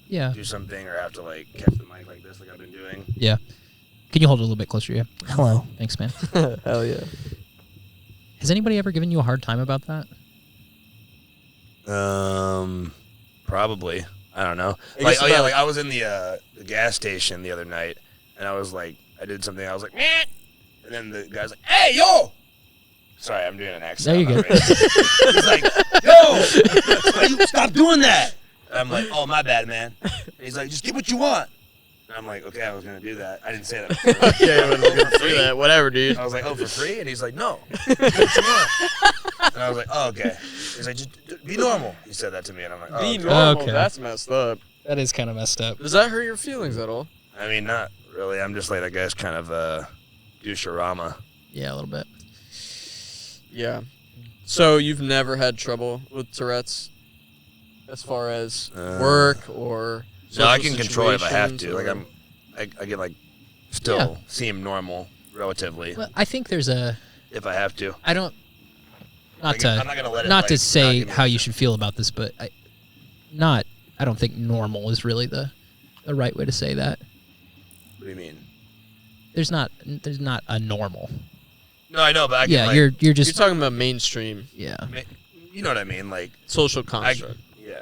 [SPEAKER 2] Yeah.
[SPEAKER 1] do something, or have to like catch the mic like this, like I've been doing.
[SPEAKER 2] Yeah. Can you hold it a little bit closer to you? Hello. Thanks, man.
[SPEAKER 3] Hell yeah.
[SPEAKER 2] Has anybody ever given you a hard time about that?
[SPEAKER 1] Probably. I don't know.
[SPEAKER 3] I
[SPEAKER 1] Like,
[SPEAKER 3] guess
[SPEAKER 1] oh yeah,
[SPEAKER 3] about-
[SPEAKER 1] like I was in the gas station the other night, and I was like, I did something. I was like, meh. And then the guy's like, hey, yo. Sorry, I'm doing an accent.
[SPEAKER 2] No, you're good.
[SPEAKER 1] He's like, yo, stop doing that. And I'm like, oh, my bad, man. And he's like, just get what you want. And I'm like, okay, I was gonna do that. I didn't say that. Before.
[SPEAKER 3] Yeah, I was do that. Whatever, dude.
[SPEAKER 1] I was like, oh, for free? And he's like, no. Get what you want. And I was like, oh, okay. He's like, just be normal. He said that to me, and I'm like, oh,
[SPEAKER 3] Be
[SPEAKER 1] okay.
[SPEAKER 3] normal.
[SPEAKER 2] Okay.
[SPEAKER 3] That's messed up.
[SPEAKER 2] That is kind of messed up.
[SPEAKER 3] Does that hurt your feelings at all?
[SPEAKER 1] I mean, not really. I'm just like, I guess, kind of doucherama.
[SPEAKER 2] Yeah, a little bit.
[SPEAKER 3] Yeah. So you've never had trouble with Tourette's, as far as work or
[SPEAKER 1] No, I
[SPEAKER 3] social
[SPEAKER 1] can control it if I have to.
[SPEAKER 3] situations,
[SPEAKER 1] Like
[SPEAKER 3] or-
[SPEAKER 1] I can like still seem normal relatively
[SPEAKER 2] Well, I think there's a.
[SPEAKER 1] if I have to.
[SPEAKER 2] I don't. Not
[SPEAKER 1] Like,
[SPEAKER 2] to.
[SPEAKER 1] I'm not gonna let it,
[SPEAKER 2] Not
[SPEAKER 1] like,
[SPEAKER 2] to say
[SPEAKER 1] knock me
[SPEAKER 2] how
[SPEAKER 1] out.
[SPEAKER 2] you should feel about this, but I don't think normal is really the right way to say that.
[SPEAKER 1] What do you mean?
[SPEAKER 2] There's not a normal.
[SPEAKER 1] No, I know, but I can,
[SPEAKER 2] Yeah,
[SPEAKER 1] like,
[SPEAKER 2] you're
[SPEAKER 3] You're
[SPEAKER 2] just
[SPEAKER 3] talking about mainstream
[SPEAKER 2] yeah.
[SPEAKER 1] you know what I mean? Like,
[SPEAKER 3] social construct.
[SPEAKER 1] yeah.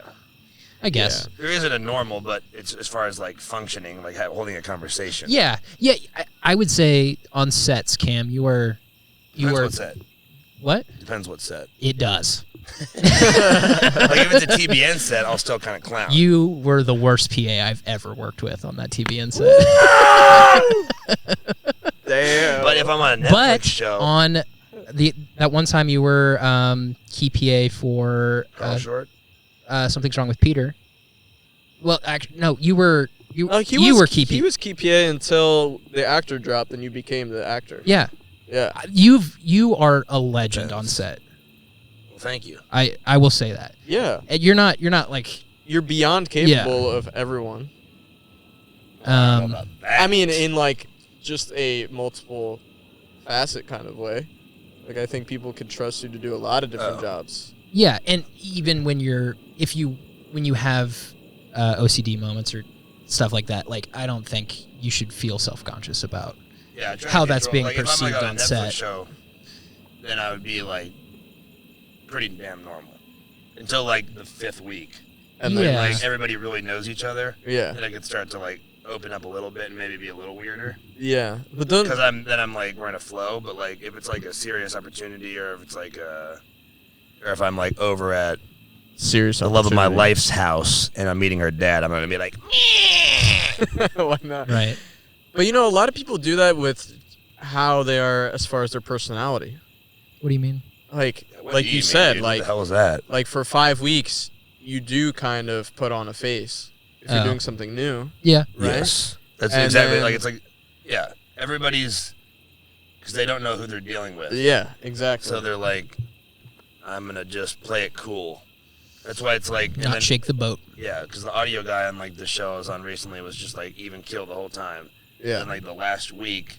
[SPEAKER 2] I guess.
[SPEAKER 1] There isn't a normal, but it's as far as like functioning, like holding a conversation.
[SPEAKER 2] Yeah. I would say on sets, Cam, you were
[SPEAKER 1] Depends what set.
[SPEAKER 2] what?
[SPEAKER 1] Depends what set.
[SPEAKER 2] It does.
[SPEAKER 1] Like if it's a TBN set, I'll still kind of clown.
[SPEAKER 2] You were the worst PA I've ever worked with on that TBN set.
[SPEAKER 3] Damn.
[SPEAKER 1] But if I'm on a Netflix
[SPEAKER 2] But
[SPEAKER 1] show,
[SPEAKER 2] on that one time you were key PA for
[SPEAKER 1] Carl Short.
[SPEAKER 2] Something's Wrong with Peter. Well, actually, no, you were
[SPEAKER 3] he
[SPEAKER 2] you
[SPEAKER 3] was,
[SPEAKER 2] were key PA.
[SPEAKER 3] He was key PA until the actor dropped, and you became the actor.
[SPEAKER 2] Yeah,
[SPEAKER 3] Yeah.
[SPEAKER 2] you are a legend on set.
[SPEAKER 1] Well, thank you.
[SPEAKER 2] I will say that.
[SPEAKER 3] Yeah.
[SPEAKER 2] And you're not like
[SPEAKER 3] You're beyond capable of everyone.
[SPEAKER 1] I don't know about that.
[SPEAKER 3] I mean, in like just a multiple facet kind of way. Like I think people can trust you to do a lot of different jobs.
[SPEAKER 2] yeah, and even when you have OCD moments or stuff like that, like I don't think you should feel self-conscious about.
[SPEAKER 1] Yeah, I try
[SPEAKER 2] how
[SPEAKER 1] to
[SPEAKER 2] that's
[SPEAKER 1] control-
[SPEAKER 2] being
[SPEAKER 1] like, if I'm,
[SPEAKER 2] perceived
[SPEAKER 1] like, on
[SPEAKER 2] on
[SPEAKER 1] a Netflix
[SPEAKER 2] set.
[SPEAKER 1] show, then I would be like pretty damn normal until like the 5th week,
[SPEAKER 3] And
[SPEAKER 2] Yeah.
[SPEAKER 3] then
[SPEAKER 1] like everybody really knows each other.
[SPEAKER 3] yeah.
[SPEAKER 1] Then I could start to like open up a little bit and maybe be a little weirder
[SPEAKER 3] Yeah. But don't
[SPEAKER 1] because I'm like we're in a flow. But like if it's like a serious opportunity or if it's like or if I'm like over at
[SPEAKER 3] serious
[SPEAKER 1] the love of my life's house and I'm meeting her dad, I'm gonna be like,
[SPEAKER 3] Why not?
[SPEAKER 2] Right.
[SPEAKER 3] But you know, a lot of people do that with how they are as far as their personality.
[SPEAKER 2] What do you mean?
[SPEAKER 3] Like
[SPEAKER 1] what
[SPEAKER 3] like
[SPEAKER 1] do
[SPEAKER 3] you
[SPEAKER 1] mean,
[SPEAKER 3] said,
[SPEAKER 1] dude?
[SPEAKER 3] like
[SPEAKER 1] what the hell is that?
[SPEAKER 3] like for 5 weeks you do kind of put on a face if you're
[SPEAKER 2] Oh.
[SPEAKER 3] doing something new.
[SPEAKER 2] Yeah.
[SPEAKER 3] Right?
[SPEAKER 1] Yes. That's
[SPEAKER 3] And
[SPEAKER 1] exactly
[SPEAKER 3] then-
[SPEAKER 1] it's like, yeah, everybody's, because they don't know who they're dealing with.
[SPEAKER 3] Yeah, exactly.
[SPEAKER 1] So they're like, I'm going to just play it cool. That's why it's like, and
[SPEAKER 2] Not
[SPEAKER 1] then,
[SPEAKER 2] shake the boat.
[SPEAKER 1] yeah, because the audio guy on like the show I was on recently was just like even kill the whole time.
[SPEAKER 3] yeah.
[SPEAKER 1] And like the last week,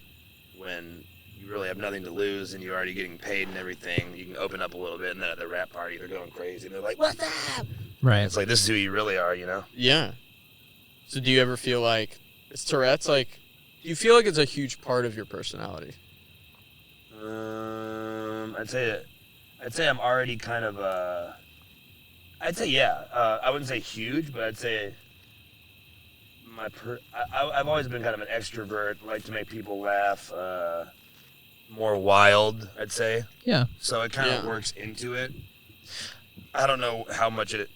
[SPEAKER 1] when you really have nothing to lose and you're already getting paid and everything, you can open up a little bit, and then at the rap party they're going crazy and they're like, "What's up?"
[SPEAKER 2] Right.
[SPEAKER 1] It's like, this is who you really are, you know?
[SPEAKER 3] Yeah. So do you ever feel like is Tourette's like? Do you feel like it's a huge part of your personality?
[SPEAKER 1] I'd say I'm already kind of I'd say yeah. I wouldn't say huge, but I'd say I've always been kind of an extrovert, like to make people laugh, more wild, I'd say.
[SPEAKER 2] Yeah.
[SPEAKER 1] So it kind of
[SPEAKER 3] Yeah.
[SPEAKER 1] works into it. I don't know how much I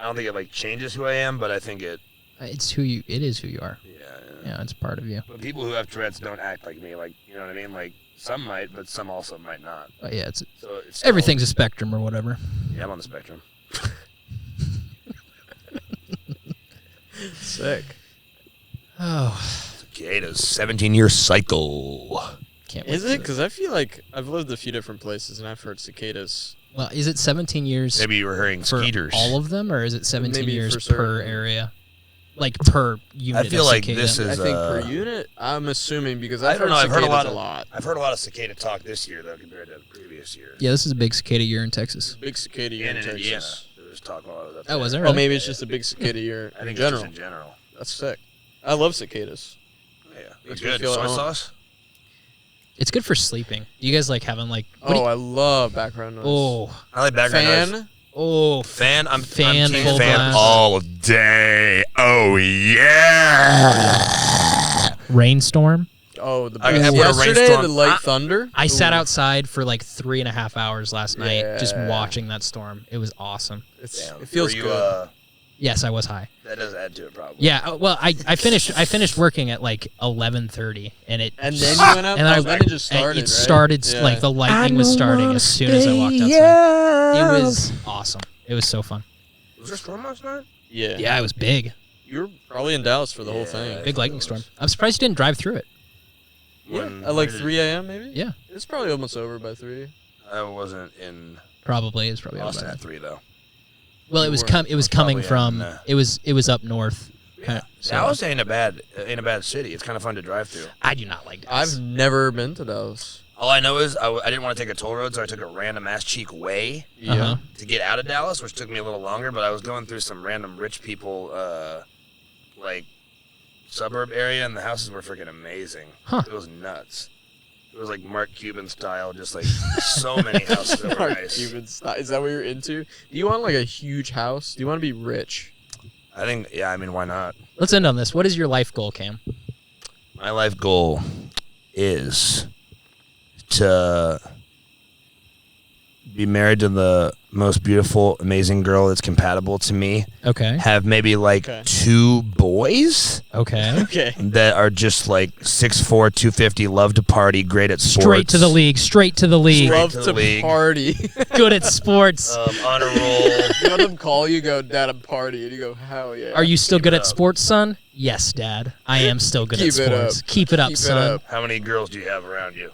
[SPEAKER 1] don't think it like changes who I am, but I think it.
[SPEAKER 2] It is who you are.
[SPEAKER 1] Yeah.
[SPEAKER 2] Yeah, it's part of you.
[SPEAKER 1] But people who have Tourette's don't act like me, like, you know what I mean? Like, some might, but some also might not.
[SPEAKER 2] But yeah, it's
[SPEAKER 1] So it's still-
[SPEAKER 2] everything's a spectrum or whatever.
[SPEAKER 1] Yeah, I'm on the spectrum.
[SPEAKER 3] Sick.
[SPEAKER 2] Oh,
[SPEAKER 1] Cicadas, 17-year cycle.
[SPEAKER 2] can't wait.
[SPEAKER 3] Is
[SPEAKER 2] for
[SPEAKER 3] it?
[SPEAKER 2] this.
[SPEAKER 3] Because I feel like I've lived a few different places and I've heard cicadas.
[SPEAKER 2] Well, is it 17 years
[SPEAKER 1] Maybe you were hearing
[SPEAKER 2] for
[SPEAKER 1] skeeters.
[SPEAKER 2] all of them, or is it 17
[SPEAKER 3] Maybe
[SPEAKER 2] years
[SPEAKER 3] for certain.
[SPEAKER 2] per area? Like per unit.
[SPEAKER 1] I feel
[SPEAKER 2] of
[SPEAKER 1] like
[SPEAKER 2] cicada?
[SPEAKER 1] this is.
[SPEAKER 3] I think per unit. I'm assuming because
[SPEAKER 1] I
[SPEAKER 3] I've
[SPEAKER 1] don't
[SPEAKER 3] heard
[SPEAKER 1] know. I've heard
[SPEAKER 3] cicadas
[SPEAKER 1] a
[SPEAKER 3] a
[SPEAKER 1] lot.
[SPEAKER 3] lot.
[SPEAKER 1] I've heard a lot of cicada talk this year, though, compared to previous years.
[SPEAKER 2] Yeah, this is a big cicada year in Texas.
[SPEAKER 3] Big cicada year
[SPEAKER 1] And
[SPEAKER 3] in
[SPEAKER 1] in Indiana,
[SPEAKER 3] Texas.
[SPEAKER 1] there was talk a lot of that.
[SPEAKER 2] Oh, was there?
[SPEAKER 3] Oh,
[SPEAKER 2] Really?
[SPEAKER 3] maybe it's just a big cicada year
[SPEAKER 1] I
[SPEAKER 3] in
[SPEAKER 1] think
[SPEAKER 3] general.
[SPEAKER 1] it's just in general.
[SPEAKER 3] That's sick. I love cicadas.
[SPEAKER 1] Yeah,
[SPEAKER 3] Makes
[SPEAKER 1] it's
[SPEAKER 3] me
[SPEAKER 1] good.
[SPEAKER 3] feel at
[SPEAKER 1] Soy
[SPEAKER 3] home.
[SPEAKER 1] sauce.
[SPEAKER 2] It's good for sleeping. Do you guys like having like? What do
[SPEAKER 3] Oh,
[SPEAKER 2] you-
[SPEAKER 3] I love background noise.
[SPEAKER 2] oh,
[SPEAKER 1] I like background noise.
[SPEAKER 3] Fan.
[SPEAKER 2] oh,
[SPEAKER 1] Fan. I'm
[SPEAKER 2] Fan,
[SPEAKER 1] team
[SPEAKER 2] full
[SPEAKER 1] fan
[SPEAKER 2] blast.
[SPEAKER 1] all day. Oh yeah.
[SPEAKER 2] rainstorm.
[SPEAKER 3] Oh, the
[SPEAKER 1] I
[SPEAKER 3] best.
[SPEAKER 1] have a
[SPEAKER 3] Yesterday,
[SPEAKER 1] rainstorm.
[SPEAKER 3] the light thunder.
[SPEAKER 2] I sat
[SPEAKER 3] Ooh.
[SPEAKER 2] outside for like 3.5 hours last night just
[SPEAKER 3] Yeah.
[SPEAKER 2] watching that storm. It was awesome.
[SPEAKER 1] Damn.
[SPEAKER 3] It feels
[SPEAKER 1] Were you,
[SPEAKER 3] good.
[SPEAKER 2] Yes, I was high.
[SPEAKER 1] That does add to it, probably.
[SPEAKER 2] Yeah, well, I finished working at like 11:30, and it
[SPEAKER 3] And then you went out.
[SPEAKER 2] and
[SPEAKER 3] oh,
[SPEAKER 2] I
[SPEAKER 3] then it just started.
[SPEAKER 2] and it
[SPEAKER 3] right?
[SPEAKER 2] started
[SPEAKER 3] Yeah.
[SPEAKER 2] like the lightning was starting as soon as I walked outside. It was awesome. It was so fun.
[SPEAKER 1] Was there a storm last night?
[SPEAKER 3] Yeah.
[SPEAKER 2] Yeah, it was big,
[SPEAKER 3] You were probably in Dallas for the whole thing.
[SPEAKER 2] big lightning storm. I'm surprised you didn't drive through it.
[SPEAKER 1] When-
[SPEAKER 3] At like
[SPEAKER 1] when did
[SPEAKER 3] 3 a.m. maybe.
[SPEAKER 2] Yeah,
[SPEAKER 3] It's probably almost over by 3.
[SPEAKER 1] I wasn't in
[SPEAKER 2] probably it's probably.
[SPEAKER 1] Austin
[SPEAKER 2] over.
[SPEAKER 1] at 3 though.
[SPEAKER 2] Well, it
[SPEAKER 3] You
[SPEAKER 2] was
[SPEAKER 3] weren't.
[SPEAKER 2] it was coming
[SPEAKER 1] Probably
[SPEAKER 2] from
[SPEAKER 1] in,
[SPEAKER 2] it was up north. Kinda, so
[SPEAKER 1] Dallas ain't a bad city. It's kind of fun to drive through.
[SPEAKER 2] I do not like Dallas.
[SPEAKER 3] I've never been to Dallas.
[SPEAKER 1] All I know is I didn't want to take a toll road, so I took a random ass cheek way
[SPEAKER 2] Uh-huh.
[SPEAKER 1] to get out of Dallas, which took me a little longer. But I was going through some random rich people, like suburb area, and the houses were freaking amazing.
[SPEAKER 2] Huh.
[SPEAKER 1] It was nuts. It was like Mark Cuban style, just like so many houses that were
[SPEAKER 3] Mark
[SPEAKER 1] nice.
[SPEAKER 3] Cuban style. Is that what you're into? Do you want like a huge house? Do you want to be rich?
[SPEAKER 1] I think, yeah, I mean, why not?
[SPEAKER 2] Let's end on this. What is your life goal, Cam?
[SPEAKER 1] My life goal is to be married to the most beautiful, amazing girl that's compatible to me.
[SPEAKER 2] Okay.
[SPEAKER 1] Have maybe like
[SPEAKER 3] Okay.
[SPEAKER 1] 2 boys
[SPEAKER 2] Okay.
[SPEAKER 3] Okay.
[SPEAKER 1] that are just like 6'4", 250, love to party, great at sports.
[SPEAKER 2] Straight to the league. Straight to the league.
[SPEAKER 1] Straight
[SPEAKER 3] Love
[SPEAKER 1] to the
[SPEAKER 3] to
[SPEAKER 1] league.
[SPEAKER 3] party.
[SPEAKER 2] Good at sports.
[SPEAKER 1] Honor roll.
[SPEAKER 3] You let them call you, go, Dad, I'm party, and you go, hell yeah.
[SPEAKER 2] Are you still
[SPEAKER 1] Keep
[SPEAKER 2] good
[SPEAKER 1] it
[SPEAKER 2] at
[SPEAKER 1] up.
[SPEAKER 2] sports, son? Yes, Dad. I am still good at
[SPEAKER 3] Keep it
[SPEAKER 2] sports.
[SPEAKER 3] up.
[SPEAKER 2] Keep it up,
[SPEAKER 3] Keep it
[SPEAKER 2] son.
[SPEAKER 3] up.
[SPEAKER 1] How many girls do you have around you?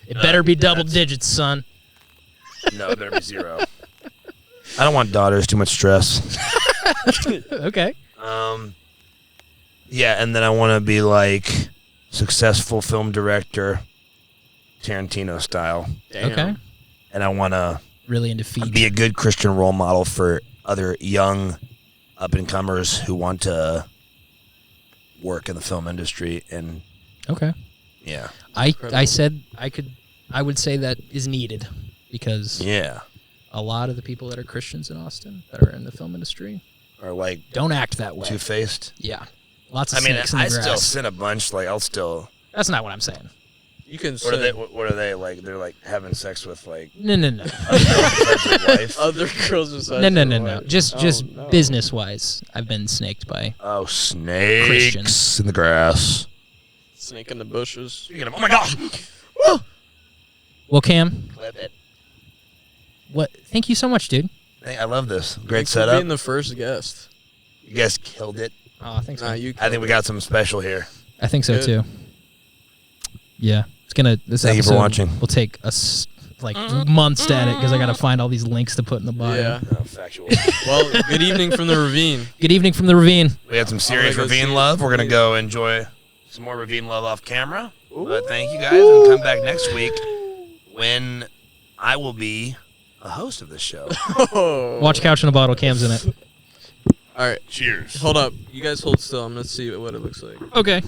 [SPEAKER 2] It better be double
[SPEAKER 1] that's-
[SPEAKER 2] digits, son.
[SPEAKER 1] No, it better be 0. I don't want daughters. Too much stress.
[SPEAKER 2] Okay.
[SPEAKER 1] Yeah, and then I want to be like successful film director, Tarantino style,
[SPEAKER 3] Damn.
[SPEAKER 2] Okay.
[SPEAKER 1] and I want to
[SPEAKER 2] Really into feet.
[SPEAKER 1] be a good Christian role model for other young up and comers who want to work in the film industry. And
[SPEAKER 2] Okay.
[SPEAKER 1] yeah,
[SPEAKER 2] I said I would say that is needed because
[SPEAKER 1] yeah,
[SPEAKER 2] a lot of the people that are Christians in Austin that are in the film industry
[SPEAKER 1] or like
[SPEAKER 2] don't act that way.
[SPEAKER 1] two-faced.
[SPEAKER 2] Yeah. Lots of
[SPEAKER 1] I mean,
[SPEAKER 2] snakes in the
[SPEAKER 1] I still
[SPEAKER 2] grass.
[SPEAKER 1] sin a bunch. Like I'll still.
[SPEAKER 2] That's not what I'm saying.
[SPEAKER 3] You can
[SPEAKER 1] What are they?
[SPEAKER 3] sing.
[SPEAKER 1] What are they like? They're like having sex with like
[SPEAKER 2] No.
[SPEAKER 1] wife.
[SPEAKER 3] Other girls besides
[SPEAKER 2] No.
[SPEAKER 3] your wife.
[SPEAKER 2] Just
[SPEAKER 3] Oh, no.
[SPEAKER 2] business wise, I've been snaked by.
[SPEAKER 1] Oh, snakes
[SPEAKER 2] Christians.
[SPEAKER 1] in the grass.
[SPEAKER 3] Snake in the bushes.
[SPEAKER 1] Speaking of, oh my gosh!
[SPEAKER 2] Well, Cam,
[SPEAKER 1] Clip it.
[SPEAKER 2] what? Thank you so much, dude.
[SPEAKER 1] Hey, I love this. Great
[SPEAKER 3] Thanks for
[SPEAKER 1] setup.
[SPEAKER 3] being the first guest.
[SPEAKER 1] You guys killed it.
[SPEAKER 2] Oh, thanks.
[SPEAKER 3] Nah,
[SPEAKER 2] Man.
[SPEAKER 3] you.
[SPEAKER 1] I think we got something special here.
[SPEAKER 2] I think so
[SPEAKER 3] Good.
[SPEAKER 2] too. Yeah, it's gonna. This
[SPEAKER 1] Thank you for
[SPEAKER 2] episode
[SPEAKER 1] watching.
[SPEAKER 2] will take us like months to edit because I gotta find all these links to put in the bio.
[SPEAKER 3] Yeah.
[SPEAKER 1] Factual.
[SPEAKER 3] Well, good evening from the ravine.
[SPEAKER 2] Good evening from the Ravine.
[SPEAKER 1] We had some serious
[SPEAKER 3] go see
[SPEAKER 1] Ravine
[SPEAKER 3] it.
[SPEAKER 1] love. We're gonna go enjoy some more Ravine love off camera. But thank you guys, and come back next week when I will be a host of this show.
[SPEAKER 3] Oh.
[SPEAKER 2] Watch Couch in a Bottle. Cam's in it.
[SPEAKER 3] All right.
[SPEAKER 1] Cheers.
[SPEAKER 3] Hold up. You guys hold still. I'm gonna see what it looks like.
[SPEAKER 2] Okay.